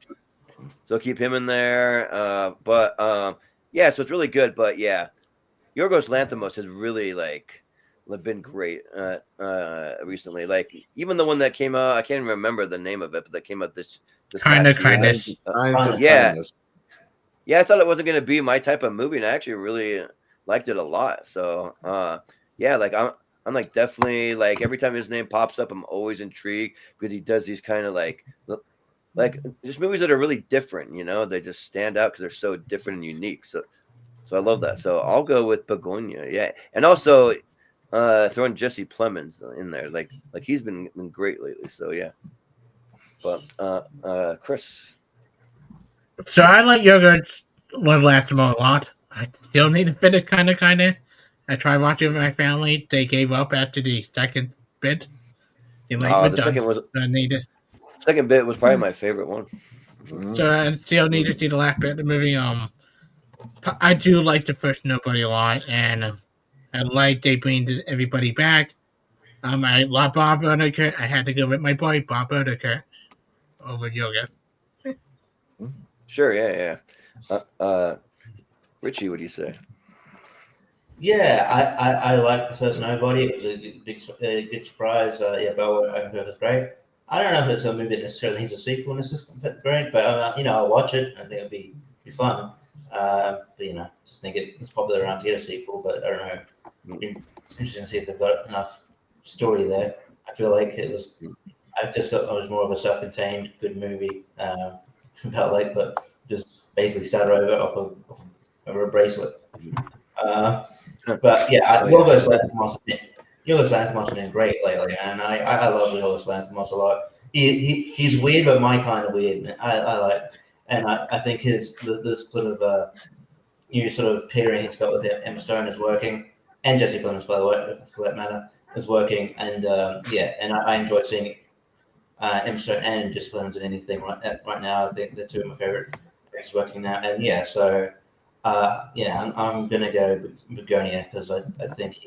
keep him in there. So it's really good. But yeah, Yorgos Lanthimos has really been great recently. Like even the one that came out, I can't remember the name of it, but that came out this kindness. Yeah, I thought it wasn't going to be my type of movie, and I actually really liked it a lot. So I'm like definitely like every time his name pops up, I'm always intrigued because he does these kind of like just movies that are really different. They just stand out because they're so different and unique. So I love that. So I'll go with Begonia. Yeah, and also throwing Jesse Plemons in there, like he's been great lately. So yeah, but Chris. So I like Yorgos Lanthimos a lot. I still need to finish kind of. I tried watching with my family. They gave up after the second bit. The second was. I need it. Second bit was probably my favorite one. So I still need to see the last bit of the movie. I do like the first Nobody a lot, and I like they bring everybody back. I love Bob Odenkirk. I had to go with my boy Bob Odenkirk over Yoga. Sure, yeah. Richie, what do you say? Yeah, I like the first Nobody. It was a good surprise. Yeah, Bob Odenkirk was great. I don't know if it's a movie that necessarily needs a sequel necessarily, but I'll watch it. I think it'll be fun. But just think it's popular enough to get a sequel. But I don't know. It's interesting to see if they've got enough story there. I feel like I just thought it was more of a self-contained good movie but just basically started off of a bracelet. But yeah, Yorgos Lanthimos has been great lately, and I love Yorgos Lanthimos a lot. He's weird, but my kind of weird. I like, and I think the sort of new sort of pairing he's got with Emma Stone is working, and Jesse Plemons, by the way, for that matter, is working. And and I enjoy seeing Emma Stone and Jesse Plemons in anything right now. I think they're two of my favorite actors working now, and I'm gonna go Begonia because I think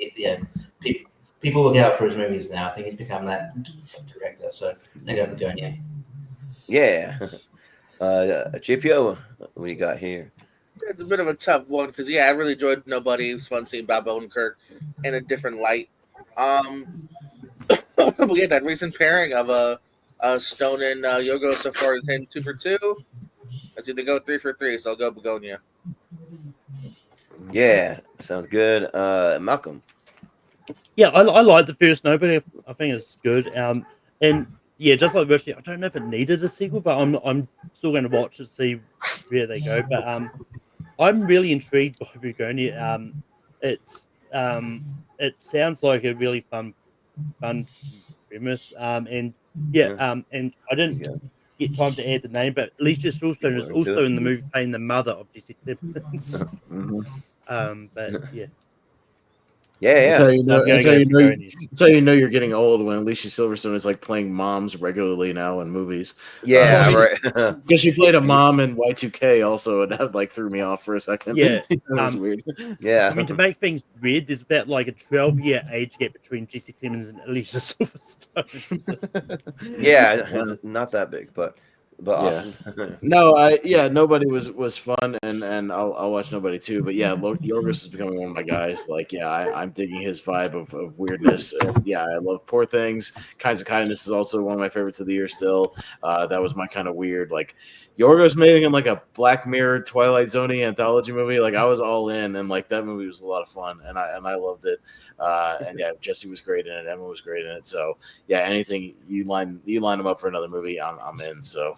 people look out for his movies now. I think he's become that director, so I go Begonia. Yeah, JPO, what do you got here? It's a bit of a tough one because I really enjoyed Nobody. It was fun seeing Bob Odenkirk in a different light. We had that recent pairing of Stone and Yogo so far as him 2 for 2. Let's either go 3 for 3, so I'll go Begonia. Yeah, sounds good. Malcolm. Yeah, I like the first Nobody. I think it's good. And yeah, just like Richie, I don't know if it needed a sequel, but I'm still going to watch it, see where they go. But I'm really intrigued by Begonia. It sounds like a really fun premise. And I didn't get time to add the name, but Alicia Silverstone is also in the movie playing the mother of Jesse Plemons. But yeah. Yeah. That's how you know you're getting old when Alicia Silverstone is like playing moms regularly now in movies. Yeah, right. Because she played a mom in Y2K also, and that like threw me off for a second. Yeah, that was weird. Yeah, I mean, to make things weird, there's about like a 12-year age gap between Jesse Plemons and Alicia Silverstone. Yeah, not that big, but awesome. Nobody was fun, and I'll watch Nobody too. But yeah, Yorgos is becoming one of my guys. Like, I'm digging his vibe of weirdness. And I love Poor Things. Kinds of Kindness is also one of my favorites of the year. Still, that was my kind of weird. Like, Yorgos made him like a Black Mirror Twilight Zone anthology movie. Like, I was all in, and like that movie was a lot of fun, and I loved it. Jesse was great in it. Emma was great in it. So anything you line them up for another movie, I'm in. So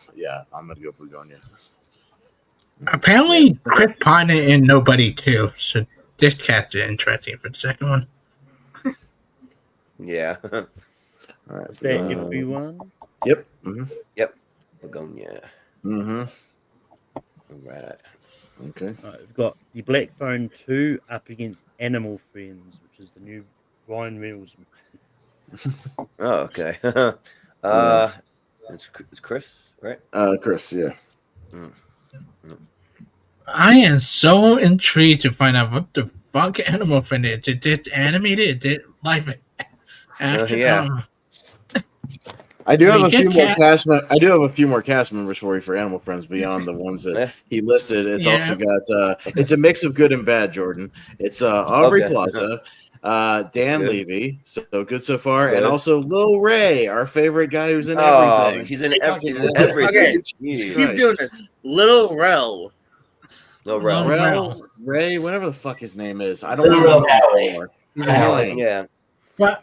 I'm gonna go Begonia. Apparently, Chris Pine and Nobody too. So this cat's interesting for the second one. Yeah. All right. Is that everyone? Yep. Mm-hmm. Yep. Begonia. Mm-hmm. All right. Okay. We've got the Black Phone 2 up against Animal Friends, which is the new Ryan Reynolds movie. Oh, okay. It's Chris, right? Chris, yeah. I am so intrigued to find out what the fuck Animal Friend is. Is it animated? Is it live action? I do have a few more cast. I do have a few more cast members for Animal Friends beyond the ones that he listed. It's also got it's a mix of good and bad. Jordan. It's Aubrey Plaza, Dan Levy, so good so far, and also Lil Ray, our favorite guy who's in everything. He's in everything. Okay, keep doing this. Little Rel. Ray, whatever the fuck his name is. I don't know anymore. He's annoying. Yeah. But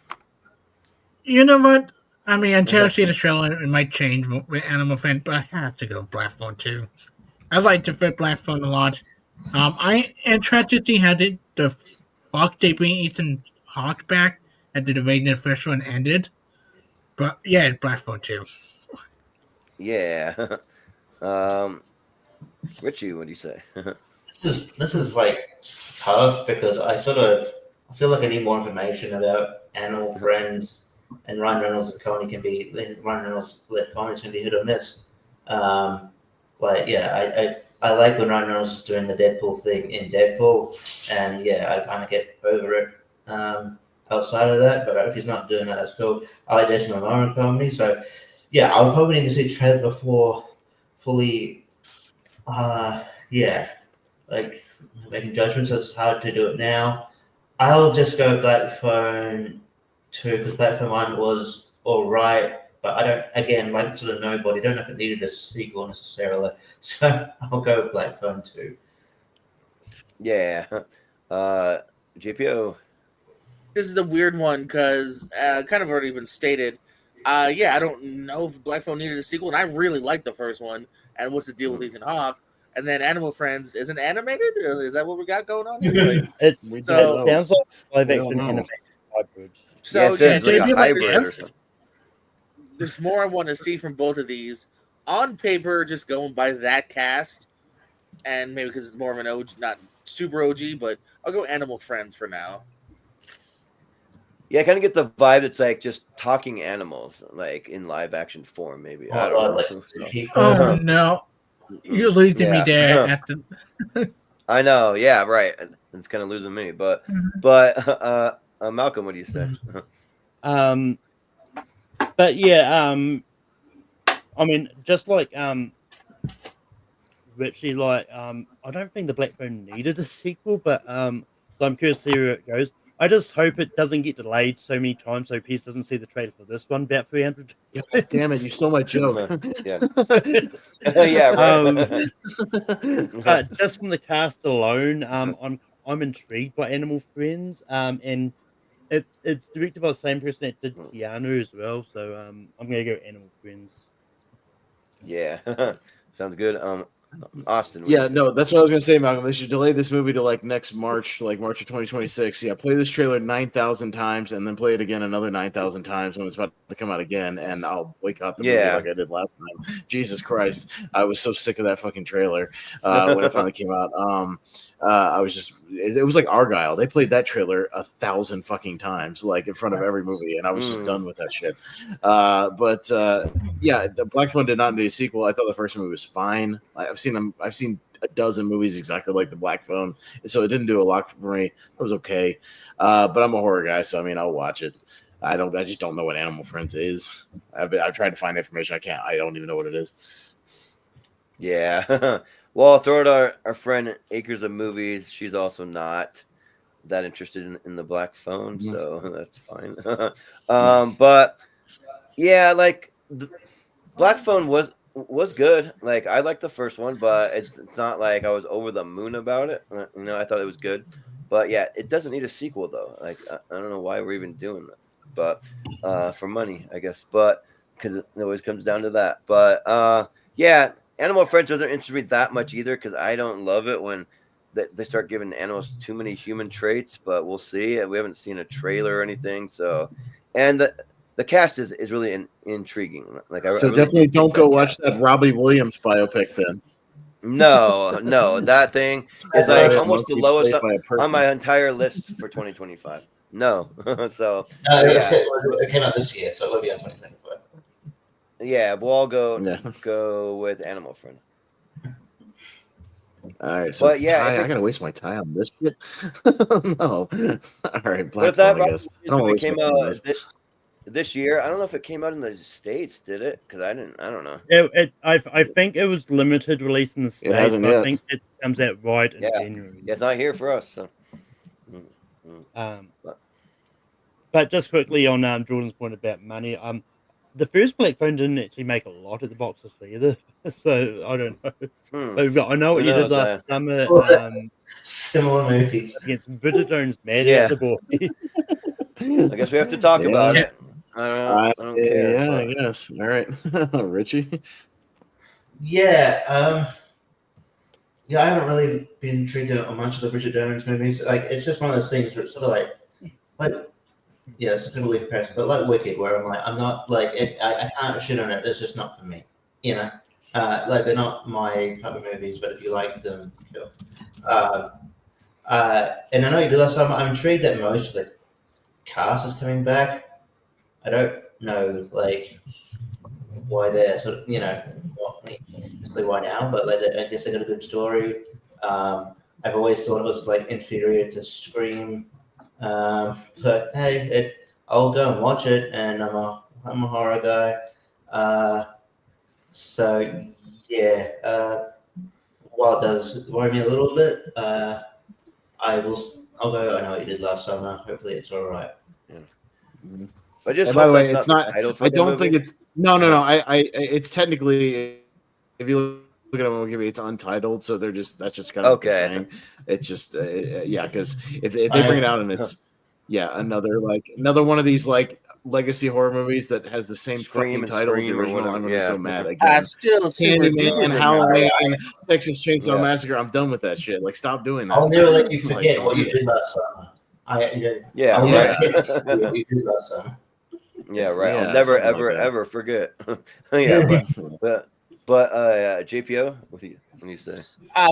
you know what? I mean, until I see the trailer, it might change with Animal Friend, but I have to go Black Phone 2. I like the fit Black Phone a lot. I am interested to see how the fuck they bring Ethan Hawke back after the first one ended. But yeah, Black Phone 2. Yeah. Richie, what do you say? This is like tough because I feel like I need more information about Animal Friends and Ryan Reynolds and Ryan Reynolds led comedy can be hit or miss. I like when Ryan Reynolds is doing the Deadpool thing in Deadpool, and I kind of get over it outside of that. But if he's not doing that, that's cool. I like Jason Momoa in comedy, so I would probably need to see the trailer before fully. Like making judgments. So it's hard to do it now. I'll just go Black Phone 2 because Black Phone 1 was all right, but I don't. Again, like sort of nobody. Don't know if it needed a sequel necessarily. So I'll go with Black Phone 2. Yeah. GPO. This is the weird one because kind of already been stated. I don't know if Black Phone needed a sequel, and I really liked the first one. And what's the deal with Ethan Hawke? And then Animal Friends isn't animated. Is that what we got going on here? It sounds like live action animated hybrid. So it's like a hybrid or something. There's more I want to see from both of these. On paper, just going by that cast, and maybe because it's more of an OG, not super OG, but I'll go Animal Friends for now. Yeah, I kind of get the vibe. It's like just talking animals, like in live action form. Maybe I don't know. Oh no, you're losing me there. At the... I know. Yeah, right. It's kind of losing me, but Malcolm, what do you say? But yeah, I mean, just like Richie, like I don't think the Black Phone needed a sequel, but so I'm curious to see where it goes. I just hope it doesn't get delayed so many times so Peace doesn't see the trailer for this one about 300. Damn it, you stole my joke. Right. But just from the cast alone, I'm intrigued by Animal Friends. And it's directed by the same person that did Keanu as well. So I'm gonna go Animal Friends. Yeah. Sounds good. Austin. Yeah, no, that's what I was gonna say, Malcolm. They should delay this movie to like next March, like March of 2026. Yeah, play this trailer 9,000 times and then play it again another 9,000 times when it's about to come out again, and I'll boycott the movie like I did last time. Jesus Christ, I was so sick of that fucking trailer when it finally came out. I was just, it was like Argyle. They played that trailer 1,000 fucking times, like in front of every movie, and I was just done with that shit. But the Black Phone did not need a sequel. I thought the first movie was fine. I've seen a dozen movies exactly like the Black Phone, so it didn't do a lot for me. It was okay, but I'm a horror guy, so I mean, I'll watch it. I just don't know what Animal Friends is. I've tried to find information. I don't even know what it is. Yeah. Well, I'll throw it our friend Acres of Movies. She's also not that interested in the Black Phone, so that's fine. But yeah, like the Black Phone was good. Like I liked the first one, but it's not like I was over the moon about it. I thought it was good, but yeah, it doesn't need a sequel though. Like I don't know why we're even doing that, but for money, I guess. But because it always comes down to that. But yeah. Animal Friends doesn't interest me that much either because I don't love it when they start giving animals too many human traits, but we'll see. We haven't seen a trailer or anything. So, and the cast is really intriguing. Like, so really definitely don't go watch that Robbie Williams biopic then. No, that thing is like almost the lowest on my entire list for 2025. No, so it came out this year, so it will be on 2025. Yeah, we'll all go with Animal Friend. All right, so I gotta waste my time on this shit. No, all right, Black Phone, I guess. It came out this year. I don't know if it came out in the States. Did it? Because I don't know. I think it was limited release in the States. But I think it comes out right in January. Yeah, it's not here for us. So. But just quickly on Jordan's point about money, the first Black Phone didn't actually make a lot at the box office either, so I don't know. I know what you did last summer. Similar movies against Bridget Jones' Mad at the Boy. I guess we have to talk about it. I don't care. Yeah, I guess. All right, Richie. Yeah, I haven't really been intrigued on much of the Bridget Jones movies. Like, it's just one of those things where it's sort of like. Yeah, it's a bit of a weird comparison, but like Wicked, where I'm not like I can't shit on it. It's just not for me, like they're not my type of movies. But if you like them, sure. And I know you do that. So I'm intrigued that most of the cast is coming back. I don't know like why they're sort of why now, but like I guess they got a good story. I've always thought it was like inferior to Scream, but hey, I'll go and watch it, and I'm a horror guy. So yeah, while it does worry me a little bit, I'll go. I know what you did last summer. Hopefully, it's all right. Yeah. But just by the way, it's not. I don't think it's no. It's technically, if you look at it on Wikipedia, it's untitled. So that's just kind of what they're saying. It's just because if they bring it out and it's another one of these like legacy horror movies that has the same fucking title as the original, I'm gonna be so mad again. Candyman, Halloween, Texas Chainsaw Massacre. I'm done with that shit. Like, stop doing that. I'll never let you forget what you did last summer. What you did last summer. Yeah, right. I'll never, ever forget. but JPO, what do you say?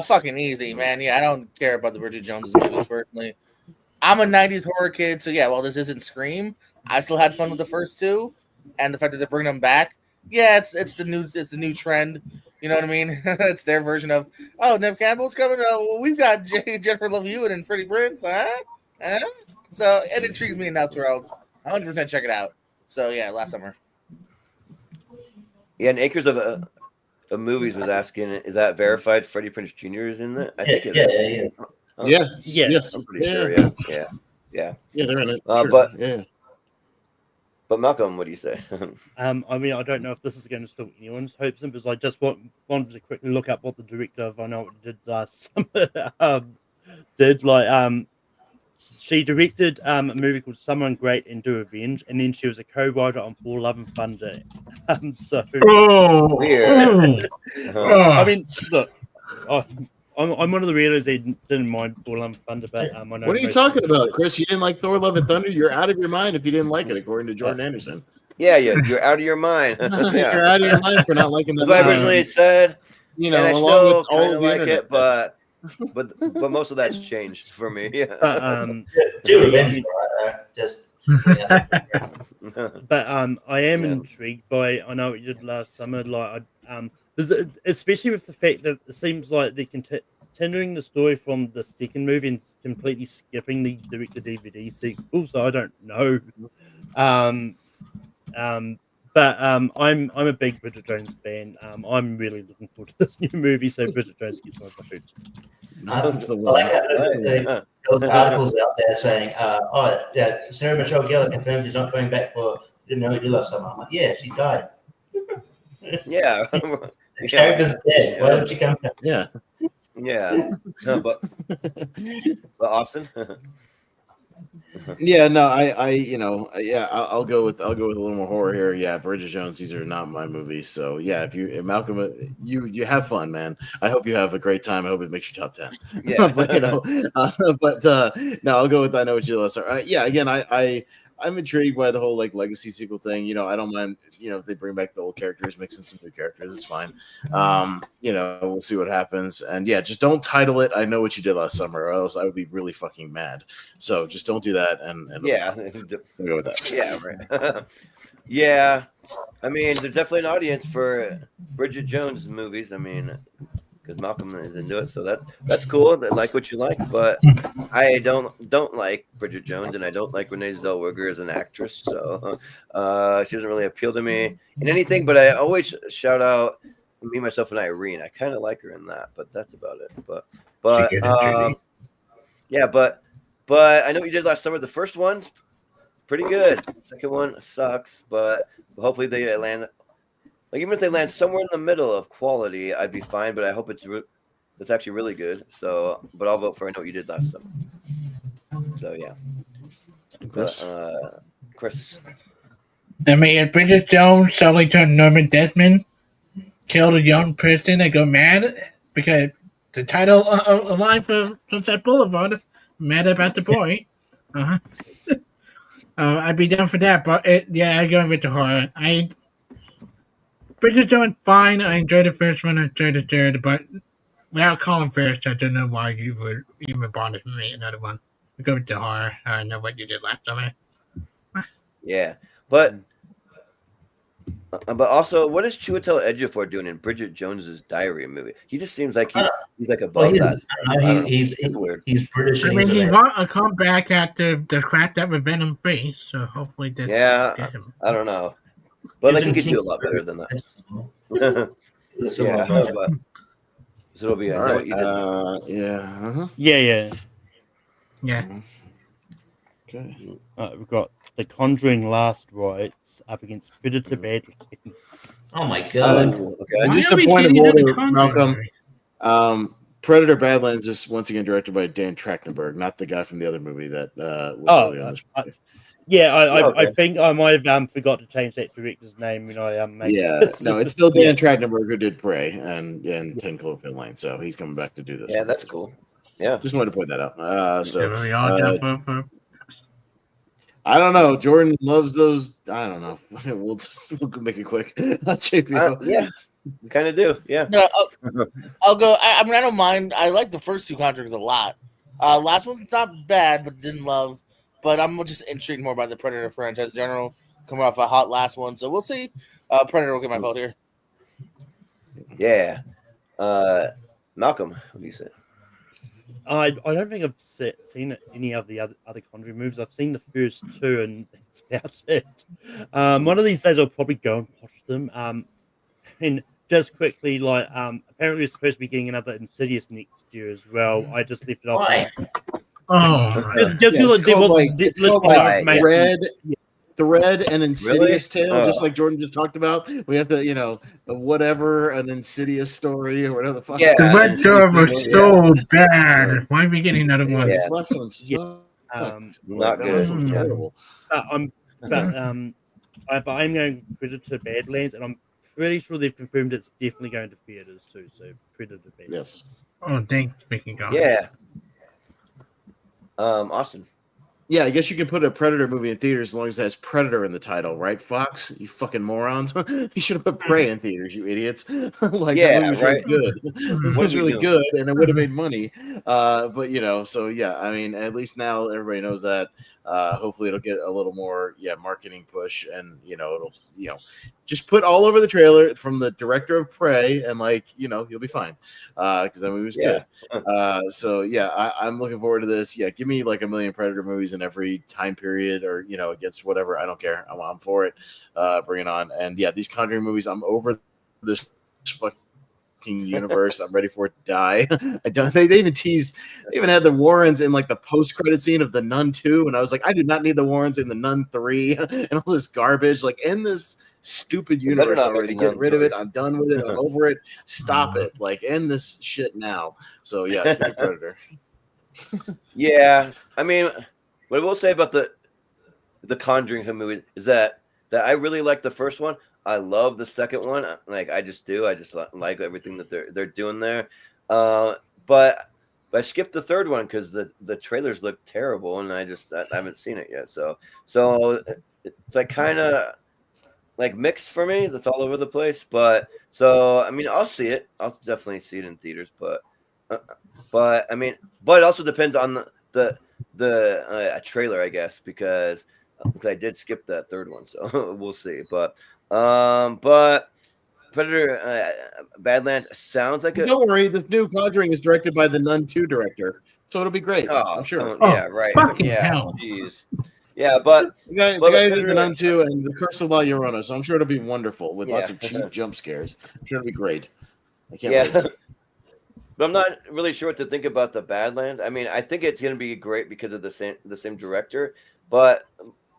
Fucking easy, man. Yeah, I don't care about the Bridget Jones movies personally. I'm a '90s horror kid, so while this isn't Scream, I still had fun with the first two, and the fact that they're bringing them back. Yeah, it's the new trend. You know what I mean? It's their version of Nev Campbell's coming. We've got Jennifer Love Hewitt and Freddie Prinze, huh? So it intrigues me enough to where I'll 100% check it out. So yeah, last summer. Yeah, and Acres of Movies was asking, is that verified? Freddie Prinze Jr. is in it. I think it is. Yes, I'm pretty sure. Yeah, they're in it. But Malcolm, what do you say? I mean, I don't know if this is going to stoke anyone's hopes, but I just wanted to quickly look up what the director of I Know What You Did Last Summer did. She directed a movie called Someone Great and Do Revenge, and then she was a co-writer on For Love and Thunder. Weird. I mean, look, I'm one of the weirdos that didn't mind For Love and Thunder, but I know. What are you talking about, Chris? You didn't like Thor: Love and Thunder? You're out of your mind if you didn't like it, according to Jordan Anderson. Yeah, you're out of your mind. You're out of your mind for not liking that. As I originally said, and I along with all of like it, but most of that's changed for me. But I am intrigued by I Know What You Did Last Summer. Especially with the fact that it seems like they're continuing the story from the second movie and completely skipping the direct-to-DVD sequel. So I don't know. But I'm a big Bridget Jones fan. I'm really looking forward to this new movie. So Bridget Jones gets my vote. I like that those articles out there saying, Sarah Michelle Gellar confirms she's not going back for Didn't Know What You Did Last Summer. I'm like, yeah, she died. Yeah. The character's dead. Why don't she come back? Yeah. Yeah. No, but Austin. Yeah, no, I'll go with a little more horror here. Yeah, Bridget Jones, these are not my movies. So yeah, if Malcolm, you have fun, man. I hope you have a great time. I hope it makes your top 10. Yeah, but no, I'll go with I Know What You Did Last Summer. Yeah, again, I'm intrigued by the whole like legacy sequel thing. I don't mind, if they bring back the old characters, mix in some new characters, it's fine. We'll see what happens. And yeah, just don't title it I Know What You Did Last Summer, or else I would be really fucking mad. So just don't do that. And yeah, so go with that. Yeah, right. Yeah, I mean, there's definitely an audience for Bridget Jones movies. I mean, because Malcolm is into it, so that's cool. I like what you like, but I don't like Bridget Jones, and I don't like Renee Zellweger as an actress. So she doesn't really appeal to me in anything. But I always shout out Me, Myself, and Irene. I kind of like her in that, but that's about it. But yeah, but I Know What You Did Last Summer. The first one's pretty good. Second one sucks, but hopefully they land. Like, even if they land somewhere in the middle of quality, I'd be fine. But I hope it's actually really good. So, but I'll vote for I Know What You Did Last Summer. So yeah, Chris. I mean, if Bridget Jones suddenly turned Norman Desmond, killed a young person, and go mad because the title of line for Sunset Boulevard, Mad About the Boy. I'd be down for that. But I'd go with the horror. Bridget Jones, fine. I enjoyed the first one. I enjoyed the third, but without Colin Firth, I don't know why you would even bother to make another one. I go with the horror. I Know What You Did Last Summer. Yeah. But also, what is Chiwetel Ejiofor doing in Bridget Jones's Diary movie? He just seems like he's like above that. He's weird. He's British. I mean, he got a comeback at the crap that with Venom 3, so hopefully that get him. I don't know, but like he could do a lot better than that. Yeah, but so it'll be. I know what you did. Yeah. Okay. We've got The Conjuring Last Rites up against Predator Badlands. Oh my god! And just a point of order, Malcolm. Predator Badlands is once again directed by Dan Trachtenberg, not the guy from the other movie that was early on this movie. I think I might have forgot to change that director's name when I no, it's still Dan Trachtenberg who did Prey and 10 Cloverfield Lane, so he's coming back to do this. Yeah, that's cool. Yeah, just wanted to point that out. I don't know. Jordan loves those. I don't know. We'll make it quick. Yeah, we kind of do. Yeah. No, I'll go. I mean, I don't mind. I like the first two Conjurings a lot. Last one's not bad, but didn't love. But I'm just intrigued more by the Predator franchise in general, coming off a hot last one. So we'll see. Predator will get my vote here. Yeah. Malcolm, what do you say? I don't think I've seen any of the other Conjuring movies. I've seen the first two, and that's about it. One of these days, I'll probably go and watch them. And just quickly, apparently we're supposed to be getting another Insidious next year as well. I just left it off. Why? It's called the Red and Insidious tale, just like Jordan just talked about. We have to, whatever, an Insidious story or whatever the fuck. Yeah, the Red Door was so bad. Why are we getting another one? This last one sucked. Not good. This one's terrible. I'm going Predator Badlands, and I'm pretty sure they've confirmed it's definitely going to theaters too. So Predator Badlands. Yes. Oh, thanks, making God. Yeah. Austin. Yeah, I guess you can put a Predator movie in theaters as long as it has Predator in the title, right, Fox? You fucking morons. You should have put Prey in theaters, you idiots. That movie was really good. It was really good, and it would have made money. But, so, yeah, I mean, at least now everybody knows that. Hopefully it'll get a little more, marketing push, and, it'll, just put all over the trailer from the director of Prey, and, you'll be fine. Because that movie was good. So, yeah, I'm looking forward to this. Yeah, give me, a million Predator movies in every time period or, against whatever. I don't care. I'm for it. Bring it on. And, yeah, these Conjuring movies, I'm over this fucking universe. I'm ready for it to die. They even had the Warrens in the post-credit scene of The Nun 2, and I was like, I do not need the Warrens in The Nun 3 and all this garbage. End this stupid universe already. Get rid of it. I'm done with it. I'm over it. Stop it. End this shit now. So yeah, give me Predator. Yeah, I mean, what I will say about the Conjuring movie is that I really like the first one. I love the second one. I just do. I just like everything that they're doing there. But I skipped the third one because the trailers look terrible, and I haven't seen it yet. So it's kind of mixed for me. That's all over the place. But I mean, I'll see it. I'll definitely see it in theaters. But I mean, it also depends on the trailer, I guess, because I did skip that third one. So we'll see. But Predator Badlands sounds like Don't worry, the new Conjuring is directed by the Nun 2 director, so it'll be great. I'm sure. Yeah, right. Hell. Jeez. Yeah, but the guy who did the Nun 2 and the Curse of La Llorona, so I'm sure it'll be wonderful with lots of cheap jump scares. I'm sure it'll be great. I can't wait. But I'm not really sure what to think about the Badlands. I mean, I think it's going to be great because of the same director, but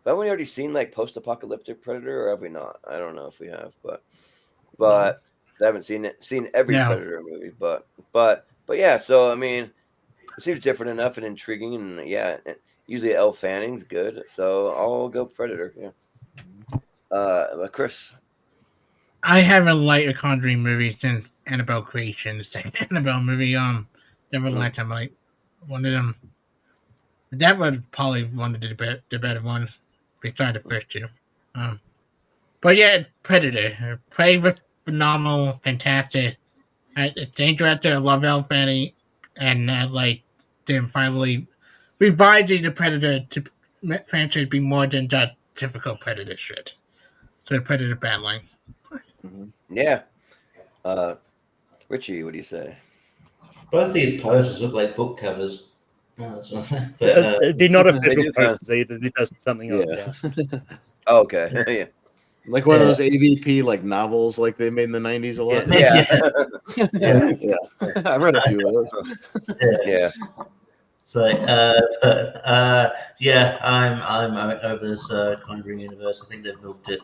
have we already seen post-apocalyptic Predator, or have we not? I don't know if we have, but I haven't seen every Predator movie. But yeah. So I mean, it seems different enough and intriguing, and usually Elle Fanning's good, so I'll go Predator. Yeah. Chris. I haven't liked a Conjuring movie since Annabelle Creation, the second Annabelle movie. Never last time I wanted them. That was probably one of the better ones, besides the first two. But yeah, Predator. Prey was phenomenal, fantastic. The same director, I love Elle Fanning, and them finally reviving the Predator to franchise be more than just typical Predator shit. So Predator Badline. Yeah. Richie, what do you say? Both these posters look like book covers. But, they're not official do kinda- posters either. They're just something else. Yeah. Oh, okay. Yeah. Like one of those AVP like novels like they made in the 90s a lot. Yeah. I read a few of those. Yeah. So I'm over this Conjuring universe. I think they've milked it.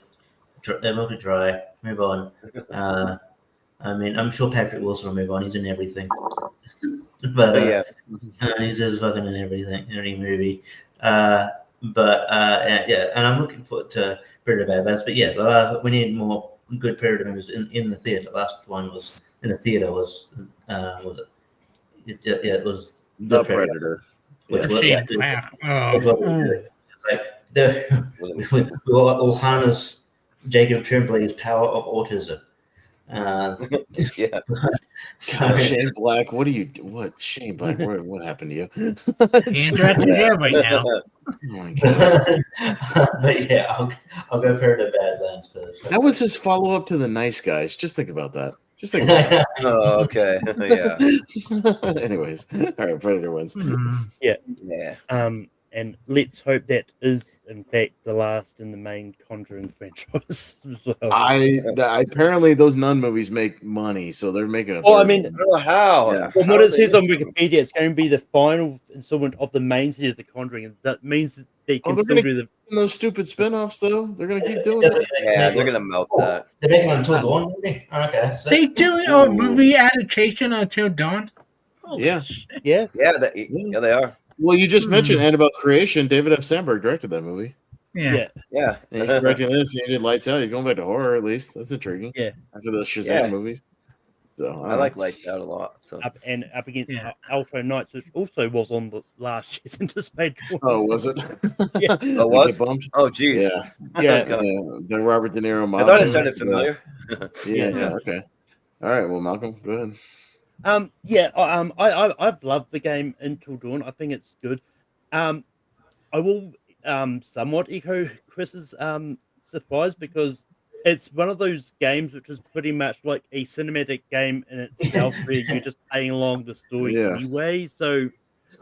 They milked it dry. Move on. I mean, I'm sure Patrick Wilson will move on. He's in everything. But yeah. he's just fucking in everything, in any movie. And I'm looking forward to Predator Badlands. But yeah, we need more good Predator movies in the theater. The last one was in the theater was it was The Predator. Which Wow. like we'll harness Jacob Tremblay's power of autism. Yeah. Shane Black, what Shane Black, what happened to you? He's interrupted here right now. Oh my God. But yeah, I'll go Predator Badlands first. That was his follow-up to The Nice Guys. Just think about that. Just think about that. Oh, okay. Yeah. Anyways, all right, Predator wins. Yeah. And let's hope that is in fact the last in the main Conjuring franchise. Apparently those Nun movies make money, so they're making a. Well, I mean, I don't know how. Yeah. From what it says on Wikipedia, it's going to be the final installment of the main series of the Conjuring, and that means that they can still do the. Those stupid spin-offs, though, they're gonna keep doing it. Yeah, they're gonna milk that. They're making an Until Dawn movie. Okay, so. They do a movie adaptation Until Dawn. Yeah. Yeah. Yeah, they are. Well, you just mentioned Annabelle Creation. David F. Sandberg directed that movie. Yeah. Yeah. And he's directing this. He did Lights Out. He's going back to horror, at least. That's intriguing. Yeah. After those Shazam movies. So I like Lights Out a lot. So Up against Alto Knights, which also was on the last year's anticipated. Oh, was it? Yeah. Oh, was? Get bumped? Oh, geez. Yeah. The Robert De Niro. I thought it sounded familiar. Yeah. Okay. All right. Well, Malcolm, go ahead. I've loved the game Until Dawn. I think it's good. I will somewhat echo Chris's surprise because it's one of those games which is pretty much like a cinematic game in itself where you're just playing along the story anyway. So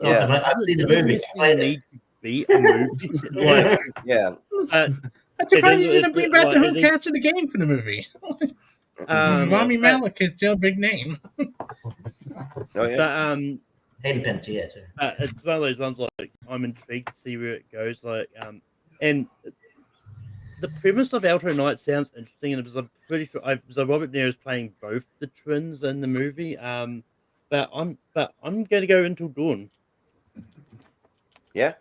I've seen the movie. Need to be a movie. Like, yeah. I'm surprised you didn't bring back the whole cast of the game for the movie. Rami Malek is still a big name. Oh yeah. But Hayden Panettiere, too. it's one of those ones like I'm intrigued to see where it goes. Like, and the premise of Alto Knight sounds interesting, and because I'm pretty sure Robert De Niro is playing both the twins in the movie. But I'm going to go Until Dawn. Yeah.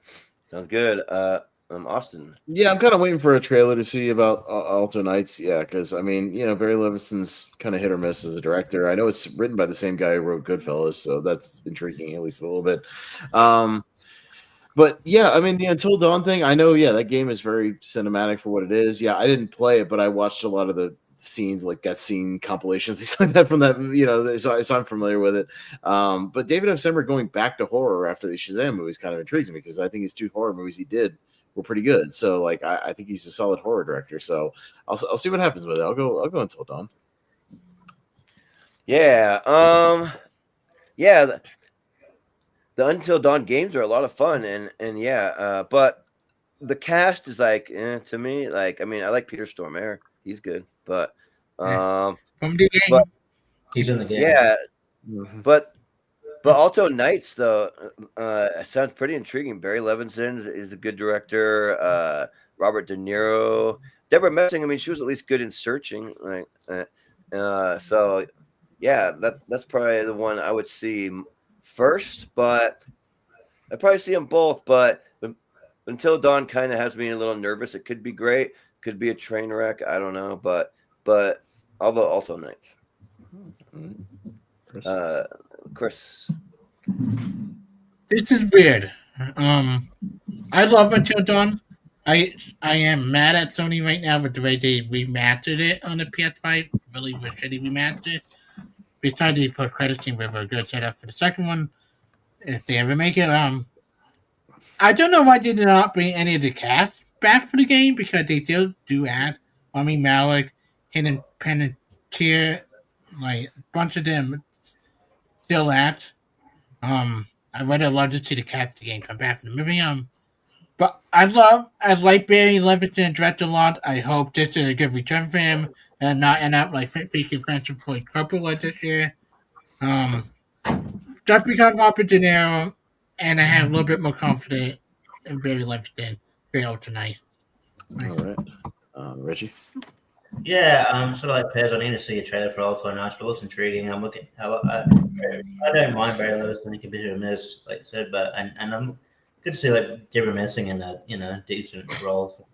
Sounds good. Austin. Yeah, I'm kind of waiting for a trailer to see about Alto Knights. Yeah, because I mean, Barry Levinson's kind of hit or miss as a director. I know it's written by the same guy who wrote Goodfellas, so that's intriguing at least a little bit. But yeah, I mean, the Until Dawn thing, I know. Yeah, that game is very cinematic for what it is. Yeah, I didn't play it, but I watched a lot of the scenes, like that scene compilations, things like that from that. So I'm familiar with it. But David F. Sandberg going back to horror after the Shazam movies kind of intrigues me because I think his 2 horror movies he did were pretty good. So like I think he's a solid horror director. So I'll see what happens with it. I'll go Until Dawn. Yeah. The Until Dawn games are a lot of fun and but the cast is like to me, like I mean I like Peter Stormare. He's good. But from the game. He's in the game. Yeah. But Alto Knights, though, sounds pretty intriguing. Barry Levinson is a good director. Robert De Niro. Deborah Messing, I mean, she was at least good in Searching. So, yeah, that's probably the one I would see first. But I'd probably see them both. But Until Dawn kind of has me a little nervous. It could be great. Could be a train wreck. I don't know. But I'll vote Alto Knights. Chris. This is weird. I love Until Dawn. I am mad at Sony right now with the way they remastered it on the PS5. Really wish they remastered it. Besides the post credit scene with a good setup for the second one, if they ever make it. I don't know why they did not bring any of the cast bad for the game because they still do add Army Malik, Hidden Penetier, like a bunch of them still add. I would have loved to see the cat game come back for the movie. But I like Barry Levinson direct a lot. I hope this is a good return for him and not end up like faking Francis Ford Coppola this year. Just because of Robert De Niro, and I have a little bit more confidence in Barry Levinson fail tonight. All right, Richie. Yeah, sort of like Pez. I need to see a trailer for Alto Nights, but it looks intriguing. I'm looking. I don't mind Barry Levinson. He can be hit or miss, like I said, but and I'm good to see like Deborah Messing in a decent role.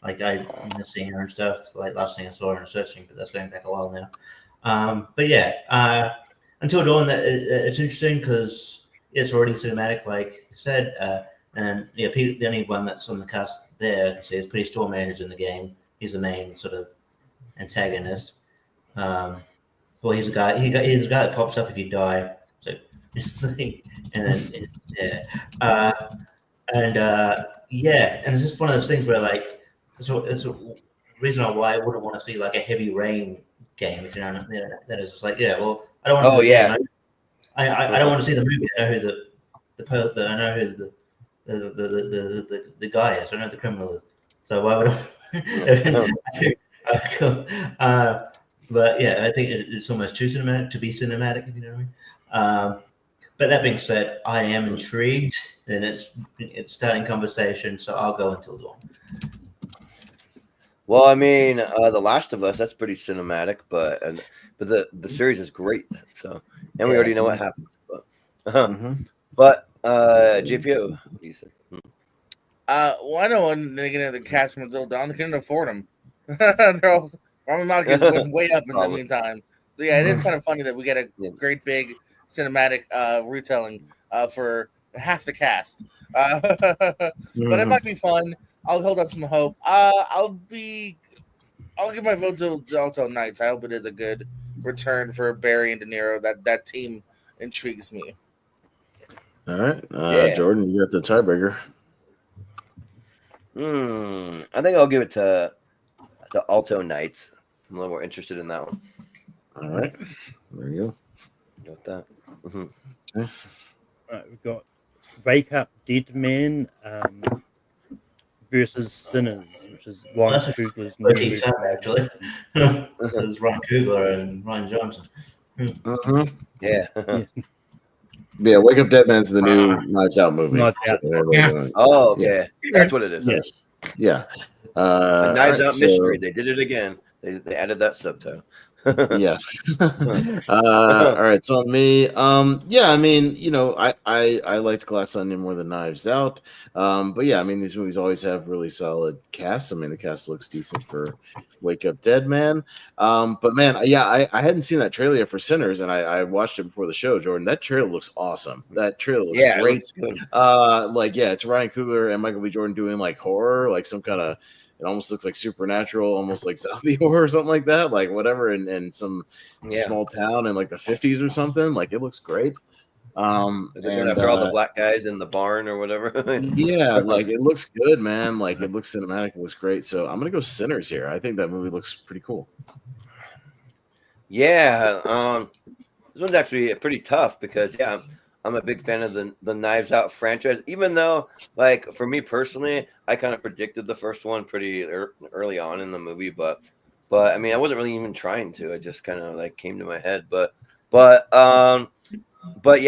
Like I miss seeing her and stuff. Like last thing I saw her in Searching, but that's going back a while now. But yeah, Until Dawn, it's interesting because it's already cinematic, like you said. And yeah, the only one that's on the cast there, is Peter Stormare, who's in the game. He's the main sort of antagonist. Well, he's a guy. He's a guy that pops up if you die. So, and it's just one of those things where like, it's a reason why I wouldn't want to see like a Heavy Rain game. If you know, that is just like, yeah, well, I don't want to see the game. I don't want to see the movie. I know who I know who the guy is. I know the criminal is. So why would I? But yeah, I think it's almost too cinematic to be cinematic, if you know what I mean. But that being said, I am intrigued, and it's starting conversation, so I'll go Until Dawn. Well, I mean, The Last of Us, that's pretty cinematic, but the series is great. So, and we already know what happens. But JPO, what do you say? Well, I know when they get into the cast from Until Dawn, they couldn't afford them. Rami Malek went way up in the meantime. So yeah, it is kind of funny that we get a great big cinematic retelling for half the cast. But it might be fun. I'll hold up some hope. I'll give my vote to Alto Knights. I hope it is a good return for Barry and De Niro. That team intrigues me. All right, Jordan, you got the tiebreaker. I think I'll give it to Alto Knights. I'm a little more interested in that one. All right, there you go with that. Okay. All right, we've got Wake Up Dead Man versus Sinners, which is Ryan Coogler's new movie. Actually, it's Ryan Coogler and Ryan Johnson. Yeah, Wake Up Dead Man's the new Knives Out movie. Knives Out. Oh, okay. That's what it is. Yes. Yeah. Knives Out Mystery. They did it again. They added that subtitle. Yeah. All right. So me, I mean, I liked Glass Onion more than Knives Out. But yeah, I mean, these movies always have really solid casts. I mean, the cast looks decent for Wake Up Dead Man. But man, I hadn't seen that trailer for Sinners, and I watched it before the show, Jordan. That trailer looks awesome. That trailer looks great. It's Ryan Coogler and Michael B. Jordan doing like horror, like some kind of. It almost looks like supernatural, almost like zombie horror or something like that, like whatever, in some small town in like the 50s or something. Like it looks great. After all the black guys in the barn or whatever. Like it looks good, man. Like it looks cinematic. It looks great. So I'm gonna go Sinners here. I think that movie looks pretty cool. Yeah, this one's actually pretty tough because I'm a big fan of the Knives Out franchise, even though, like, for me personally, I kind of predicted the first one pretty early on in the movie, but I mean, I wasn't really even trying to. It just kind of like came to my head. But yeah,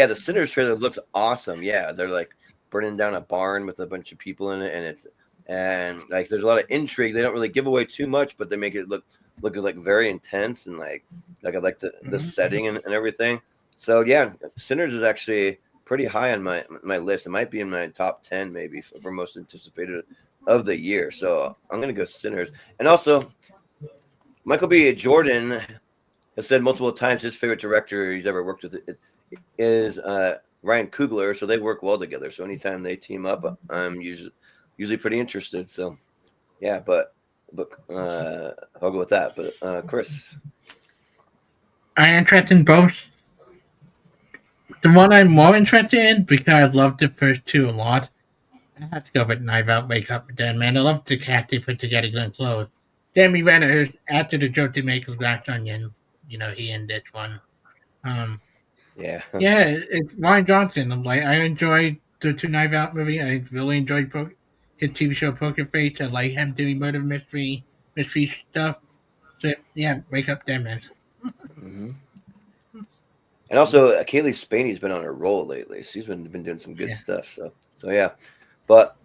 the Sinners trailer looks awesome. Yeah, they're like burning down a barn with a bunch of people in it, and like there's a lot of intrigue. They don't really give away too much, but they make it look like very intense and like I like the setting and everything. So yeah, Sinners is actually pretty high on my list. It might be in my top 10 maybe for most anticipated of the year. So I'm gonna go Sinners. And also, Michael B. Jordan has said multiple times his favorite director he's ever worked with is Ryan Coogler. So they work well together. So anytime they team up, I'm usually pretty interested. So yeah, but I'll go with that. But Chris, I'm interested in both. The one I'm more interested in, because I loved the first two a lot, I have to go with Knife Out, Wake Up Dead Man. I love the cat they put together Glenn Close. Jeremy Renner, after the joke they make of Glass Onion, he in this one. Yeah. Yeah, it's Ryan Johnson. I enjoyed the two Knife Out movie. I really enjoyed his TV show Poker Face. I like him doing murder mystery stuff. So yeah, Wake Up Dead Man. Mm-hmm. And also, Kaylee Spaney's been on a roll lately. She's been doing some good stuff. So yeah. But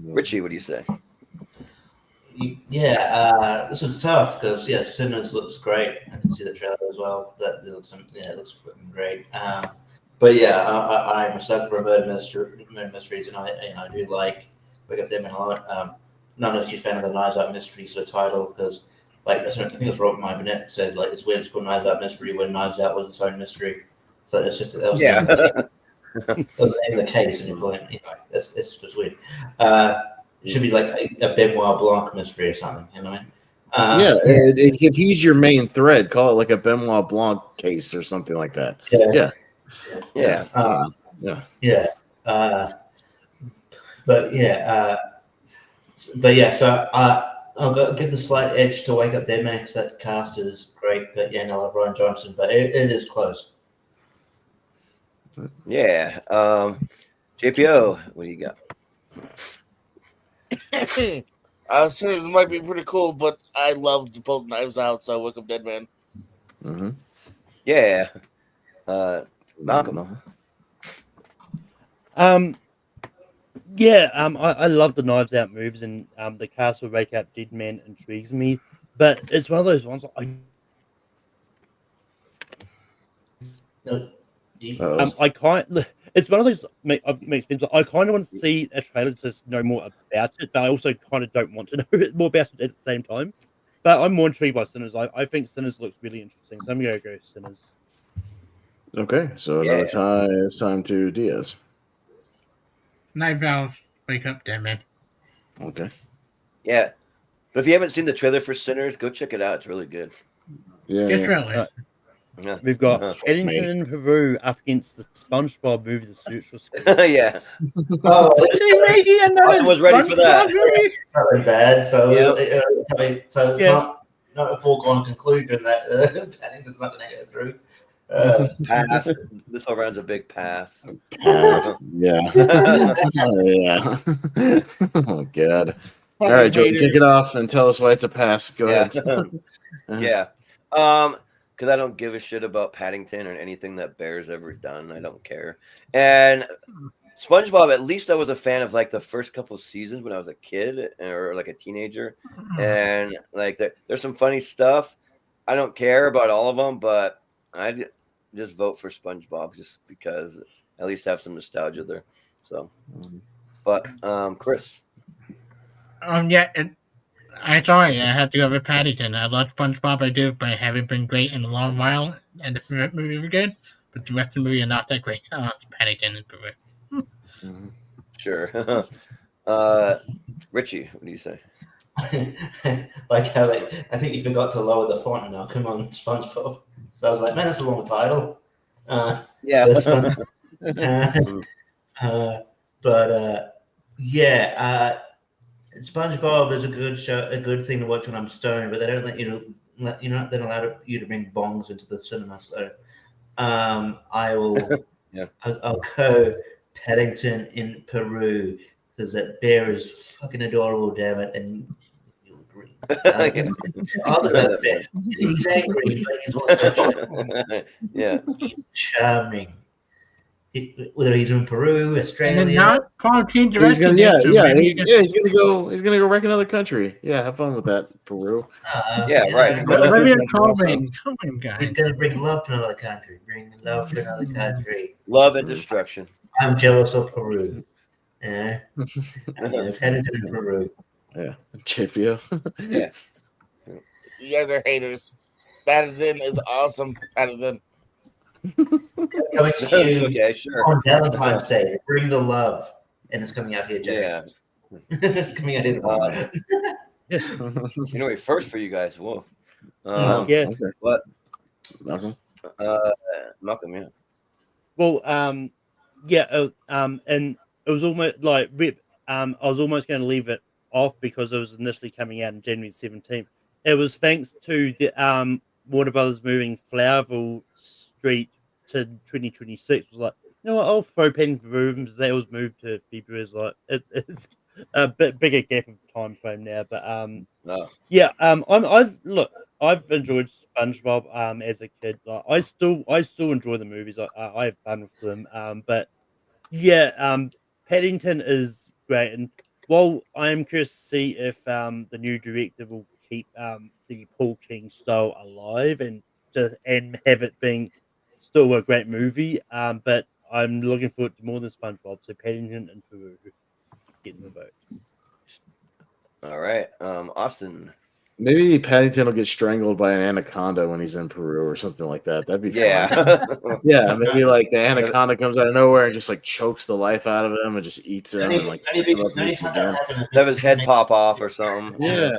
Richie, what do you say? Yeah, this is tough because Sinners looks great. I can see the trailer as well. It looks fucking great. But yeah, I'm a sucker for murder mysteries, and I do like Wake Up Dead Man a lot. Not a huge fan of the Knives Out mystery sort of title because, I think it was Robert Burnett said it's weird it's called Knives Out mystery when Knives Out was its own mystery. So it's just that was the name of the case, and you're going, it's just weird. It should be like a Benoit Blanc mystery or something, you know what I mean? If he's your main thread, call it like a Benoit Blanc case or something like that. So I'll give the slight edge to Wake Up Dead Man because that cast is great. But I love Ryan Johnson, but it is close. Yeah. JPO, what do you got? Sinners might be pretty cool, but I love both Knives Out, so Wake Up Dead Man. Mm-hmm. Yeah. Malcolm. I love the Knives Out movies, and the Castle Wake Up Dead Man intrigues me. But it's one of those ones it's one of those makes films. I kind of want to see a trailer to know more about it, but I also kind of don't want to know more about it at the same time. But I'm more intrigued by Sinners. I think Sinners looks really interesting, so I'm going to go Sinners. Okay, so it's time to Diaz. Knife Out, Wake Up Dead Man. Okay. Yeah, but if you haven't seen the trailer for Sinners, go check it out. It's really good. Trailer. We've got Eddington in Peru up against the SpongeBob movie, The Search for Squid. Yes. They're making another Austin was ready for that. It's not very bad, so it's not a foregone conclusion that Paddington's not going to get through. Pass. This all round's a big pass. Yeah. Oh God. All right, Joe, kick it off and tell us why it's a pass. Go ahead. Because I don't give a shit about Paddington or anything that Bear's ever done. I don't care. And SpongeBob, at least I was a fan of the first couple of seasons when I was a kid or a teenager. And there's some funny stuff. I don't care about all of them, but I just vote for SpongeBob just because at least have some nostalgia there. So, but Chris. I have to go with Paddington. I love SpongeBob, I do, but I haven't been great in a long while. And the movie was good, but the rest of the movie are not that great. Paddington and Peru. Sure. Richie, what do you say? How I think you forgot to lower the font now. Come on, SpongeBob. So I was like, man, that's a long title. SpongeBob is a good show, a good thing to watch when I'm stoned, but they don't let you then allow you to bring bongs into the cinema. So I will I'll go Paddington in Peru because that bear is fucking adorable, damn it, and you'll agree. Other than that bear, he's angry, but he's also he's charming. Whether he's in Peru, Australia, and not cartoon he's gonna directed. he's gonna go wreck another country. Yeah, have fun with that, Peru. Right. Olivia Colman, come on, guys. He's gonna bring love to another country. Bring love to another country. Love and destruction. I'm jealous of Peru. Yeah, I've headed to Peru. Yeah, JPO. Yeah. You guys are haters. Paddington is awesome. Paddington. Coming to you Okay, sure. on Valentine's Day. Bring the love, and it's coming out here, Jay. Yeah. Coming out here tomorrow. First for you guys. Whoa. Okay. What? Malcolm. Malcolm, yeah. Well, and it was almost like I was almost going to leave it off because it was initially coming out in January 17th. It was thanks to the Warner Brothers moving Flowerville Street to 2026. It was like, you know what, I'll throw Paddington Rooms. That was moved to February. It's like it's a bit bigger gap of time frame now, but yeah. I've enjoyed SpongeBob as a kid. Like, I still enjoy the movies. I have fun with them. But yeah, Paddington is great, and while I am curious to see if the new director will keep the Paul King style alive and have it being still a great movie. But I'm looking forward to more than SpongeBob. So Paddington and Peru getting the vote. All right, Austin. Maybe Paddington will get strangled by an anaconda when he's in Peru or something like that. That'd be fun. Yeah, maybe like the anaconda comes out of nowhere and just like chokes the life out of him and just eats him and like spits him up and eats him again. Have his head pop off or something. Yeah.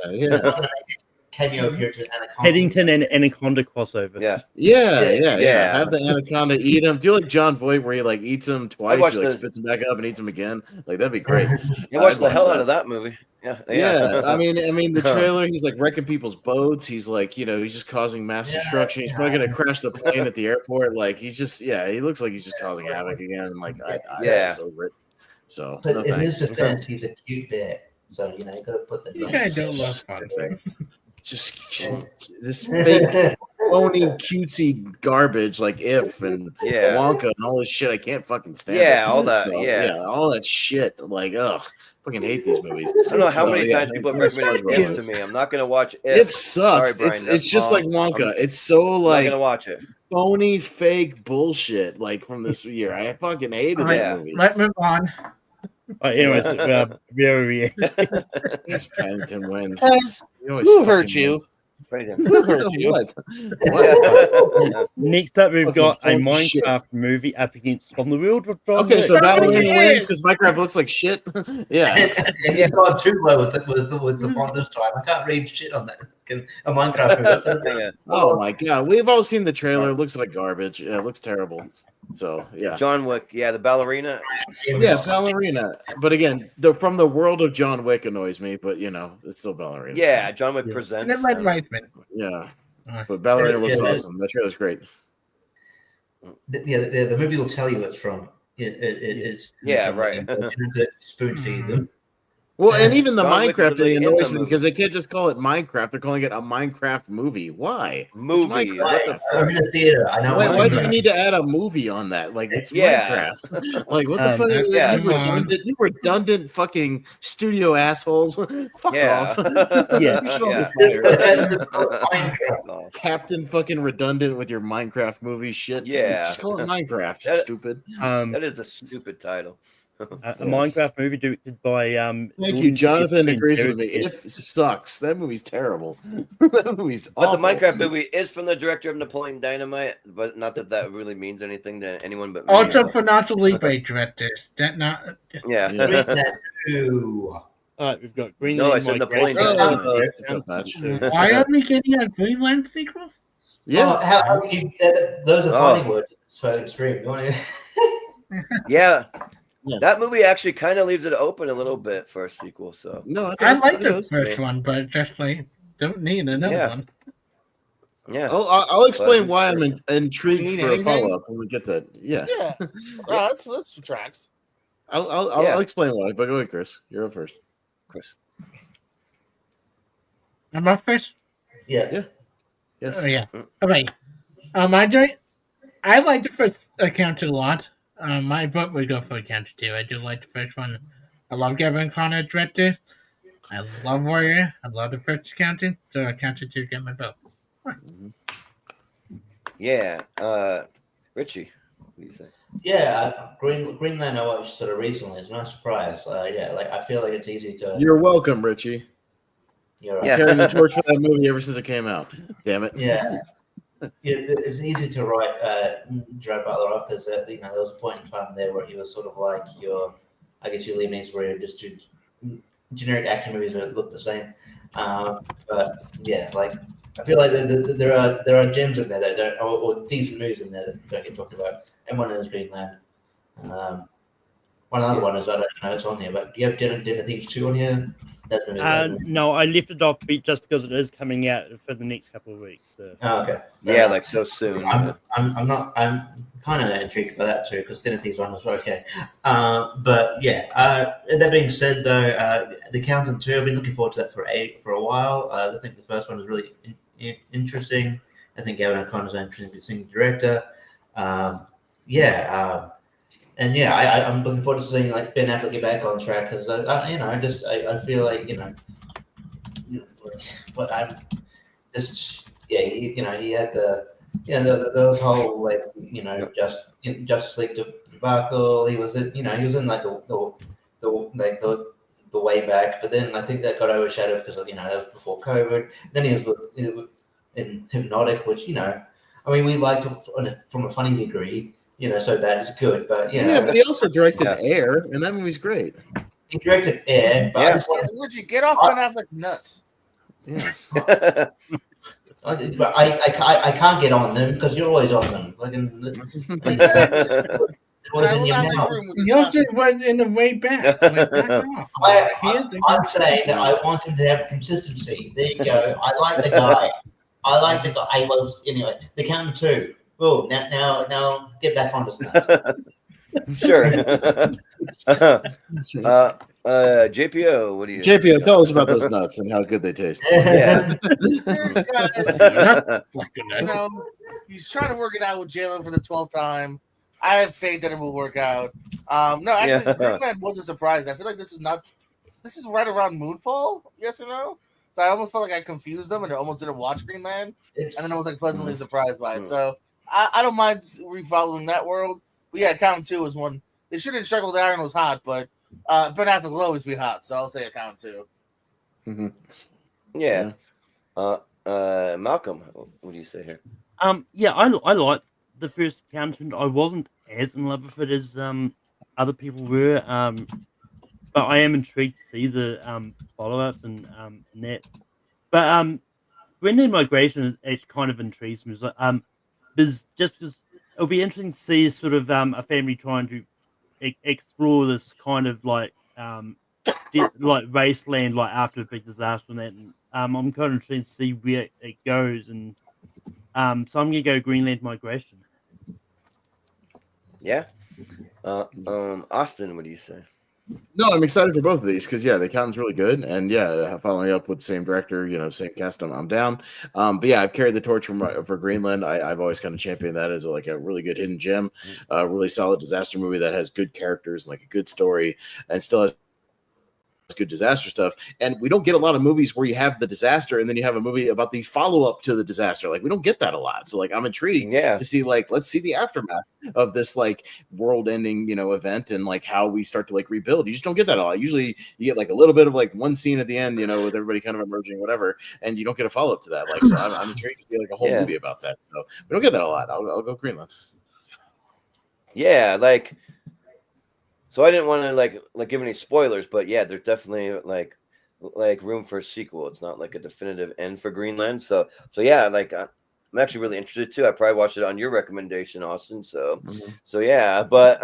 Cameo appearance with Anaconda. Paddington and Anaconda crossover. Yeah. Have the anaconda eat him. Do like John Voight where he like eats him twice, he like spits him back up and eats him again. Like that'd be great. You watched the hell out of that movie. Yeah. I mean, the trailer. He's like wrecking people's boats. He's like, he's just causing mass destruction. He's probably gonna crash the plane at the airport. Like he's just, he looks like he's just causing havoc again. And like, I just over it. So, but in his defense, he's a cute bear. So you gotta put the. You guys don't love fun. Just this fake, phony, cutesy garbage like If and Wonka and all this shit. I can't fucking stand it. All that. So, all that shit. Like, fucking hate these movies. I don't know how many times people have recommended If to me. I'm not gonna watch If. If sucks. Sorry, Brian, it's just like Wonka. It's so like I'm gonna watch it. Phony, fake bullshit. Like from this year, I fucking hated that movie. Let's move on. Anyways, Yes, Paddington wins. Who hurt you? Who hurt you? What? Next up, we've got a Minecraft movie up against From the World of John Okay, Wick. so Ballerina wins because Minecraft looks like shit. Yeah. You've gone too low with the font this time. I can't read shit on that. A Minecraft movie. Oh my god, we've all seen the trailer. It looks like garbage. Yeah, it looks terrible. So yeah, John Wick. Yeah, the ballerina. Yeah, ballerina. But again, From the World of John Wick annoys me. But it's still ballerina. Yeah, John Wick presents. And Red Lightman. Yeah, but ballerina looks awesome. That trailer's great. The movie will tell you it's from. It's right. Spoon feed them. Well, and even the John Wick Minecraft thing annoys me movie. because they can't just call it Minecraft. They're calling it a Minecraft movie. Why? Movie. What the I'm in the theater. I know. Why do you need to add a movie on that? Like it's Minecraft. Like what the fuck? You redundant fucking studio assholes. Fuck off. Captain fucking redundant with your Minecraft movie shit. Yeah. Just call it Minecraft. Stupid. That is a stupid title. A Minecraft movie directed by Thank you, Jonathan agrees with me. If sucks. That movie's terrible. That movie's awful. But the Minecraft movie is from the director of Napoleon Dynamite, but not that really means anything to anyone but me. Also for Nacho Libre directors. That not All right, we've got Greenland. No, I said Napoleon Dynamite. Why are we getting a Greenland sequel? Yeah. Those are funny words. So extreme. Yeah. That movie actually kind of leaves it open a little bit for a sequel. So no, I like the first one, but just like don't need another one. Yeah, I'll explain why I'm intrigued for a follow up when we get that. Yeah, that's tracks. I'll explain why, but go ahead, Chris. You're up first. Chris, I'm up first. Yeah. Yes. Oh yeah. Okay. I like the first account a lot. My vote would go for Encounter 2. I do like the first one. I love Gavin Connor director. I love Warrior. I love the first Encounter. So Encounter 2 get my vote. Yeah. Richie, what do you say? Yeah, Greenland I watched sort of recently. It's no surprise. I feel like it's easy to. You're welcome, Richie. You're right. I'm carrying the torch for that movie ever since it came out. Damn it. Yeah. It's easy to write Gerard Butler off because there was a point in time there where he was sort of like your Liam Neeson, where you just do generic action movies that look the same. But yeah, like I feel like there are gems in there that don't, or decent movies in there that don't get talked about. And one is Greenland. one other one is I don't know it's on there, but do you have Dinner Thieves 2 on here? No, I left it off just because it is coming out for the next couple of weeks. So. Oh, okay. Yeah, like so soon. I'm kind of intrigued by that too because Dinner Thieves 1 was okay. But yeah, that being said though, The Accountant 2, I've been looking forward to that for a while. I think the first one was really interesting. I think Gavin O'Connor's an interesting director. And yeah, I'm looking forward to seeing like Ben Affleck get back on track because I feel like but I'm just he had those whole like Justice League debacle. He was in like the way back, but then I think that got overshadowed because that was before COVID. Then he was in Hypnotic, which I mean we liked it from a funny degree. So bad it's good, but yeah. But he also directed Air, and that movie's great. He directed Air, but Richie, get off Ben Affleck's nuts. Yeah. I can't get on them because you're always on them. Like Yours went in the way back. I'm saying that I want him to have consistency. There you go. I like the guy. I was anyway. The Accountant 2. Oh, now get back on this now. Sure. JPO, what do you? JPO, tell us about those nuts and how good they taste. Yeah. He's trying to work it out with Jalen for the 12th time. I have faith that it will work out. No, actually, Greenland was a surprise. I feel like this is right around Moonfall, yes or no? So I almost felt like I confused them and I almost didn't watch Greenland, and then I was like pleasantly surprised by it. So I don't mind refollowing that world. But yeah, Accountant 2 is one. They shouldn't struggle. Aaron was hot, but Ben Affleck will always be hot. So I'll say Accountant 2. Mm-hmm. Yeah. Malcolm, what do you say here? Yeah, I like the first Accountant. I wasn't as in love with it as other people were. But I am intrigued to see the follow-up and that. But Greenland Migration actually kind of intrigues me. Because it'll be interesting to see sort of a family trying to explore this kind of like wasteland like after a big disaster and that. And, I'm kind of intrigued to see where it goes, and so I'm gonna go Greenland Migration. Yeah. Austin, what do you say? No, I'm excited for both of these because The Accountant's really good, and following up with the same director, same cast, I'm down. But yeah, I've carried the torch for Greenland. I've always kind of championed that as a really good hidden gem, really solid disaster movie that has good characters, like a good story, and still has good disaster stuff. And we don't get a lot of movies where you have the disaster and then you have a movie about the follow-up to the disaster. Like we don't get that a lot. So I'm intrigued to see let's see the aftermath of this world-ending event and how we start to rebuild. You just don't get that a lot. Usually you get a little bit of one scene at the end, with everybody kind of emerging, whatever, and you don't get a follow-up to that. So I'm intrigued to see a whole movie about that. So we don't get that a lot. I'll go Greenland. Yeah, so I didn't want to give any spoilers, but yeah, there's definitely room for a sequel. It's not a definitive end for Greenland. So yeah, I'm actually really interested too. I probably watched it on your recommendation, Austin. So so yeah, but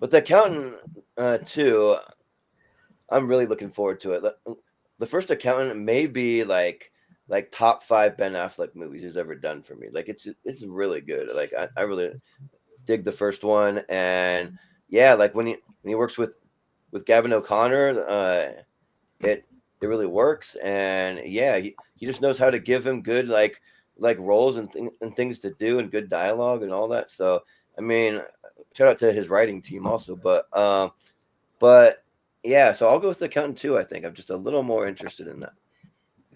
The Accountant 2, I'm really looking forward to it. The first Accountant may be top 5 Ben Affleck movies he's ever done for me. It's really good. I really dig the first one, and yeah, when he works with Gavin O'Connor, it really works, and yeah, he just knows how to give him good roles and things to do and good dialogue and all that. So I mean, shout out to his writing team also, but yeah, so I'll go with The Accountant 2. I think I'm just a little more interested in that.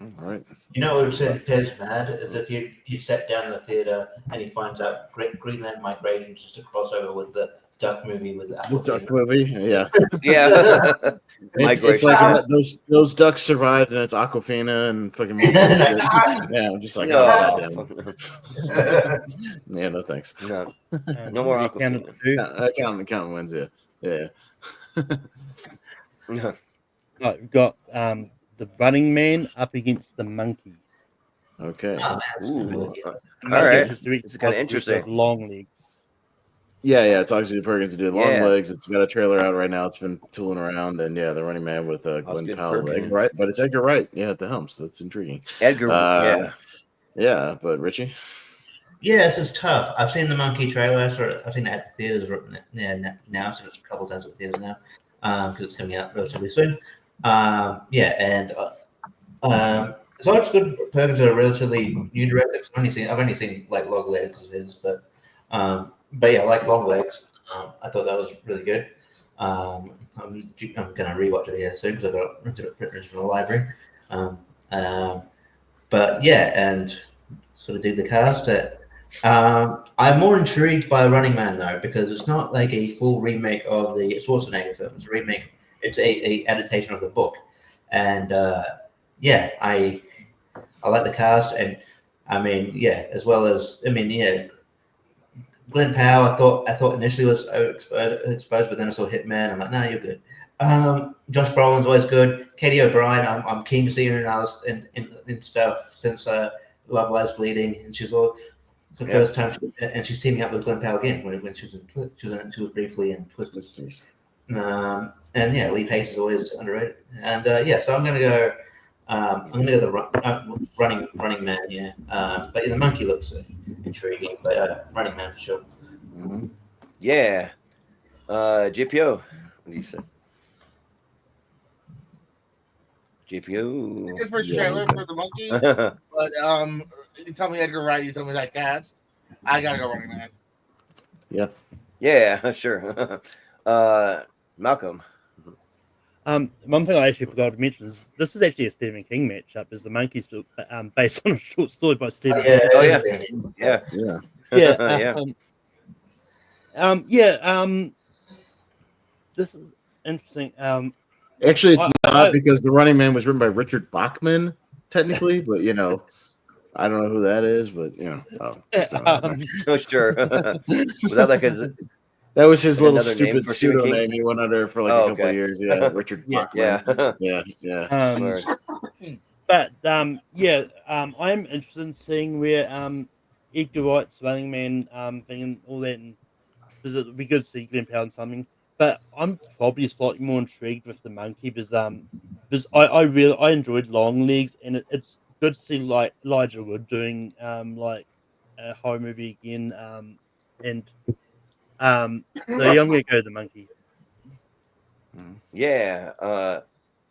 All right. What would say Pez mad is if you sat down in the theater and he finds out Greenland Migration is just a crossover with the Duck movie with the Duck movie, yeah. Migration. Those ducks survived, and it's Aquafina and fucking yeah. I'm just yeah, no thanks. No more Aquafina. Accountant wins, yeah. We've got the Running Man up against the Monkey. Okay. Ooh. All right. It's kind of interesting. Long legs. Yeah, it's Oxley Perkins to do Long Yeah. Legs. It's got a trailer out right now. It's been tooling around, and The Running Man with Glenn Osgood Powell, Perkins. Edgar Wright, but it's Edgar Wright, at the helm. So that's intriguing. Edgar, yeah. But Richie, Yes, it's tough. I've seen the Monkey trailer. I've seen it at the theaters now. So it's a couple of times at the theaters now because it's coming out relatively soon. So it's good. Perkins are a relatively new director. I've only seen like Long Legs of his, but yeah, like Long Legs. I thought that was really good. I'm gonna rewatch it here soon because I've got it printed from the library. But yeah, and sort of do the cast. I'm more intrigued by Running Man though because it's not like a full remake of the Schwarzenegger film. It's a remake. It's a adaptation of the book, and I like the cast, and as well as Glenn Powell. I thought initially was exposed, but then I saw Hitman. I'm like, no, you're good. Josh Brolin's always good. Katie O'Brien, I'm keen to see her in stuff since Love Lies Bleeding, and she's all. It's the first time, and she's teaming up with Glenn Powell again when she was in she was briefly in Twisted. Lee Pace is always underrated, and so I'm gonna go. I'm gonna go the running man, but the monkey looks intriguing, but running man for sure. Mm-hmm. Yeah, JPO, what do you say? JPO. His first trailer for the monkey, but you tell me Edgar Wright, you tell me that cast, I gotta go Running Man. Yeah, sure. Malcolm. One thing I actually forgot to mention is this is actually a Stephen King matchup. Is the Monkeys based on a short story by Stephen King? This is interesting. Actually, it's not because The Running Man was written by Richard Bachman, technically, but I don't know who that is, but sure. Was that like that was his little stupid pseudonym he went under for like a couple of years. Yeah, Richard Bachman. Yeah. But I'm interested in seeing where Edgar Wright's Running Man thing and all that, and because it would be good to see Glenn Powell and something. But I'm probably slightly more intrigued with the monkey because I enjoyed Long Legs, and it's good to see like Elijah Wood doing like a horror movie again. So I'm gonna go the monkey. Yeah,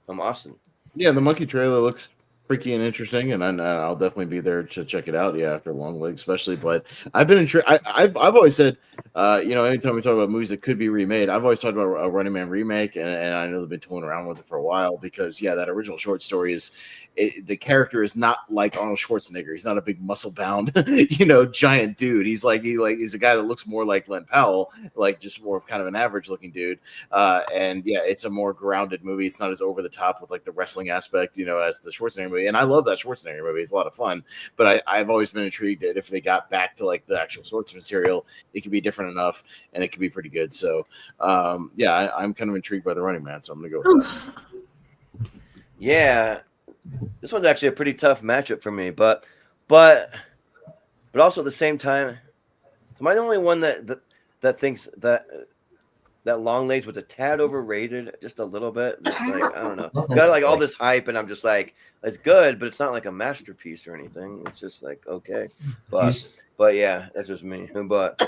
I'm Austin. Yeah, the monkey trailer looks freaky and interesting, and I'll definitely be there to check it out. Yeah, after Long Legs, especially. But I've been intrigued. I've always said, anytime we talk about movies that could be remade, I've always talked about a Running Man remake, and I know they've been toying around with it for a while because that original short story is. The character is not like Arnold Schwarzenegger. He's not a big muscle bound, giant dude. He's he's a guy that looks more like Glenn Powell, like just more of kind of an average looking dude. It's a more grounded movie. It's not as over the top with like the wrestling aspect, as the Schwarzenegger movie. And I love that Schwarzenegger movie. It's a lot of fun. But I've always been intrigued that if they got back to like the actual source material, it could be different enough and it could be pretty good. So I'm kind of intrigued by The Running Man. So I'm gonna go with that. Yeah. This one's actually a pretty tough matchup for me, but also at the same time, am I the only one that thinks that Long Legs was a tad overrated, just a little bit? Just like I don't know, got like all this hype, and I'm just like, it's good, but it's not like a masterpiece or anything. It's just like okay, but yeah, that's just me. But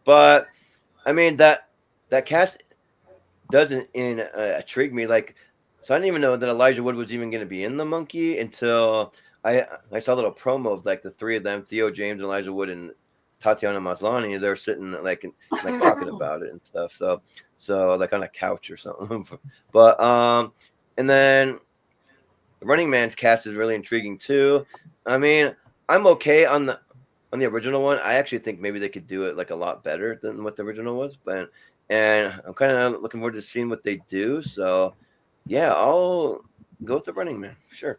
I mean that cast doesn't intrigue me like. So I didn't even know that Elijah Wood was even going to be in the monkey until I saw a little promo of like the three of them, Theo James, Elijah Wood, and Tatiana Maslany. They're sitting like talking about it and stuff. So like on a couch or something. But and then the Running Man's cast is really intriguing too. I mean, I'm okay on the original one. I actually think maybe they could do it like a lot better than what the original was. And I'm kind of looking forward to seeing what they do. So. Yeah, I'll go with the Running Man. Sure.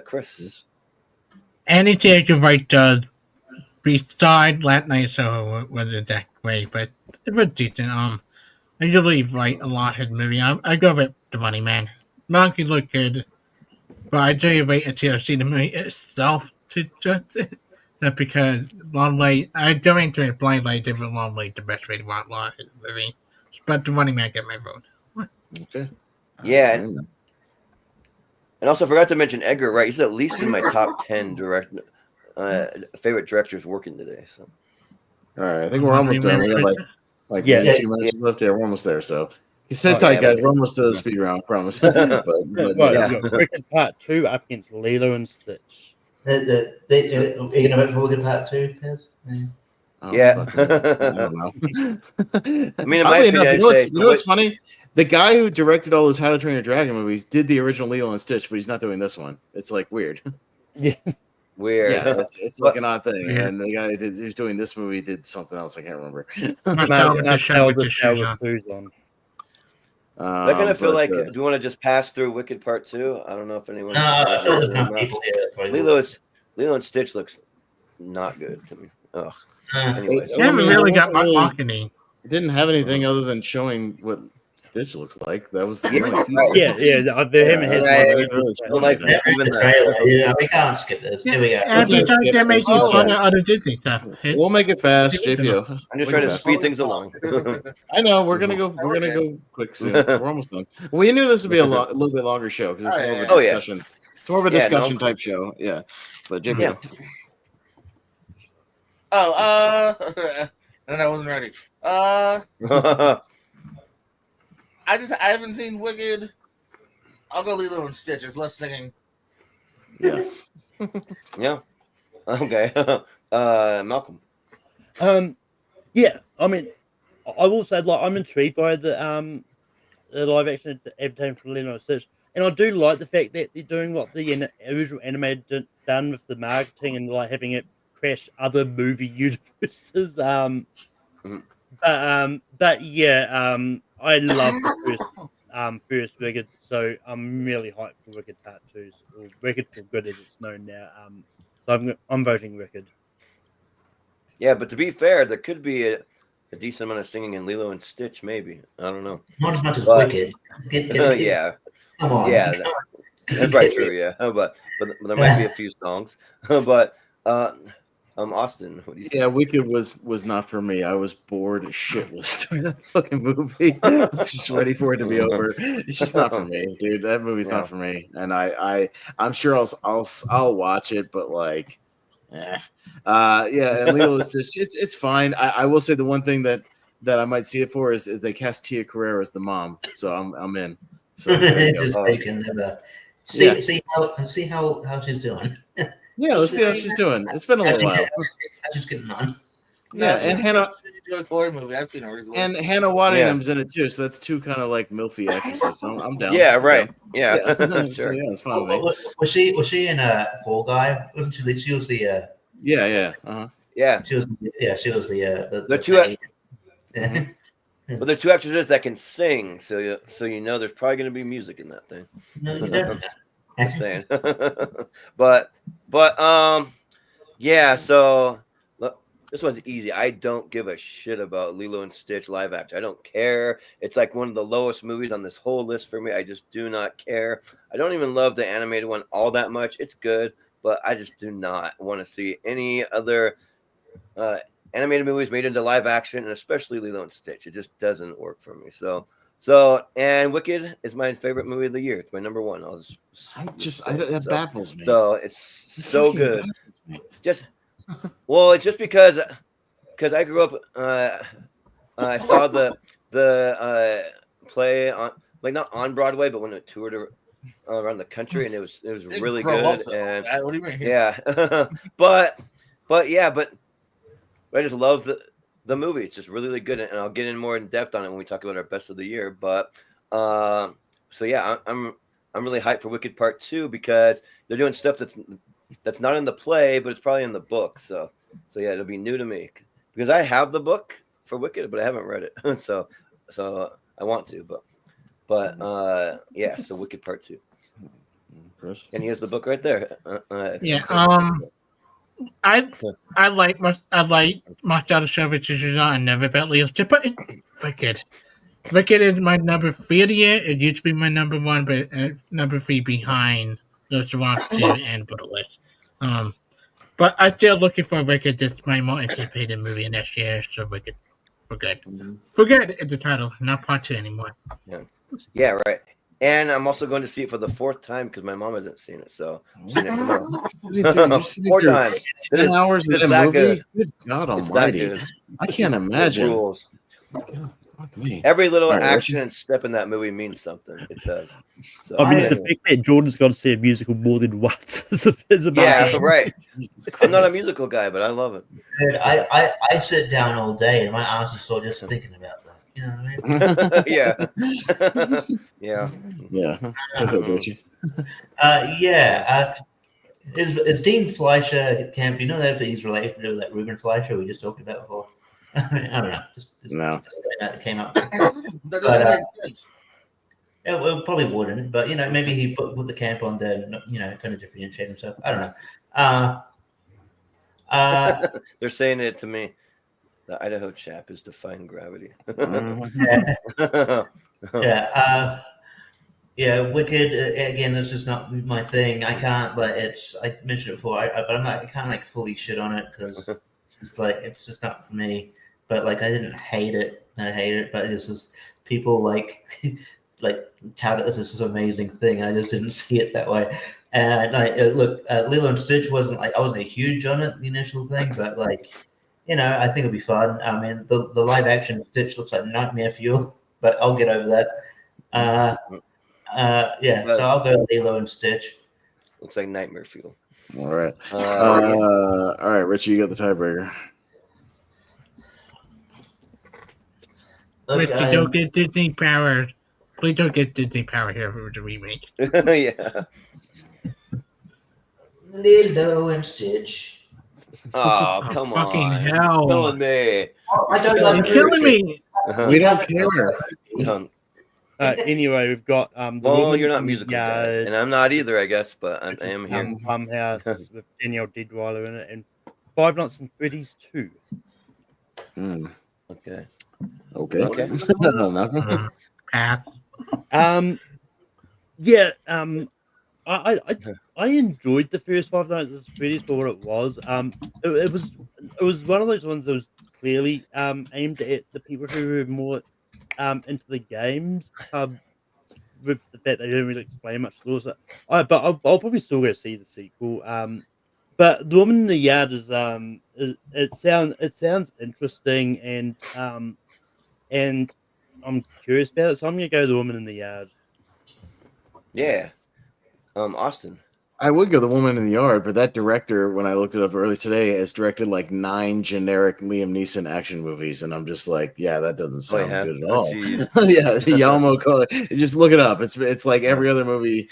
Chris. Anything I could write beside last night, so was it that way? But it was decent. I usually write a lot of movie. I go with the Running Man. Monkey looked good, but I do wait until I see the movie itself to judge it. That's because Long Late, I don't enter Blind Light, different Long Late, the best rated law movie. But the Running Man get my vote. Okay. Yeah. And also forgot to mention Edgar Wright. He's at least in my top 10 favorite directors working today. So. All right, I think we're almost done. We have like 2 minutes left. Yeah, we're almost there. So sit tight, guys. We're almost to the speed round. I promise. You've got Wicked Part 2 up against Lilo and Stitch. Are you going to vote for Wicked Part 2, Piers? Oh, yeah. I don't know. I mean, in my opinion, you know what's funny? The guy who directed all those How to Train Your Dragon movies did the original Lilo and Stitch, but he's not doing this one. It's like weird. Yeah. Weird. Yeah, it's like an odd thing. Yeah. And the guy who's doing this movie did something else. I can't remember. I kind of feel like, do you want to just pass through Wicked Part 2? I don't know if anyone. No, I feel there's enough people here. Lilo and Stitch looks not good to me. Ugh. Anyways, they haven't really got much marketing. It didn't have anything other than showing what Stitch looks like. That was the They haven't had we can't skip this. Here we go. Every time they're making fun of other Disney stuff. We'll make it fast, JPO. I'm just trying to speed things along. I know we're gonna go quick soon. We're almost done. We knew this would be a little bit longer show because it's more of a discussion. It's more of a discussion type show. Yeah, but JPO. And I wasn't ready. I haven't seen Wicked. I'll go Lilo and Stitch. There's less singing. Yeah. Yeah. Okay. Malcolm. Yeah. I mean, I will say, like, I'm intrigued by the live action adaptation from Lilo and Stitch, and I do like the fact that they're doing what the original animated done with the marketing and like having it crash other movie universes. But yeah, I love the first Wicked, so I'm really hyped for Wicked Part 2, or Wicked for Good as it's known now. So I'm voting Wicked. Yeah, but to be fair, there could be a decent amount of singing in Lilo and Stitch, maybe. I don't know. Not as much as Wicked. Yeah. Come on. Yeah, that's right, true, yeah. But there might be a few songs. But Austin, what do you say? Yeah, Wicked was not for me. I was bored shitless during that fucking movie. I was just ready for it to be over. It's just not for me, dude. That movie's not for me. And I'm sure I'll watch it, but like, yeah. And Lilo is just it's fine. I will say the one thing that I might see it for is they cast Tia Carrere as the mom, so I'm in. So just see how she's doing. Yeah, let's see how she's doing. It's been a little while. I'm just getting on. Yeah, and Hannah. A horror movie. I've seen her. And Hannah Waddingham's in it too, so that's two kind of like milfy actresses. So I'm down. Yeah, right. Yeah, sure. Sure. Yeah, it's fine with me. Was she in Fall Guy? Wasn't she? She was the. Yeah. Yeah. She was. Yeah, she was the two. Well, there are two actresses that can sing, so you know there's probably going to be music in that thing. No, you don't. Just saying. but yeah. So look, this one's easy. I don't give a shit about Lilo and Stitch live action. I don't care. It's like one of the lowest movies on this whole list for me. I just do not care. I don't even love the animated one all that much. It's good, but I just do not want to see any other animated movies made into live action, and especially Lilo and Stitch. It just doesn't work for me. So and Wicked is my favorite movie of the year. It's my number one. That baffles me. So it's so good. It's just because I grew up. I saw the play on, like, not on Broadway, but when it toured around the country, and it was really good. And what do you mean? Yeah, but I just love the movie. It's just really, really good, and I'll get in more in depth on it when we talk about our best of the year. But so yeah, I'm really hyped for Wicked Part 2 because they're doing stuff that's not in the play, but it's probably in the book. So yeah, it'll be new to me because I have the book for Wicked, but I haven't read it. so I want to, but yeah. So Wicked Part 2. Chris? And he has the book right there. I like much out of Shevich and never bet Leo's chip, but Wicked. Wicked is my number 3 of the year. It used to be my number 1, but number 3 behind those Rock 2 and Budalist. But I'm still looking for Wicked. This is my more anticipated movie next year. So Wicked, for good. For good is the title, not part 2 anymore. Yeah, right. And I'm also going to see it for the 4th time because my mom hasn't seen it. So I'm seeing it tomorrow. 4 times. 10 hours of that movie? Good God almighty. Good. I can't imagine. Rules. Fuck me. Every little All right, action and step in that movie means something. It does. So, I mean, the fact that Jordan's got to see a musical more than once is amazing. yeah, right. I'm not a musical guy, but I love it. Dude, I sit down all day and my ass is sore just thinking about that. You know what I mean? Yeah. Is Dean Fleischer camp? You know that he's related to that Ruben Fleischer we just talked about before? I don't know. No. That came up. That doesn't make sense. Yeah, well, probably wouldn't, but maybe he put the camp on there, kind of differentiate himself. I don't know. They're saying it to me. The Idaho chap is defying gravity. Wicked. Again, it's just not my thing. I can't. But I mentioned it before. But I'm not. I can't fully shit on it because it's just not for me. But I didn't hate it. I hate it. But it's just people tout it as this amazing thing. And I just didn't see it that way. And Lilo and Stitch wasn't I wasn't a huge on it the initial thing, but I think it'll be fun. I mean, the live action Stitch looks like nightmare fuel, but I'll get over that. So I'll go Lilo and Stitch. Looks like nightmare fuel. All right. All right, Richie, you got the tiebreaker. Richie, don't get Disney Power. Please don't get Disney Power here for the remake. Yeah. Lilo and Stitch. Oh, come on. Fucking hell. You're killing me. I don't You're killing me. We don't care. Anyway, we've got you're not musical guys, and I'm not either, I guess, but I am here. House with Danielle Deadweiler in it, and Five Nights at Freddy's 2. Okay. Pass. I enjoyed the first Five Nights at Freddy's for what it was. It was one of those ones that was clearly aimed at the people who were more into the games. With the fact they didn't really explain much to us. But I'll probably still go see the sequel. But The Woman in the Yard is it sounds interesting and I'm curious about it, so I'm gonna go The Woman in the Yard. Yeah. Austin. I would go The Woman in the Yard, but that director, when I looked it up early today, has directed 9 generic Liam Neeson action movies, and I'm just that doesn't sound good at all. Yalmo Color. Just look it up. It's like every other movie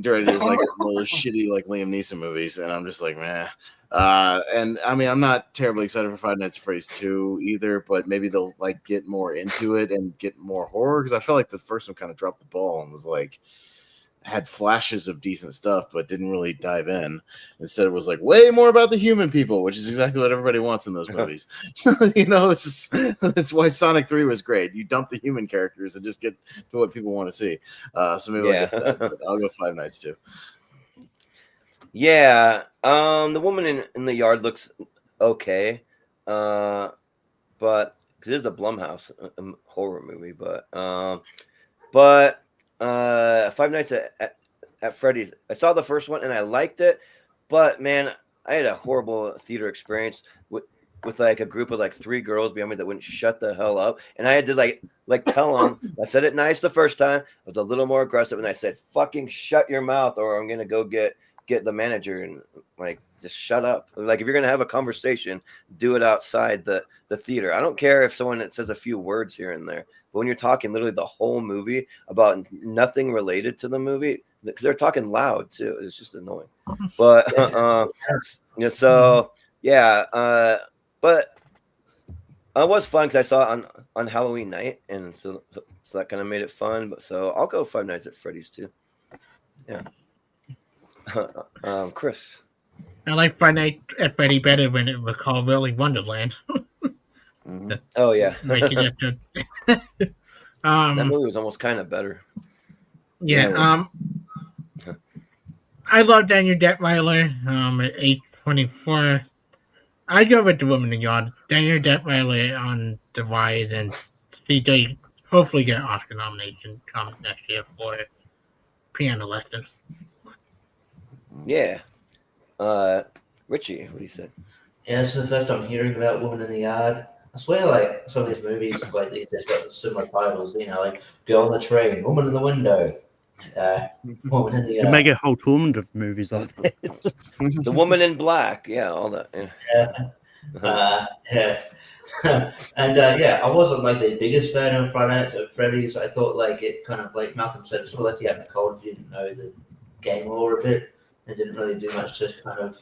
directed is those shitty Liam Neeson movies, and I'm just meh. And I mean, I'm not terribly excited for Five Nights at Freddy's 2 either, but maybe they'll get more into it and get more horror, because I felt like the first one kind of dropped the ball and was had flashes of decent stuff, but didn't really dive in. Instead, it was way more about the human people, which is exactly what everybody wants in those movies. That's why Sonic 3 was great. You dump the human characters and just get to what people want to see. So maybe I'll go Five Nights too. Yeah. The Woman in the Yard looks okay. But because it's a Blumhouse horror movie, but Five Nights at Freddy's. I saw the first one and I liked it, but man, I had a horrible theater experience with a group of 3 girls behind me that wouldn't shut the hell up, and I had to tell them. I said it nice the first time. I was a little more aggressive, and I said, "Fucking shut your mouth, or I'm gonna go get the manager and just shut up." If you're gonna have a conversation, do it outside the theater. I don't care if someone says a few words here and there. But when you're talking literally the whole movie about nothing related to the movie, because they're talking loud too, it's just annoying. But but it was fun because I saw it on Halloween night, and so that kind of made it fun. But so I'll go Five Nights at Freddy's too. Yeah. Chris. I like Five Nights at Freddy better when it was called Willy Wonderland. Oh yeah. That movie was almost kind of better. Yeah. I love Daniel Detweiler. 24. I'd go with The Woman in the Yard. Daniel Depp on Divide, and they hopefully get an Oscar nomination come next year for Piano Lesson. Yeah. Richie, what do you say? Yeah, this is the first time hearing about Woman in the Yard. I swear, like, some of these movies, like, they've got similar titles, like Girl on the Train, Woman in the Window, Woman in the You Yard. make a whole tournament of movies like that. The Woman in Black. Yeah, all that. Yeah. And I wasn't like the biggest fan of Friday Night at Freddy's. I thought like it kind of like Malcolm said, sort of like you out in the cold if you didn't know the game lore a bit. It didn't really do much to kind of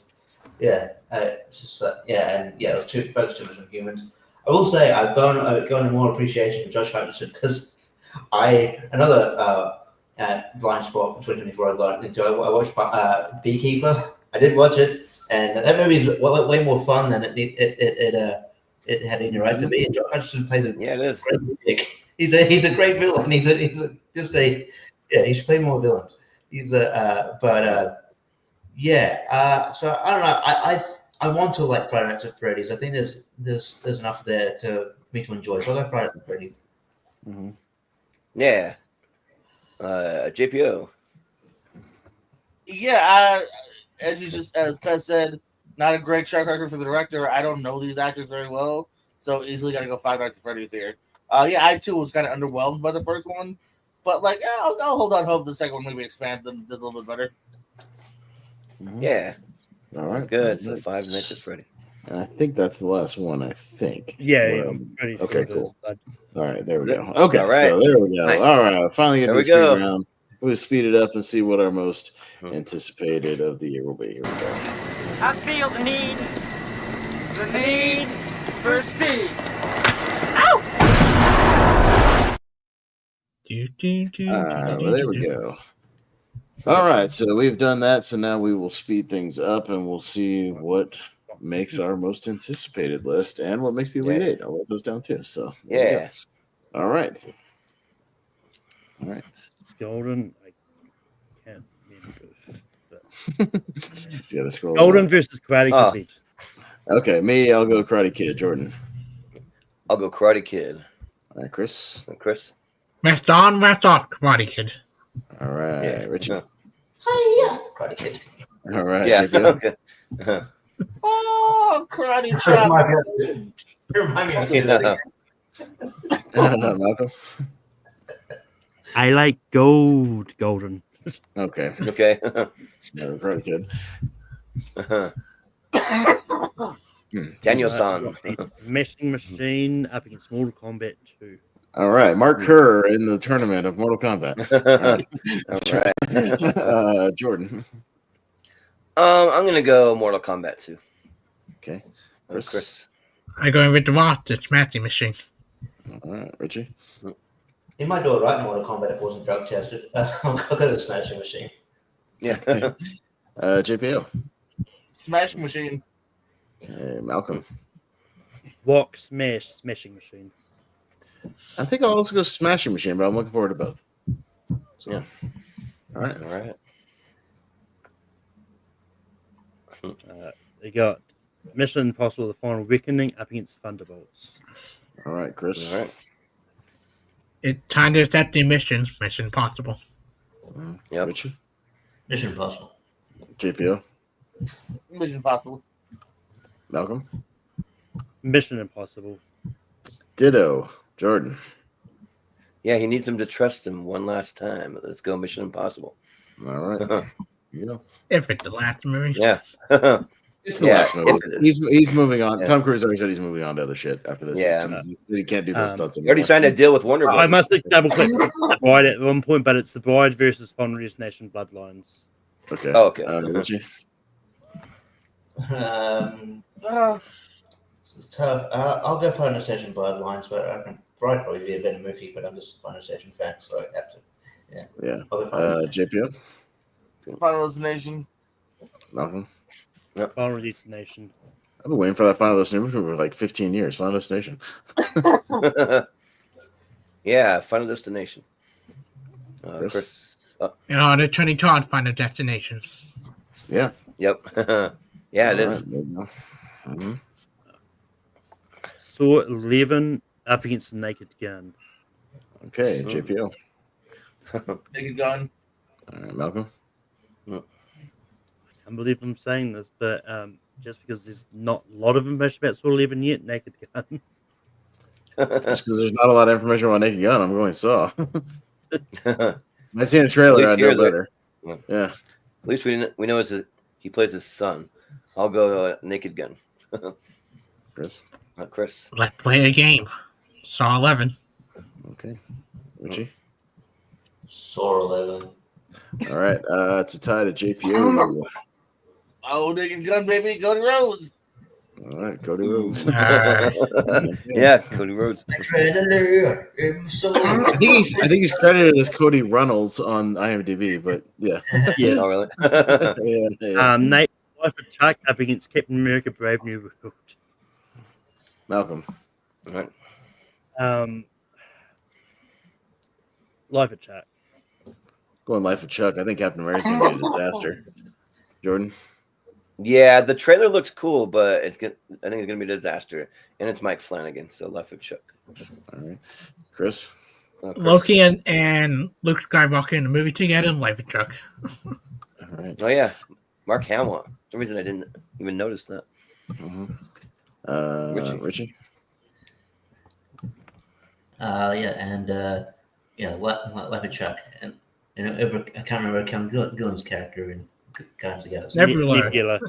it's just it was too focused too much on humans. I will say I've gone more appreciation for Josh Hutcherson because another blind spot from 2024 I got into. I watched Beekeeper. I did watch it, and that movie is way more fun than it had any right to be. And Josh Hutcherson plays a great dick. He's a great villain. He should play more villains. So I don't know. I want to like Friday Night at Freddy's. I think there's enough there to me to enjoy. So I'll go Friday Night at Freddy's. Mm-hmm. Yeah. JPO. Yeah, as Pez said, not a great track record for the director. I don't know these actors very well, so easily got to go Five Nights at Freddy's here. I too was kind of underwhelmed by the first one, but like I'll hold on hope the second one maybe expands and does a little bit better. Yeah. All right. Good. So Five Nights at Freddy's. I think that's the last one. I think. Yeah. Okay. Cool. All right. There we go. Okay. All right. So there we go. Nice. All right. Finally get There this we go. round. We'll speed it up and see what our most anticipated of the year will be. Here we go. I feel the need for speed. Ow! Well, there we go. All right, so we've done that. So now we will speed things up and we'll see what makes our most anticipated list and what makes the Elite Eight. I'll write those down too. So yeah. All right. Golden. I can't remember. You gotta scroll Golden down. versus Karate Kid. Okay, me, I'll go Karate Kid. Jordan. I'll go Karate Kid. All right, Chris. Rest on, rest off, Karate Kid. All right, Richie. Hiya, Karate Kid. All right. Yeah. JPO. Okay. Oh, Karate Chop. Remind me to do that again. Malcolm. I like golden. Okay. Okay. No, Karate Kid. Daniel-san. Meshing Machine up against Mortal Kombat 2. All right, Mark Kerr in the tournament of Mortal Kombat. All right. Jordan. I'm gonna go Mortal Kombat 2. Okay. Chris. I go with the Rock, the Smashing Machine. All right, Richie. He might do it right in Mortal Kombat if it wasn't drug tested. I'll go to the Smashing Machine. Yeah. JPO. Smashing Machine. Okay, Malcolm. Walk, Smashing Machine. I think I'll also go Smashing Machine, but I'm looking forward to both. So, Yeah. All right. They got Mission Impossible: The Final Reckoning up against Thunderbolts. All right, Chris. All right. It's time to accept the missions. Mission Impossible. Yep. Richie. Mission Impossible. JPO. Mission Impossible. Malcolm. Mission Impossible. Ditto. Jordan. Yeah, he needs him to trust him one last time. Let's go Mission Impossible. All right. You know. If it's the last movie. Yeah. It's the last movie. He's moving on. Yeah. Tom Cruise already said he's moving on to other shit after this. Yeah. He can't do those stunts anymore. He already signed a deal with Warner Bros. I must have double clicked the Bride at one point, but it's the Bride versus Final Destination Bloodlines. Okay. Oh, okay. Richie. It's tough. I'll go Final Destination Bloodlines, but I can probably be a better movie, but I'm just a Final Destination fan, so I have to. Yeah. I'll go JPO. Final Destination. Malcolm. Yep. Final Destination. I've been waiting for that Final Destination for like 15 years. Final Destination. Yeah, Final Destination. Chris. The Tony Todd Final Destination. Yeah. Yep. Yeah, it All is. right, there you go. Mhm. Saw 11 up against the Naked Gun. Okay, JPO. Naked Gun. All right, Malcolm. I can't believe I'm saying this, but just because there's not a lot of information about Saw 11 yet, Naked Gun. Just because there's not a lot of information about Naked Gun, I'm going Saw. I seen a At trailer, least I know here, better. Yeah. Yeah. At least we know he plays his son. I'll go Naked Gun. Chris. Chris. Let's play a game. Saw 11. Okay. Richie. Saw 11. All right. It's a tie to JPO. Oh, Naked Gun, baby. Cody Rhodes. All right, Cody Rhodes. Yeah, Cody Rhodes. I think he's credited as Cody Reynolds on IMDb, but yeah. Yeah. Oh, really? yeah. Nate, Life of Chuck up against Captain America: Brave New World. Malcolm. All right. Life of Chuck. Going Life of Chuck. I think Captain America's going to be a disaster. Jordan. Yeah, the trailer looks cool, but I think it's gonna be a disaster, and it's Mike Flanagan, so Life of Chuck. All right, Chris. Loki and Luke Skywalker in the movie together. Life of Chuck. All right. Oh yeah, Mark Hamill. For some reason I didn't even notice that. Mm-hmm. Richie. Life of Chuck, and I can't remember Ken Gillen's character in Guardians of the Galaxy. Nebula. Nebula.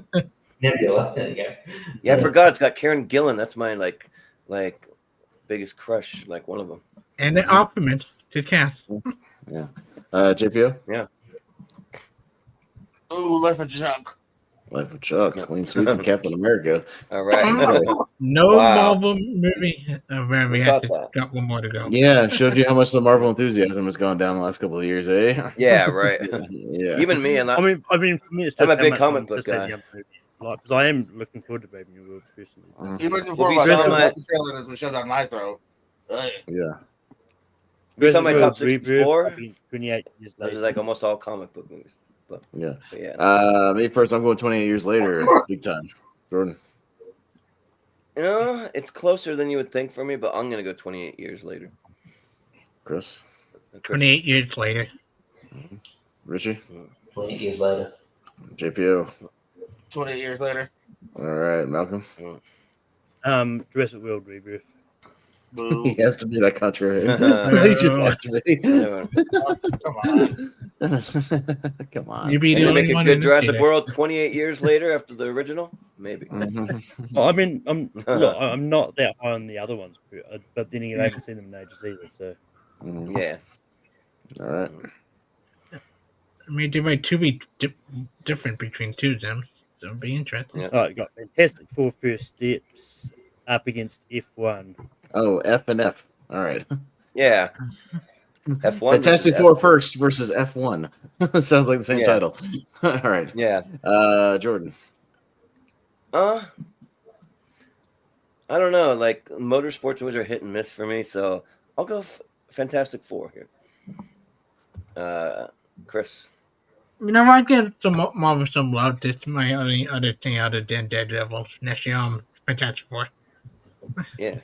There you go. Yeah, I forgot it's got Karen Gillan. That's my like biggest crush, like one of them. And the Optimus to cast. Yeah. JPO. Yeah. Oh, Life of Chuck. Life of Chuck. Clean sweep of Captain America. All right. No Marvel movie where we had got one more to go. Yeah, showed you how much the Marvel enthusiasm has gone down the last couple of years, eh? Yeah, right. Yeah. Even me, and I mean, for me, it's just I'm a big comic book guy. Because I am looking forward to Brave New World personally. You mentioned before about that's the trailer that's been shoved down my throat. Yeah. Who's on my top 64? 28 years This later. is like almost all comic book movies. But yeah. Me first, I'm going 28 years later, big time. Jordan. It's closer than you would think for me, but I'm gonna go 28 years later. Chris. 28 years later. Richie. 28 years later. JPO. 28 years later. All right, Malcolm. Jurassic World Rebirth. He has to be that contrary. He just has to be. Come on. Come on. You be Can the you make only a one good in Jurassic the World 28 years later after the original? Maybe. Well, I mean, I'm not that high on the other ones, but then again, I haven't seen them in ages either. So Yeah. All right. I mean, they might be different between two of them. So it'll be interesting. Yeah. All right, got Fantastic Four First Steps up against F1. Oh, F and F. All right. Yeah. F1. Fantastic Four first versus F1. Sounds like the same title. All right. Yeah. Jordan. I don't know. Like motorsports movies are hit and miss for me, so I'll go Fantastic Four here. Chris. You know, I get some Marvel some love. This is my only other thing other than Daredevil. Next year, Fantastic Four. Yeah.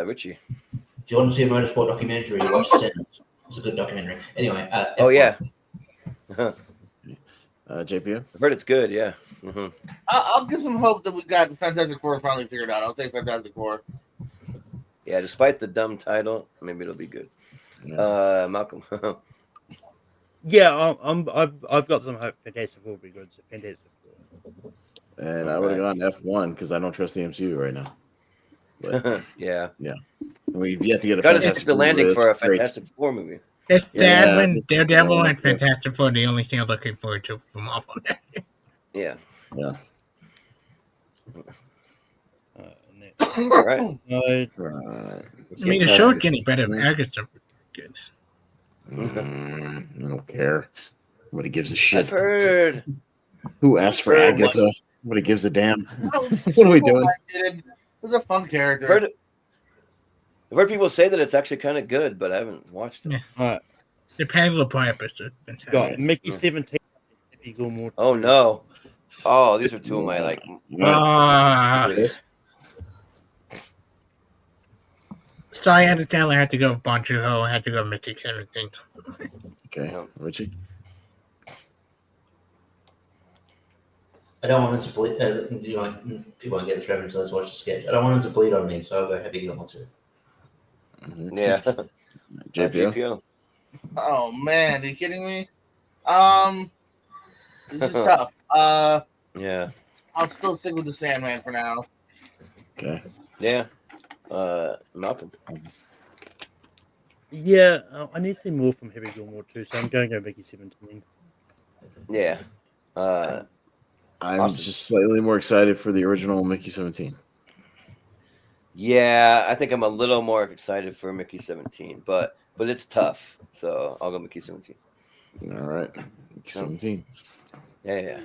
Richie. If you want to see a motorsport documentary, watch Sinners. It's a good documentary. Anyway. Oh, yeah. JPO? I've heard it's good, yeah. Mm-hmm. I'll give some hope that we got Fantastic Four finally figured out. I'll take Fantastic Four. Yeah, despite the dumb title, maybe it'll be good. Yeah. Malcolm. Yeah, I've got some hope. Fantastic Four will be good. So Fantastic Four. And I would have gone F1 because I don't trust the MCU right now. But, yeah. We've yet to get a Got to stick the landing for a Fantastic Four movie. It's sad when Daredevil and Fantastic Four are the only thing I'm looking forward to from Marvel. Yeah. Yeah. All right. I mean, the show is getting better. Agatha good. I don't care. Nobody gives a shit. I've heard. Who asked for Agatha? Nobody gives a damn. What are we doing? It was a fun character. I've heard people say that it's actually kind of good, but I haven't watched it. Yeah. All right. The Pamela Pie episode. Got Mickey 17. Oh no. Oh, these are two of my like. Chris? So I had to tell I had to go with Bon Joon-ho. I had to go with Mickey 17. Okay, Yeah. Richie. I don't want them to bleed. People won't get this reference, so let's watch the sketch. I don't want them to bleed on me, so I'll go Heavy Gilmore too. Yeah. JPO. GPO. Oh man, are you kidding me? This is tough. Yeah. I'll still stick with the Sandman for now. Okay. Yeah. Malcolm. Yeah, I need to see more from Heavy Gilmore too, so I'm going to go Mickey 17. Yeah. I'm Austin. just slightly more excited for the original Mickey 17. Yeah, I think I'm a little more excited for Mickey 17, but it's tough. So I'll go Mickey 17. All right, Mickey 17. Yeah.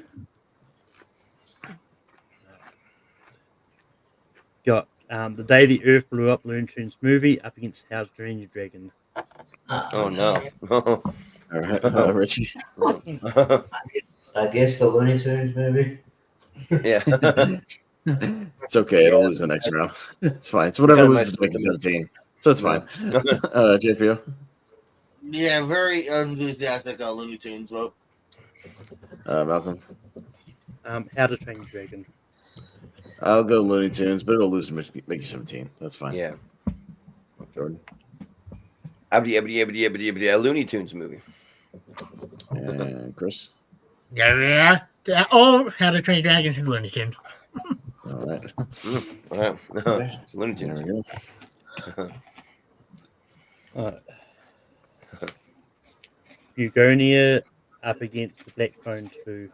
Got The Day the Earth Blew Up Looney Tunes movie up against How to Train Your Dragon. Oh no. All right, Richie. I guess the Looney Tunes movie. Yeah. It's okay. It'll lose the next round. It's fine. It's whatever Kinda loses nice Mickey to 17. So it's fine. JPO. Yeah, very enthusiastic Looney Tunes vote. Malcolm. How to Train Your Dragon. I'll go Looney Tunes, but it'll lose to Mickey 17. That's fine. Yeah. Jordan. A Looney Tunes movie. And Chris. Yeah. Oh, How to Train Your Dragon and Looney Tunes. All right. It's Looney There Tunes. we go. Bugonia up against the Black Phone 2.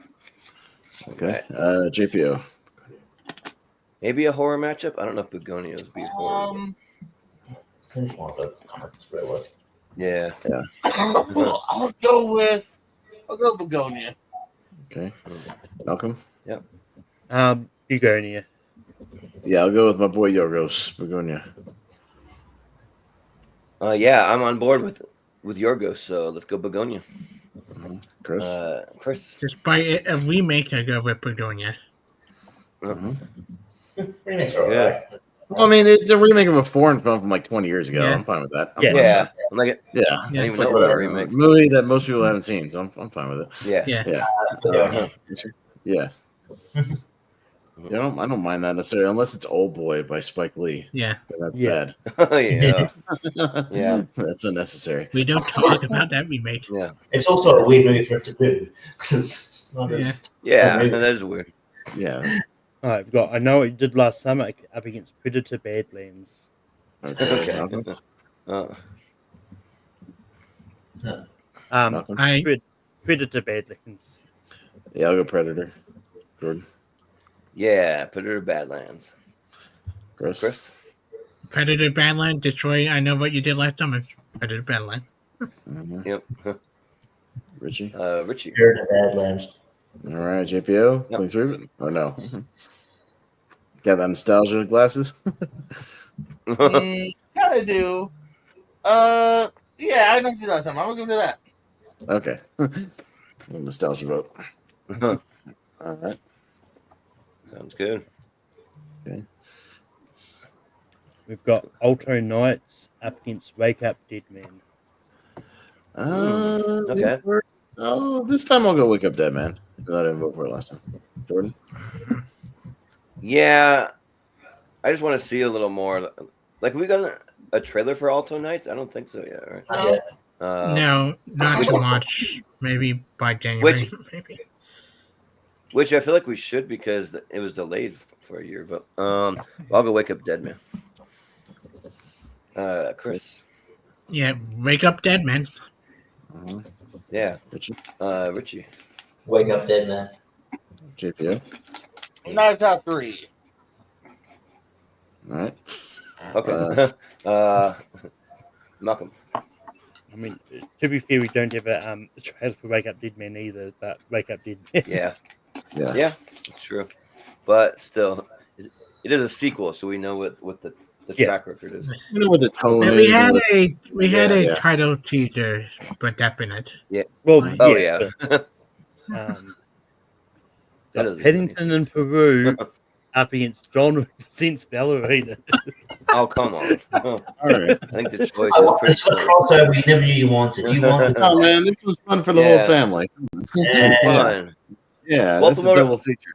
Okay. JPO. Maybe a horror matchup. I don't know if Begonia would be a horror. Yeah. I'll go Begonia. Okay. Malcolm. Yep. Bugonia. Yeah, I'll go with my boy Yorgos Begonia. Yeah, I'm on board with Yorgos, so let's go Begonia. Chris. Chris. Despite a remake, I go with Begonia. Remakes are alright. Well, I mean, it's a remake of a foreign film from like 20 years ago. Yeah. I'm fine with that. I'm Yeah. fine with Yeah. that. I'm like, Yeah. I didn't It's even like know about a whatever. remake. Movie that most people haven't seen, so I'm fine with it. Yeah. Yeah. Yeah. I don't mind that necessarily, unless it's Old Boy by Spike Lee. Yeah. Then that's Yeah. Yeah. bad. Yeah. That's unnecessary. We don't talk about that remake. Yeah. It's also a weird movie for it to do. It's not as- Yeah. Maybe. That is weird. Yeah. All right, we've got I Know What You Did Last Summer up against Predator Badlands. Okay. Okay. Malcolm? Malcolm? Predator Badlands. Yeah, I'll go Predator. Jordan. Yeah. Predator Badlands. Chris. Predator Badland, Detroit. I Know What You Did Last Summer. Predator Badland. Yep. Richie. Richie. You're in the Badlands. All right, JPO. Yep. Please read it. Oh no. Got that nostalgia glasses. Kind of do. Yeah, I don't do that time. I'm gonna give it that. Okay. Nostalgia vote. All right. Sounds good. Okay. We've got Alto Knights up against Wake Up Dead Man. Okay. Oh, this time I'll go Wake Up Dead Man. I didn't vote for it last time. Jordan. Yeah. I just want to see a little more. Like, have we got a trailer for Alto Nights? I don't think so yet, right? Not yet. No, not too much. Maybe by January. Maybe. Which I feel like we should because it was delayed for a year. But I'll go Wake Up Dead Man. Chris. Yeah, Wake Up Dead Man. Yeah. Richie. Richie. Wake Up Dead Man. JPO. Not top 3. All right. Okay. Malcolm. I mean, to be fair, we don't have a trailer for Wake Up Dead Man either, but Wake Up Dead Man. Yeah. Yeah. Yeah. It's true. But still, it is a sequel, so we know what the track record is. You know what the tone And is. we had a Yeah. title teaser, but that been it. Well, Oh, yeah. but, doesn't Pennington in Peru up against John represents Ballerina. Oh, come on. All right. I think the choice I is want this pretty crossover you never knew you wanted. You wanted Oh man, this was fun for the whole Yeah. family. Yeah. fun. Yeah, Both that's of a them double feature.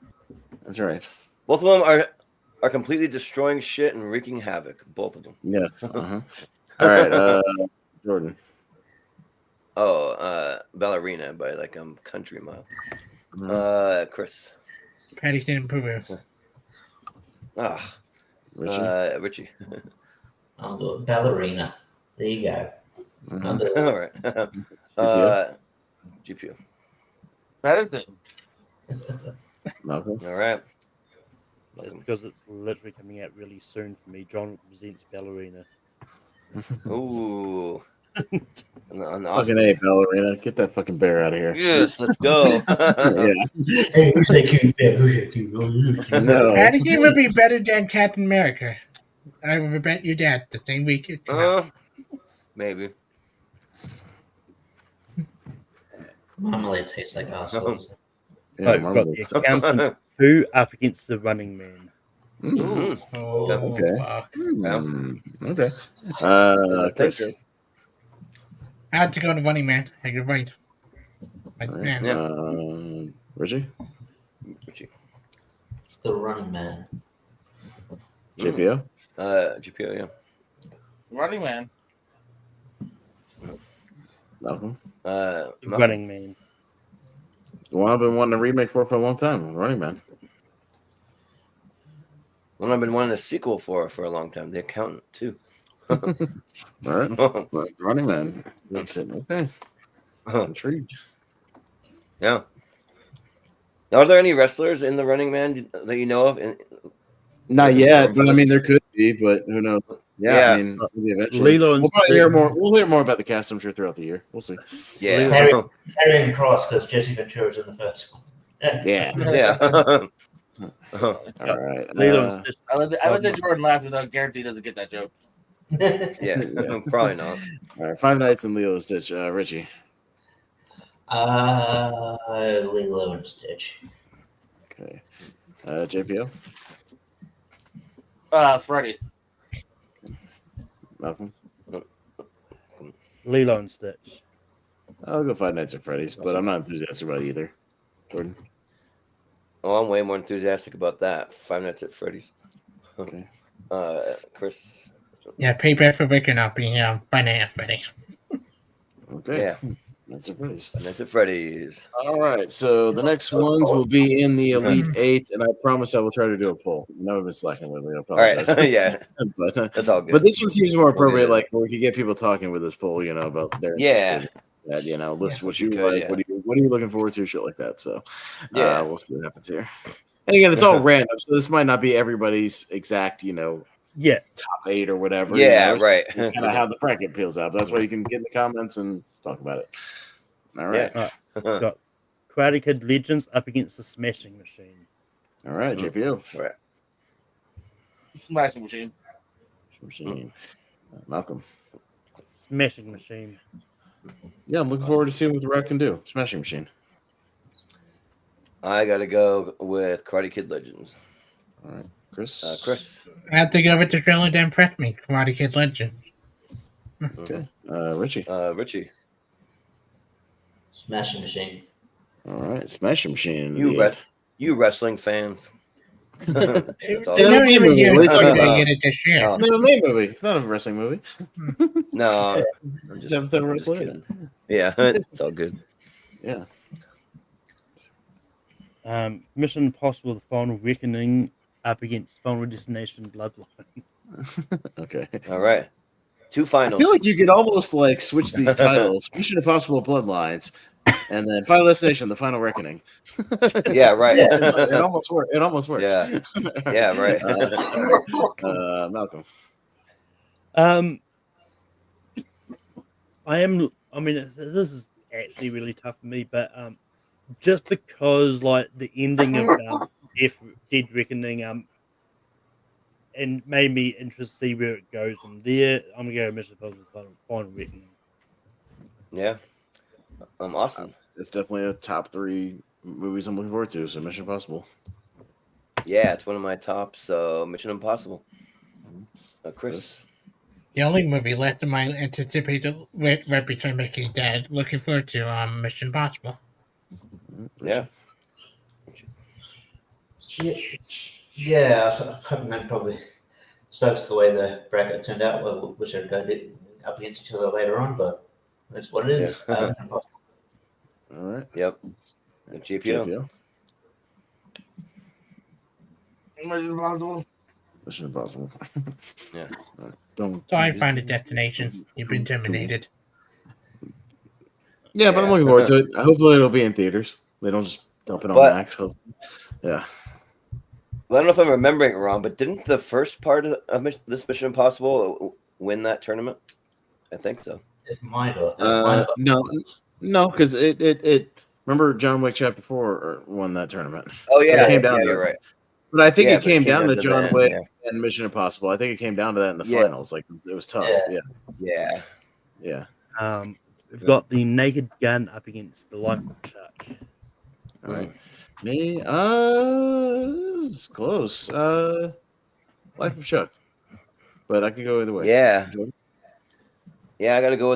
That's right. Both of them are completely destroying shit and wreaking havoc. Both of them. Yes. Uh-huh. All right, Jordan. Oh, Ballerina by like country mile. Chris. Paddington in Peru. Ah, Richie. Richie. I'll go with Ballerina. There you go. I'll do it. All right. GPU. Paddington. Malcolm. All right. Just because it's literally coming out really soon for me. John represents Ballerina. Ooh. On Fucking A, Ballerina. Get that fucking bear out of here. Yes, let's go. Yeah. Hey, who's that cute bear? Who's that cute bear? No. Paddington would be better than Captain America. I would bet you that the same week it came out. Maybe. Marmalade tastes like assholes. Yeah, We've got the Accountant 2 up against the Running Man. Mm. Oh, Okay. fuck. Okay. Chris. I had to go to Running Man. You're right. Like, Right. man. Richie. Richie. It's the Running Man. JPO. GPO, yeah. Running Man. Malcolm. Running Man. The one I've been wanting to remake for a long time. Running Man. One I've been wanting a sequel for a long time. The Accountant, too. All right. Running Man. That's it. Okay. Intrigued. Yeah. Now, are there any wrestlers in the Running Man that you know of? Not yet, but I mean, there could be, but who knows? Yeah. I mean, maybe eventually. We'll probably hear more. We'll hear more about the cast, I'm sure, throughout the year. We'll see. Yeah. Carrying Cross because Jesse Ventura's in the first one. Yeah. Yeah. All right. I let the Jordan laugh without guarantee he doesn't get that joke. Yeah. Probably not. All right. Five Nights in Lilo Stitch. Richie. Lilo and Stitch. Okay. JPO. Freddy. Malcolm. Lilo and Stitch. I'll go Five Nights at Freddy's, but I'm not enthusiastic about either. Jordan. Oh, I'm way more enthusiastic about that. Five Nights at Freddy's. Okay. Chris. Yeah, payback for waking up being Five Nights at Freddy's. Okay. Yeah. That's a Freddy's. Five Nights at Freddy's. All right. So the next ones will be in the Elite Eight, and I promise I will try to do a poll. No, I've been slacking lately. All right. Yeah. but, That's all good. But this one seems more appropriate, like where we could get people talking with this poll, about their that, list what you like, what are you looking forward to, shit like that. So we'll see what happens here. And again, it's all random, so this might not be everybody's exact, top 8 or whatever. Yeah, right. Kind of how the bracket peels out. That's why you can get in the comments and talk about it. All right. Got Karate Kid Legends up against the Smashing Machine. All right, JPO. All right. Smashing Machine. Malcolm. Smashing Machine. Yeah, I'm looking forward to seeing what The Rock can do. Smashing Machine. I got to go with Karate Kid Legends. All right. Chris. I have to go with the trailer that impressed me. Karate Kid Legend. Okay. Richie. Richie. Smashing Machine. All right. Smashing Machine. You wrestling fans. It's not even get it this year. No, movie. It's not a wrestling movie. No. Just have to wrestling. Yeah, it's all good. Yeah. Mission Impossible: The Final Reckoning up against Final Destination: Bloodline. Okay. All right. 2 finals. I feel like you could almost switch these titles: Mission Impossible: Bloodlines, and then Final Destination: The Final Reckoning. Yeah, right. It almost works. It almost works. Yeah. Yeah, right. Malcolm. This is actually really tough for me, but just because the ending of Dead Reckoning and made me interested to see where it goes from there, I'm gonna go Mission Impossible: Final Reckoning. Yeah. Austin. It's definitely a top 3 movies I'm looking forward to. So Mission Impossible. Yeah, it's one of my tops. So Mission Impossible. Chris. The only movie left of my anticipated right between Mickey and Dad. Looking forward to Mission Impossible. Yeah. Yeah, I mean, probably sucks the way the bracket turned out. Well, wish I'd got it up against each other later on, but that's what it is. Yeah. All right. Yep. GPO. Mission Impossible. Mission Impossible. Yeah. Don't. So I find a destination. You've been terminated. Yeah, but I'm looking forward to it. Hopefully, it'll be in theaters. They don't just dump it on Max. Yeah. Well, I don't know if I'm remembering it wrong, but didn't the first part of this Mission Impossible win that tournament? I think so. It might have. No, because it. Remember, John Wick Chapter 4 won that tournament. Oh yeah, it came down to you're right. But I think it came down to John end, Wick and Mission Impossible. I think it came down to that in the finals. Like it was tough. Yeah. We've got the Naked Gun up against the Life of Chuck. All right. Me, this is close. Life of Chuck, but I could go either way. Yeah, I got to go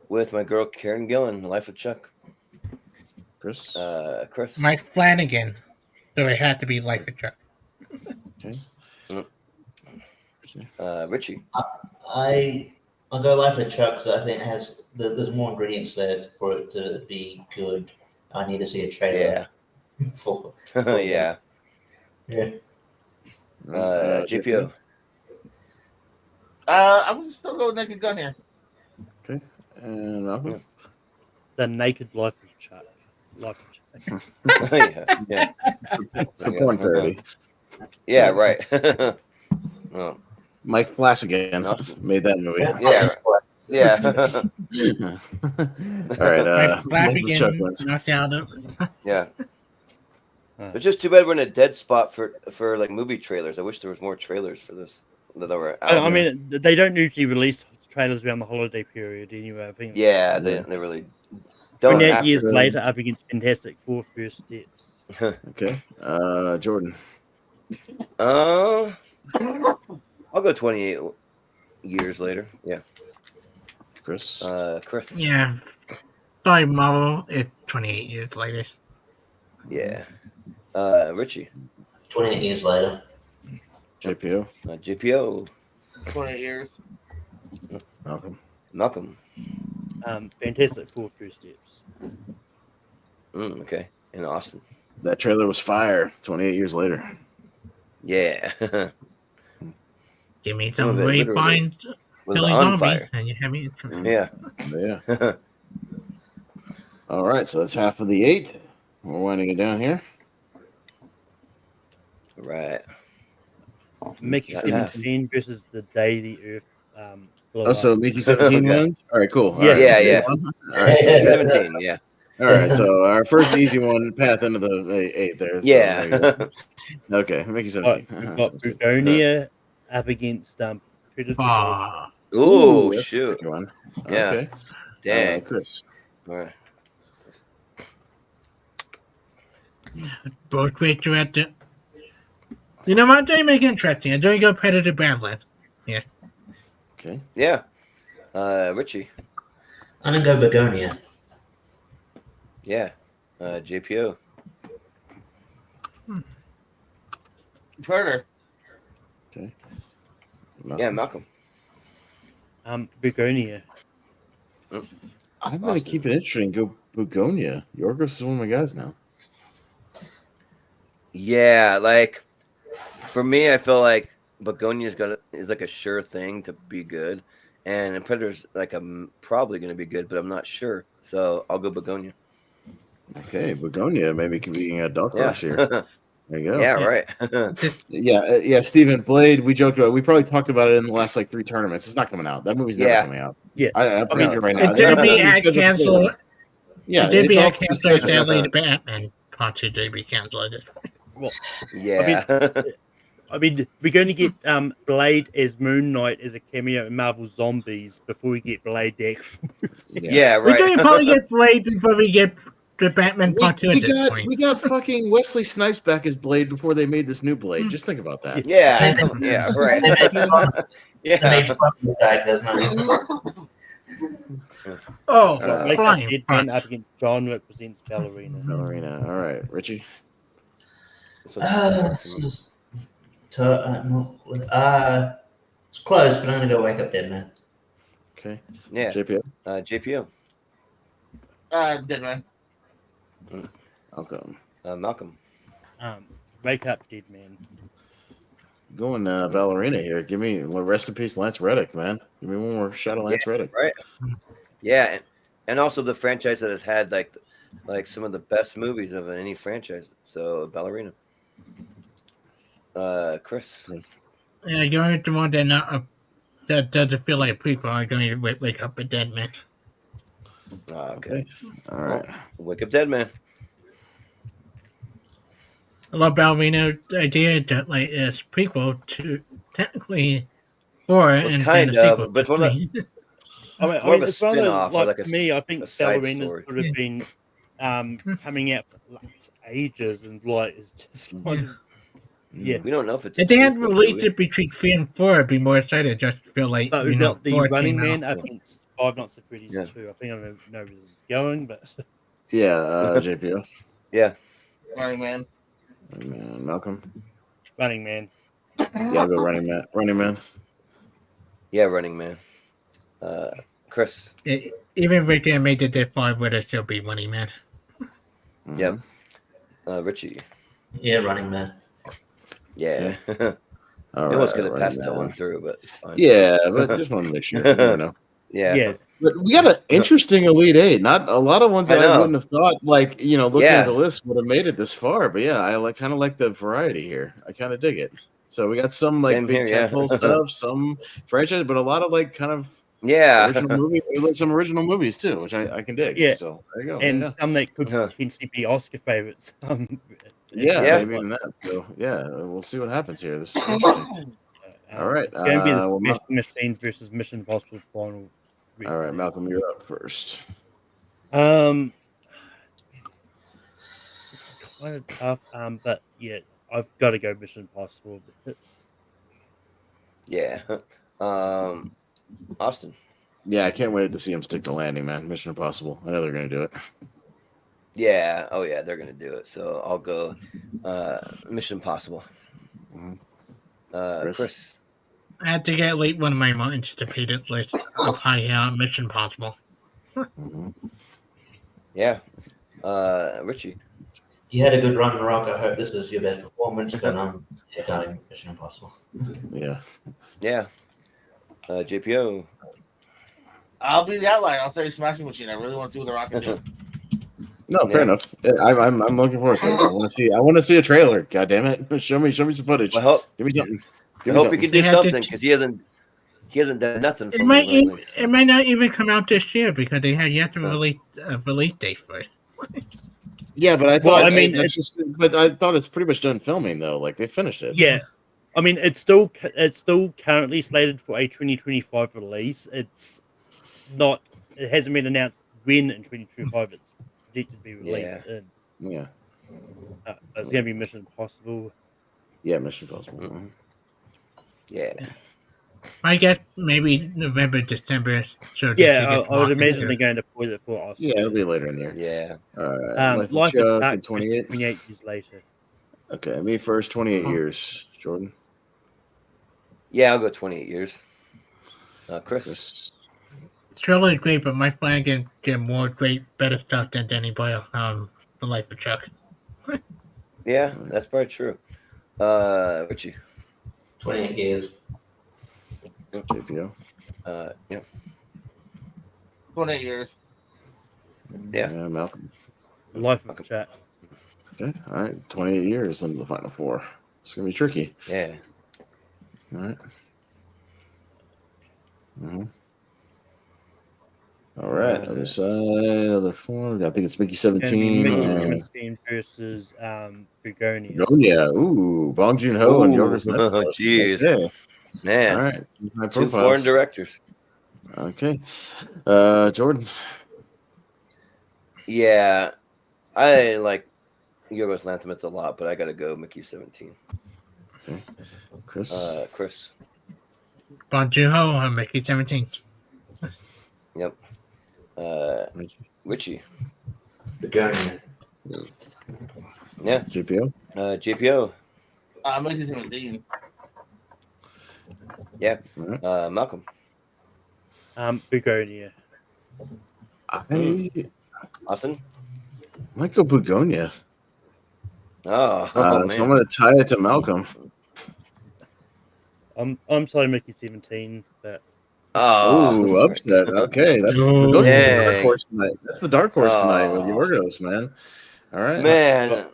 with my girl Karen Gillan, Life of Chuck. Chris. Mike Flanagan, so it had to be Life of Chuck. Okay. Richie. I'll go Life of Chuck. So I think it has there's more ingredients there for it to be good. I need to see a trailer. Yeah. Yeah. GPO. I'm still going Naked Gun here. Okay. And The Naked Life of Chuck. Life of Chuck. Yeah. It's the porn parody. Yeah, right. Oh. Mike Flanagan made that movie. Yeah. All right. Flanagan knocked out. Yeah. It's just too bad we're in a dead spot for like movie trailers. I wish there was more trailers for this that were out. I mean, they don't usually release trailers around the holiday period anyway. I think. Yeah, they really don't. 28 years later, up against Fantastic Four First Steps. Okay, Jordan. I'll go 28 years later. Yeah. Chris. Chris. Yeah. Sorry, Marvel. It's 28 years later. Yeah. Richie. 28 years later. JPO. JPO. 28 years. Malcolm. Fantastic Four First Steps. Okay. In Austin. That trailer was fire. 28 years later. Yeah. Give me some grapevine. Was on fire. And you have me. Yeah. All right, so that's half of the 8. We're winding it down here. Right. Mickey 17 versus the day the Earth. So Mickey 17 wins? All right, cool. Yeah. All right, so 17, yeah. All right, so our first easy one, path into the 8 there. So yeah. Okay, Mickey 17. We've got Begonia up against Predator. Ooh, shoot. Yeah. Okay. Dang. Chris. All right. Both great director. You know what? They make it interesting. I don't go Predator Badlands. Yeah. Okay. Yeah. Richie. I'm gonna go Begonia. Yeah. JPO. Predator. Okay. Yeah, Malcolm. Begonia. I'm going to keep it interesting. Go Begonia. Yorgos is one of my guys now. Yeah, like for me, I feel like Begonia is like a sure thing to be good, and Predator's like I'm probably going to be good, but I'm not sure. So I'll go Begonia. Okay, Begonia maybe could be a dark horse here. There you go. Yeah, right. yeah. Stephen Blade. We joked about. We probably talked about it in the last 3 tournaments. It's not coming out. That movie's never coming out. Yeah, I'm thinking right now. It did be at cancel. Yeah, it did be at cancel. Sadly, the Batman Part 2 did be canceled. Well, yeah. I mean, we're going to get Blade as Moon Knight as a cameo in Marvel Zombies before we get Blade the actual movie. Yeah, right. We're going to probably get Blade before we get the Batman Part 2 at this point. We got fucking Wesley Snipes back as Blade before they made this new Blade. Just think about that. Yeah, right. Yeah. Oh, Wake Up flying Dead fuck. Man up against John represents Ballerina. Ballerina. All right, Richie. It's close, but I'm gonna go Wake Up Dead Man. Okay. Yeah. JPO. JPO. Dead Man. Malcolm. Malcolm. Wake Up Dead Man. Going Ballerina here. Give me rest in peace, Lance Reddick, man. Give me one more shot of Lance Reddick. Right. Yeah, and also the franchise that has had like some of the best movies of any franchise. So Ballerina. Chris. Yeah, going with the one that doesn't feel like a prequel. I'm going to Wake Up a Dead Man. Okay. All right. Wake Up Dead Man. I love Ballerina idea that like it's prequel to technically 4 and then a sequel but to one of 3. I mean, I mean, a it's one of spin-off or like like to me. I think a side Ballerina's story. sort of been coming out for like ages, and like it's just kind of We don't know if it's. If they had released it between 3 and 4, I'd be more excited. Just feel like But we've got the 4 Running came Man out. against Five Nights at Freddy's 2. I think I don't know where this is going, but Yeah, JPO. Yeah. Running Man. Malcolm. Running Man. Yeah, I'll go Running Man. Running Man. Yeah, Running Man. Chris. Even if they made it that 5, would it still be Running Man? Yep. Richie. Yeah, Running Man. Yeah. All No one's right, gonna pass that one through, but it's fine. Yeah, but just want to make sure. You never know. Yeah. But we got an interesting Elite Eight. Not a lot of ones that I wouldn't have thought, like, looking at the list would have made it this far. But yeah, I kind of like the variety here. I kind of dig it. So we got some like Same big here, tentpole stuff, some franchise, but a lot of like kind of original movies, some original movies too, which I can dig. Yeah. So there you go. And some that could potentially be Oscar favorites. Maybe even that. So yeah, we'll see what happens here. This is interesting. All right. It's going to be the Special Machines versus Mission Impossible final. All right, Malcolm, you're up first. It's kind of tough, but yeah, I've got to go Mission Impossible. Yeah. Austin. Yeah, I can't wait to see him stick the landing, man. Mission Impossible. I know they're going to do it. Yeah. Oh, yeah, they're going to do it. So I'll go Mission Impossible. Chris. I had to get late one of my anticipated list of high Mission Impossible. Yeah. Richie. You had a good run, Rock. I hope this is your best performance, but I'm going Mission Impossible. Yeah. Yeah. JPO. I'll be the outlier. I'll say Smashing Machine. I really want to see what the Rock can do. No, fair enough. I'm looking forward to it. I want to see a trailer. God damn it! Show me some footage. I hope. Give me something. I hope he can do something because he hasn't done nothing. It might not even come out this year because they have yet to release a release date for it. Yeah, but I thought but I thought it's pretty much done filming though. Like they finished it. Yeah, I mean it's still currently slated for a 2025 release. It's not. It hasn't been announced when in 2025 it's predicted to be released. Yeah. It's going to be Mission Impossible. Yeah, Mission Impossible. Mm-hmm. Yeah. I guess maybe November, December. So yeah, I would imagine they're going to put it for us. Yeah, it'll be later in the year. Yeah. All right. Life of Chuck, 28 years later. Okay, me first. 28 years. Jordan. Yeah, I'll go 28 years. Chris. It's really great, but my flag can get more better stuff than Danny Boyle. The Life of Chuck. Yeah, that's probably true. Richie. 28 years. JPO. Yeah. 28 years. Yeah. Malcolm. The Life of Chuck. Okay. All right. 28 years into the final four. It's gonna be tricky. Yeah. All right. Mm-hmm. All right. Other side, other four. I think it's Mickey 17. Mickey 17 versus Begonia. Oh yeah. Ooh, Bong Joon-ho and Yorgos Oh, jeez. Okay. Man. All right. My Two foreign directors. Okay. Jordan. Yeah. I like Yorgos Lanthimos a lot, but I gotta go Mickey 17. Okay. Chris. Chris. Bon Joon-ho, Mickey 17. Yep. Richie. Begonia. Yeah. GPO. JPO. Mickey 17. Yeah. All right. Malcolm. Begonia. Austin. Might go Begonia. Oh, So I'm man. going to tie it to Malcolm. I'm sorry, Mickey 17, but Oh, upset. Okay, that's Begonia's the dark horse tonight. That's the dark horse tonight with Yorgos, man. All right, man.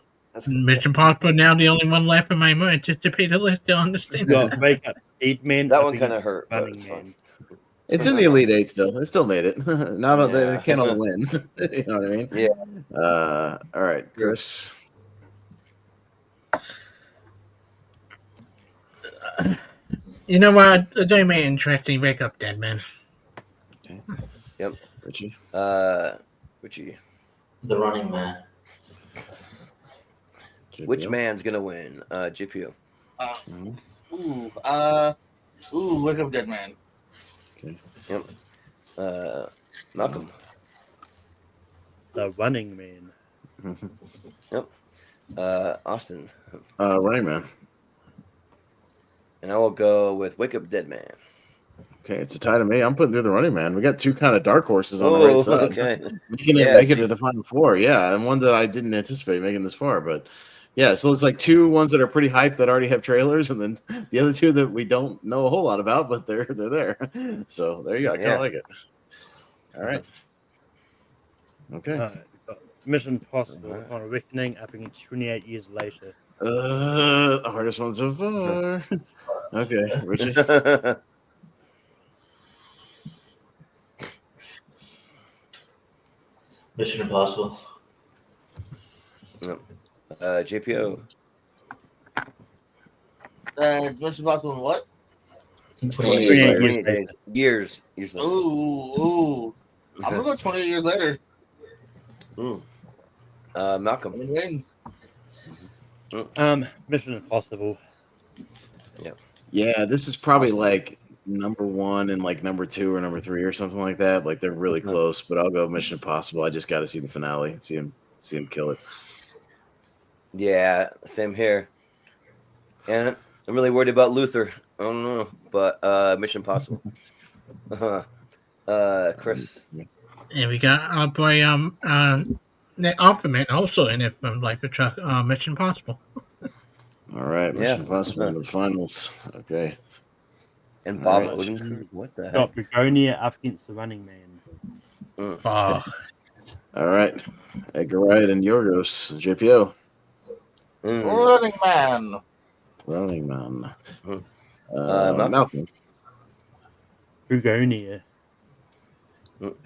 Mission Impossible now the only one left in my more anticipated list. You'll understand. got Wake Up Dead Man. That one kind of hurt, but Running it's Man. fun. It's in the Elite Eight still. It still made it. Now that they Yeah. can't all win. You know what I mean? Yeah. All right, Chris. You know what? A day may interesting. Wake up, dead man. Okay. Yep. Richie. Richie. The Running Man. JPO. Which man's gonna win? GPO. Wake Up Dead Man. Okay. Yep. Malcolm. The Running Man. Yep. Austin. Running Man. And I will go with Wake Up Dead Man. Okay, it's a tie to me. I'm putting through the Running Man. We got two kind of dark horses on the right side. Okay. Making it to the final four. Yeah, and one that I didn't anticipate making this far, but yeah, so it's like two ones that are pretty hyped that already have trailers, and then the other two that we don't know a whole lot about, but they're there. So there you go. I kind of like it. All right. Okay. Mission Impossible on a Reckoning up against 28 Years Later. The hardest one so far. Okay, Richie. Mission Impossible. JPO. Mission Impossible and what? 28 years. Ooh. I'm gonna go 28 years later. Malcolm. Win. Mission Impossible. Yeah, this is probably like number one and like number two or number three or something like that. Like they're really close, but I'll go Mission Impossible. I just got to see the finale, see him kill it. Yeah, same here. And I'm really worried about Luther. I don't know, but Mission Impossible. Chris. And we got our boy Alphaman also in it from Life of Chuck, Mission Impossible. All right, Mission Impossible in the finals. Okay. And Bob All right. Odenkirk. What the heck? Got Begonia up against the Running Man. Oh, All right, Edgar Wright and Yorgos. JPO. Running Man. Running Man. Malcolm. Malcolm. Begonia.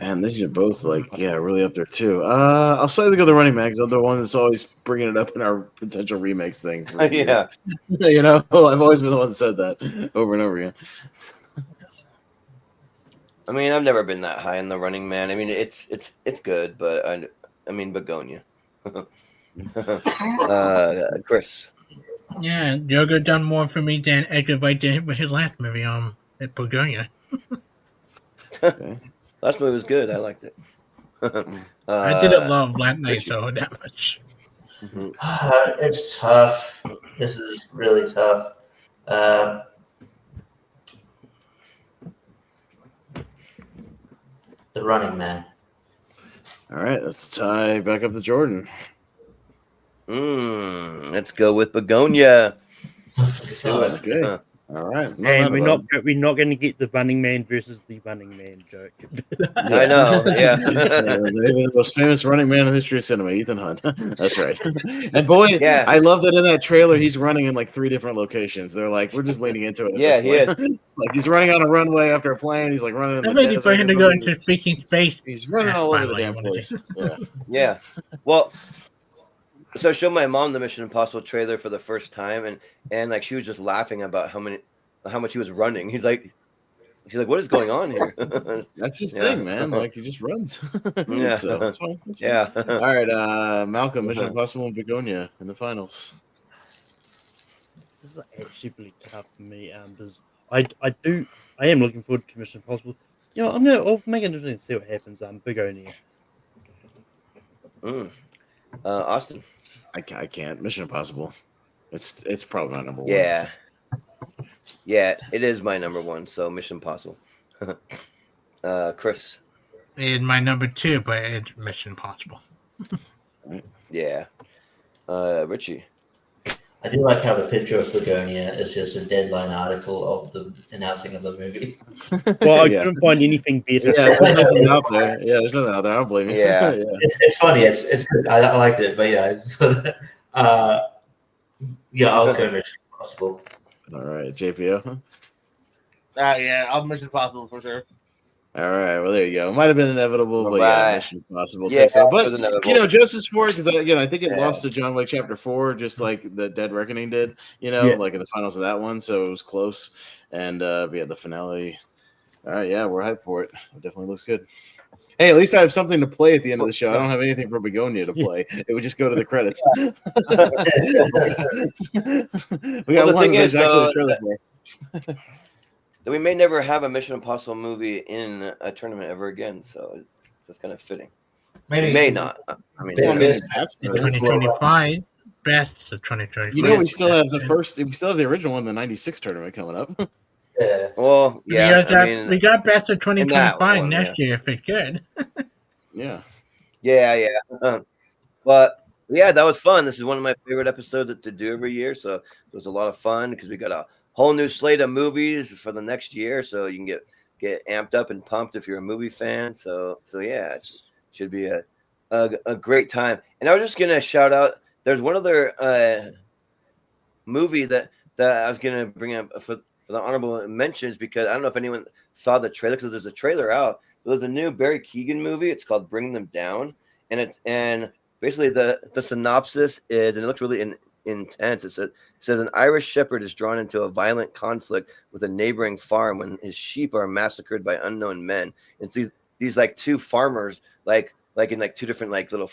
And these are both really up there too. I'll slightly go the Running Man because I'm the one that's always bringing it up in our potential remakes thing. Yeah. You know, I've always been the one that said that over and over again. I mean, I've never been that high in the Running Man. I mean, it's good, but I mean Begonia. Chris. yeah, Yoga done more for me than Edgar Wright did with his last movie, at Begonia. Okay. Last movie was good. I liked it. I didn't love Black Knight so that much. It's tough. This is really tough. The Running Man. All right, let's tie back up to Jordan. Let's go with Begonia. Let's do it. Okay. All right. And we're not going to get the Running Man versus the Running Man joke. I know. Yeah. The most famous running man in the history of cinema, Ethan Hunt. That's right. And boy, Yeah. I love that in that trailer he's running in like 3 different locations. They're like, we're just leaning into it. Yeah, he is. Like he's running on a runway after a plane. He's like running. I'm ready for him to go into speaking space. He's running all over the damn place. Yeah. Yeah. Well, so I showed my mom the Mission Impossible trailer for the first time, and like she was just laughing about how much he was running. He's like, She's like, what is going on here? That's his thing, man. Like he just runs. Yeah. So that's fine. That's fine. Yeah. All right, Malcolm, Mission Impossible and Begonia in the finals. This is actually really tough for me, because I am looking forward to Mission Impossible. You know, I'll make it interesting to see what happens. Begonia. Austin. I can't. Mission Impossible. It's probably my number one. Yeah. Yeah, it is my number one. So Mission Impossible. Chris. It's my number 2, but it's Mission Impossible. Yeah. Richie. I do like how the picture of Begonia is just a deadline article of the announcing of the movie. Well, I couldn't find anything better. Yeah, there's nothing out there. Yeah, there's nothing out there. I don't blame you. Yeah. It's funny. It's good. I liked it, but yeah, it's sort of, yeah, I'll go Mission Impossible. All right, JPO. Yeah, I'll Mission Impossible for sure. All right, well there you go. It might have been inevitable, but yeah, Mission Impossible. Yeah, Takes out. But it was you know, justice for it, because again, I think it Yeah. lost to John Wick Chapter 4, just like the Dead Reckoning did. You know, like in the finals of that one, so it was close. And yeah, the finale. All right, yeah, we're hyped for it. It definitely looks good. Hey, at least I have something to play at the end of the show. I don't have anything for Begonia to play. It would just go to the credits. We got the one thing there's is, actually a trailer for. that we may never have a Mission Impossible movie in a tournament ever again. So it's kind of fitting. Maybe It may not. I mean, Maybe maybe. That's good. 2025, best of 2025. You know, we still have the original one, the '96 tournament coming up. Yeah. Well, yeah. we got best of 2025 one, next year if it could. Yeah. Yeah. But yeah, that was fun. This is one of my favorite episodes to do every year. So it was a lot of fun because we got a whole new slate of movies for the next year. So you can get amped up and pumped if you're a movie fan. So yeah, it should be a great time. And I was just gonna shout out. There's one other movie that I was gonna bring up for the honorable mentions, because I don't know if anyone saw the trailer, because there's a trailer out. There's a new Barry Keoghan movie. It's called Bring Them Down, and basically the synopsis is, and it looks really intense. It says an Irish shepherd is drawn into a violent conflict with a neighboring farm when his sheep are massacred by unknown men. And these like two farmers, like in like two different like little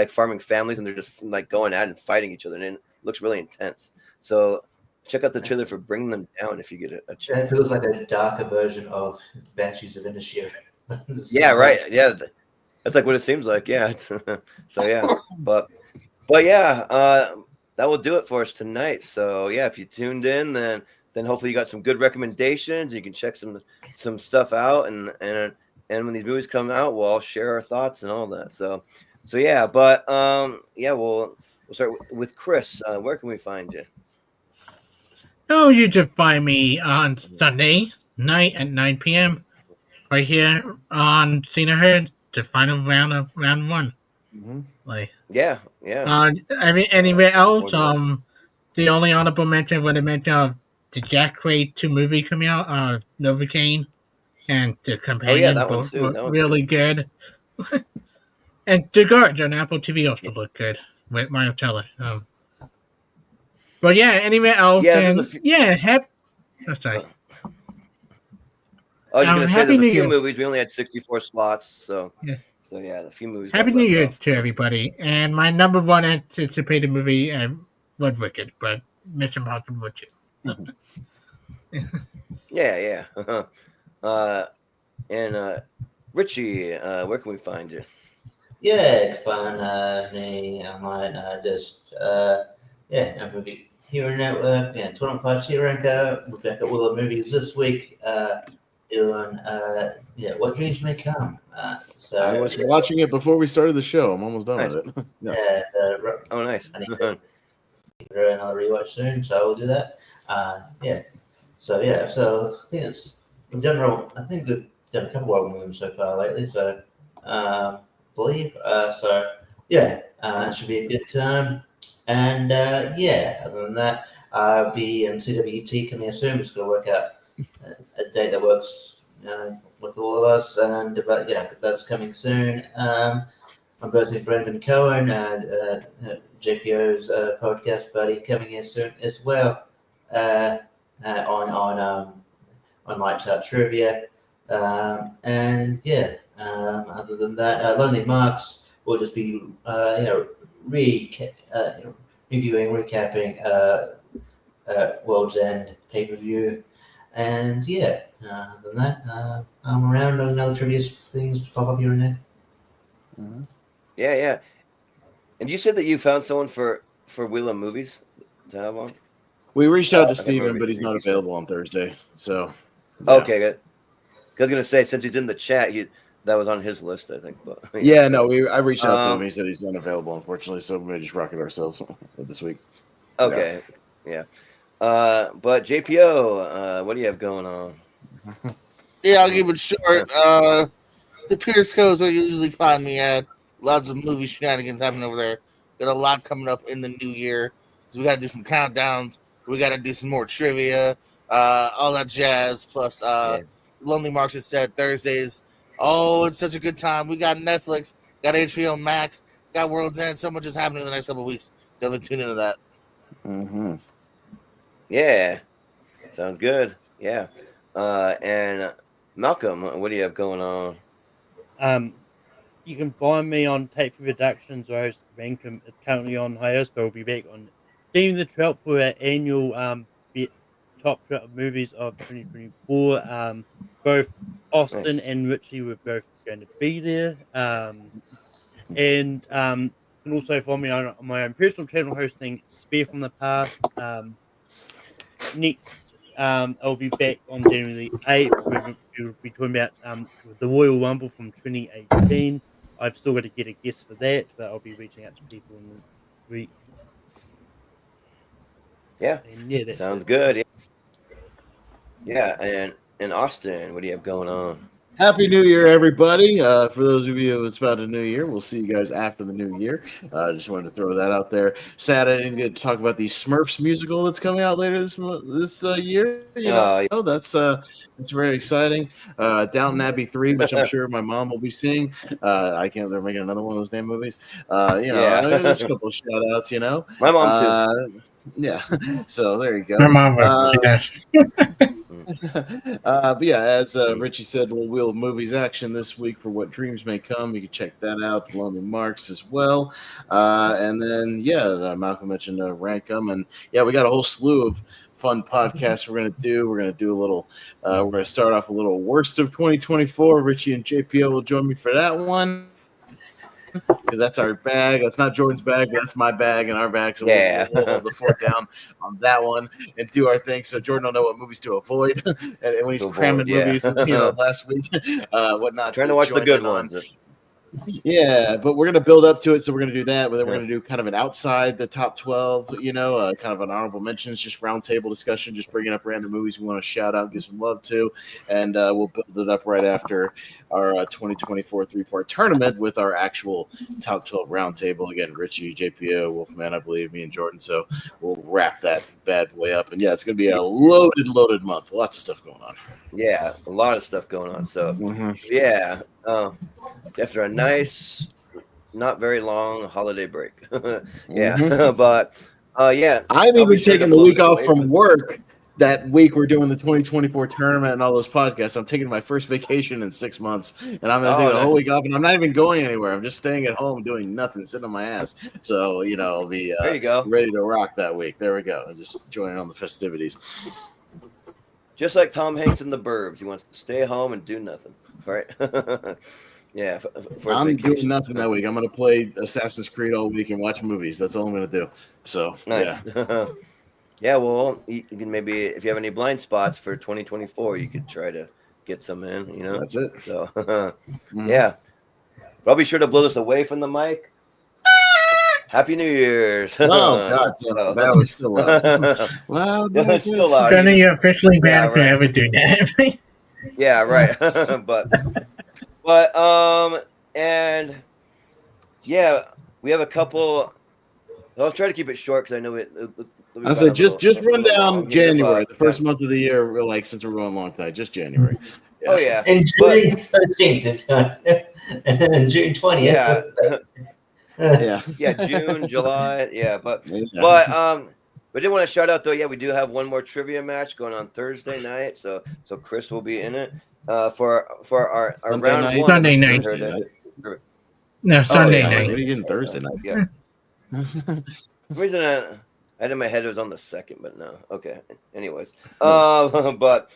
farming families, and they're just like going at and fighting each other, and it looks really intense. So check out the trailer for Bring Them Down if you get a chance. It feels like a darker version of Banshees of Inisherin. Yeah, right. Yeah, that's like what it seems like. Yeah. So yeah, but yeah, that will do it for us tonight. So yeah, if you tuned in, then hopefully you got some good recommendations. You can check some stuff out, and when these movies come out, we'll all share our thoughts and all that. So yeah, but yeah, we'll start with Chris. Where can we find you? Oh, you can find me on Sunday night at 9 p.m. right here on Cena Heard, the final round of round 1. Mm-hmm. Like, yeah. Anywhere else, the only honorable mention would have mentioned of the Jack Quaid 2 movie coming out, Novocaine and The Companion, both look really good. And The Gorge on Apple TV also look good with Mario Teller. But yeah, anywhere else, that's right. I was going to say there's a few movies. We only had 64 slots, so yeah, the few movies. Happy New Year to everybody. And my number 1 anticipated movie was Wicked, but Mission Impossible 2. Yeah. And Richie, where can we find you? Yeah, you can find me online. Just a movie Hero Network, 25 Ranker. We'll check out all the movies this week. Doing What Dreams May Come. So I was watching it before we started the show. I'm almost done with it. Yes. Oh, nice. I need to do another rewatch soon, so I will do that. So I think it's in general. I think we've done a couple of movies so far lately. So believe it should be a good time. And other than that, I'll be in CWT coming soon. Just gonna work out a date that works with all of us. But that's coming soon. I'm both with Brendan Cohen, JPO's podcast buddy, coming in soon as well on on Lights Out Trivia. And yeah, other than that, Lonely Marks will just be reviewing, recapping World's End pay-per-view. And yeah, other than that, I'm around on other trivia things to pop up here and there. Mm-hmm. Yeah. And you said that you found someone for Wheel of Movies to have on? We reached out to Steven, but he's not available on Thursday. So yeah. Okay, good. I was gonna say, since he's in the chat, that was on his list, I think. But yeah, no, I reached out to him. He said he's unavailable, unfortunately, so we may just rock it ourselves this week. Okay, yeah. But JPO, what do you have going on? Yeah, I'll keep it short. The Pierce codes are usually find me at. Lots of movie shenanigans happening over there. Got a lot coming up in the new year. So we got to do some countdowns. We got to do some more trivia, all that jazz. Plus, Lonely Marks had said Thursdays. Oh, it's such a good time. We got Netflix, got HBO Max, got World's End. So much is happening in the next couple of weeks. Definitely tune into that. Mm-hmm. Yeah, sounds good. Yeah. And Malcolm, what do you have going on? You can find me on Tape for Productions or host Rankum. It's currently on hiatus, but we'll be back on June the 12th for our annual top 12 movies of 2024. Both Austin and Richie were both going to be there. And you can also find me on my own personal channel hosting Spare from the Past. Next, I'll be back on January 8th. We'll be talking about the Royal Rumble from 2018. I've still got to get a guest for that, but I'll be reaching out to people in the week. Yeah, sounds good. Yeah, and Austin, what do you have going on? Happy New Year, everybody. For those of you who's about a new year, we'll see you guys after the new year. I just wanted to throw that out there. Sad I didn't get to talk about the Smurfs musical that's coming out later this year. That's very exciting. Downton Abbey 3, which I'm sure my mom will be seeing. They're making another one of those damn movies. There's a couple of shout outs, My mom too. Yeah, so there you go. My mom but yeah, as Richie said, Wheel of Movies action this week for What Dreams May Come. You can check that out. Lonely Marks as well. And then, Malcolm mentioned Rankum. And yeah, we got a whole slew of fun podcasts we're going to do. We're going to do a little, we're going to start off a little worst of 2024. Richie and JPO will join me for that one. Because that's our bag. That's not Jordan's bag, but that's my bag and our bag. So we'll hold the fort down on that one and do our thing. So Jordan will know what movies to avoid and when he's cramming movies, last week, whatnot. Trying to watch the good ones. Yeah, but we're going to build up to it. So we're going to do that. But then we're going to do kind of an outside the top 12, kind of an honorable mentions, just roundtable discussion, just bringing up random movies we want to shout out, give some love to. And we'll build it up right after our 2024 3-part tournament with our actual top 12 roundtable. Again, Richie, JPO, Wolfman, I believe, me and Jordan. So we'll wrap that bad boy up. And yeah, it's going to be a loaded month. Lots of stuff going on. Yeah, a lot of stuff going on. So, after a nice, not very long holiday break. But I've even taken the week off from work. That week we're doing the 2024 tournament and all those podcasts. I'm taking my first vacation in 6 months, and I'm going to take the whole week off, and I'm not even going anywhere. I'm just staying at home doing nothing, sitting on my ass. So, I'll be there you go. Ready to rock that week. There we go. I'm just joining on the festivities. Just like Tom Hanks in The Burbs. He wants to stay home and do nothing. All right. Yeah. I'm doing nothing that week. I'm going to play Assassin's Creed all week and watch movies. That's all I'm going to do. So, nice. Yeah. Yeah, well, you can maybe, if you have any blind spots for 2024, you could try to get some in, That's it. So, yeah. But I'll be sure to blow this away from the mic. Happy New Year's. Oh, God. That was still loud. Loud. It's still loud. Gonna you officially banned for ever doing that. Yeah, right. And yeah, we have a couple. I'll try to keep it short because I know it. I said just run down January, the first month of the year. Since we're going long tonight, just January. Yeah. Oh yeah, and June 13th, and June 20th. Yeah, June, July, but But I did want to shout out though. Yeah, we do have one more trivia match going on Thursday night. So Chris will be in it for our round night? one. Sunday night. No, Sunday night. Maybe even Thursday night. Yeah. The reason I had in my head it was on the second, but no. Okay. Anyways, but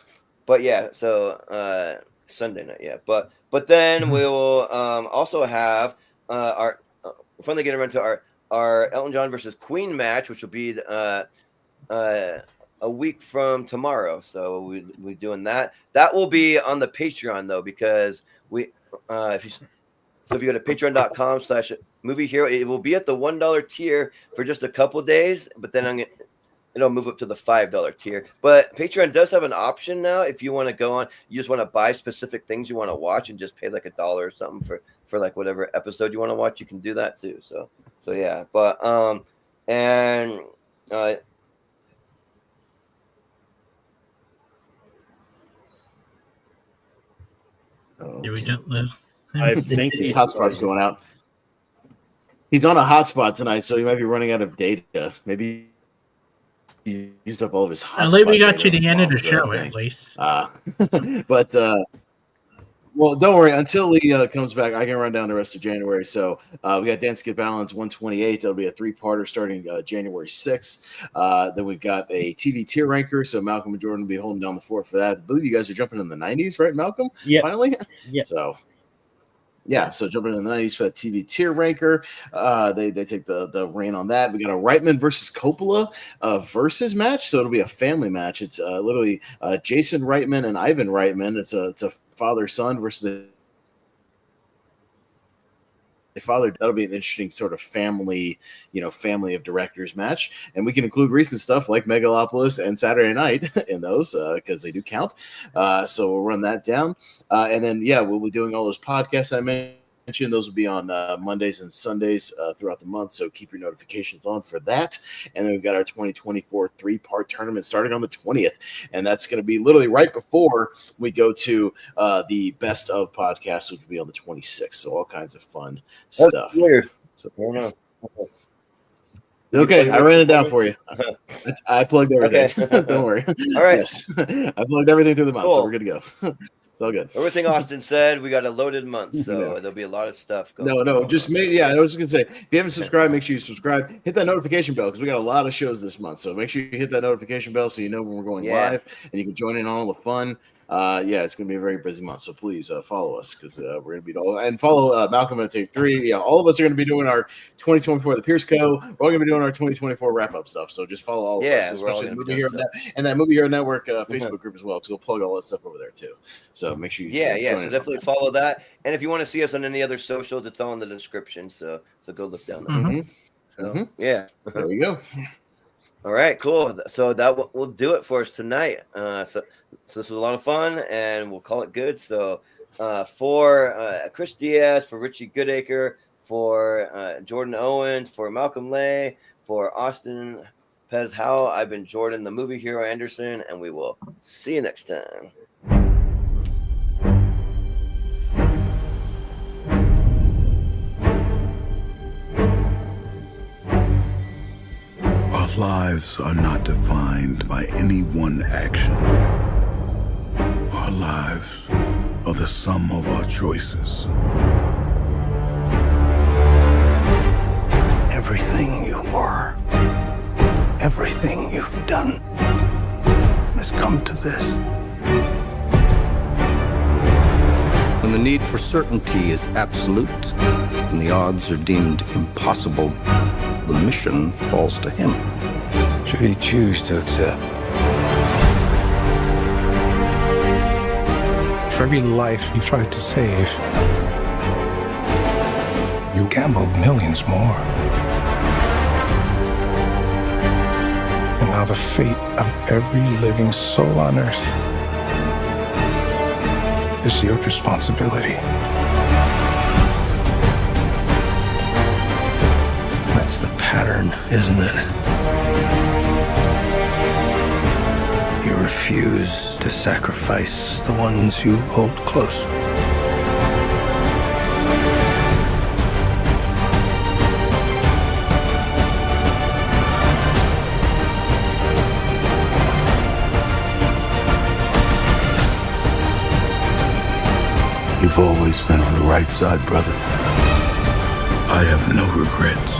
yeah. So Sunday night. Yeah. But then we will also have our we're finally getting around to our Elton John versus Queen match, which will be a week from tomorrow. So we're doing that. That will be on the Patreon though, because we if you go to patreon.com/movie hero, it will be at the $1 tier for just a couple days, but then it'll move up to the $5 tier. But Patreon does have an option now. If you want to go on, you just want to buy specific things you want to watch and just pay like $1 or something for like whatever episode you want to watch, you can do that too. So yeah, but and Did we just lose? I think His hotspot's going out. He's on a hotspot tonight, so he might be running out of data. Maybe he used up all of his hotspot. At least we got to the end of the show, at least. But well, don't worry. Until he comes back, I can run down the rest of January. So we got Dance Get Balance 128. That'll be a 3-parter starting January 6th. Then we've got a TV tier ranker. So Malcolm and Jordan will be holding down the fort for that. I believe you guys are jumping in the 90s, right, Malcolm? Yeah. Finally? Yeah. So jumping in the 90s for that TV tier ranker. They take the reign on that. We got a Reitman versus Coppola versus match. So it'll be a family match. It's literally Jason Reitman and Ivan Reitman. It's a father-son versus a father. That'll be an interesting sort of family of directors match. And we can include recent stuff like Megalopolis and Saturday Night in those because they do count. So we'll run that down. And then, we'll be doing all those podcasts I mentioned. Those will be on Mondays and Sundays throughout the month. So keep your notifications on for that. And then we've got our 2024 3-part tournament starting on the 20th. And that's going to be literally right before we go to the best of podcasts, which will be on the 26th. So all kinds of fun stuff. Weird. So, okay, I ran it down for you. I plugged everything. Okay. Don't worry. All right. Yes. I plugged everything through the month, so we're good to go. It's all good. Everything Austin said, we got a loaded month, so there'll be a lot of stuff going on. No, just I was just gonna say, if you haven't subscribed, make sure you subscribe. Hit that notification bell because we got a lot of shows this month. So make sure you hit that notification bell so you know when we're going live and you can join in on all the fun. It's gonna be a very busy month. So please follow us because we're gonna be all and follow Malcolm at Tape 3. Yeah, all of us are gonna be doing our 2024 the Pierce Co. We're all gonna be doing our 2024 wrap up stuff. So just follow all of us, especially the Movie Hero and that Movie Hero Network Facebook group as well, because we'll plug all that stuff over there too. So make sure you so definitely follow that. And if you want to see us on any other socials, it's all in the description. So go look down there. Mm-hmm. So there you go. All right, cool. So that will do it for us tonight. So this was a lot of fun, and we'll call it good. So for Chris Diaz, for Richie Goodacre, for Jordan Owens, for Malcolm Lay, for Austin Pez Howell, I've been Jordan, the Movie Hero Anderson, and we will see you next time. Our lives are not defined by any one action. Our lives are the sum of our choices. Everything you are, everything you've done has come to this. When the need for certainty is absolute and the odds are deemed impossible, the mission falls to him. Should he choose to accept? For every life you tried to save, you gambled millions more. And now the fate of every living soul on Earth is your responsibility. That's the pattern, isn't it? You refuse to sacrifice the ones you hold close. You've always been on the right side, brother. I have no regrets.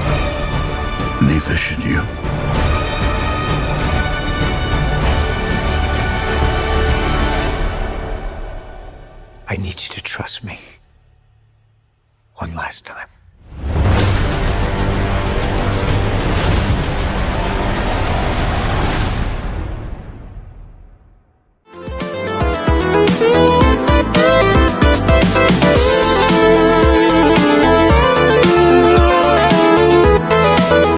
Neither should you. I need you to trust me. One last time.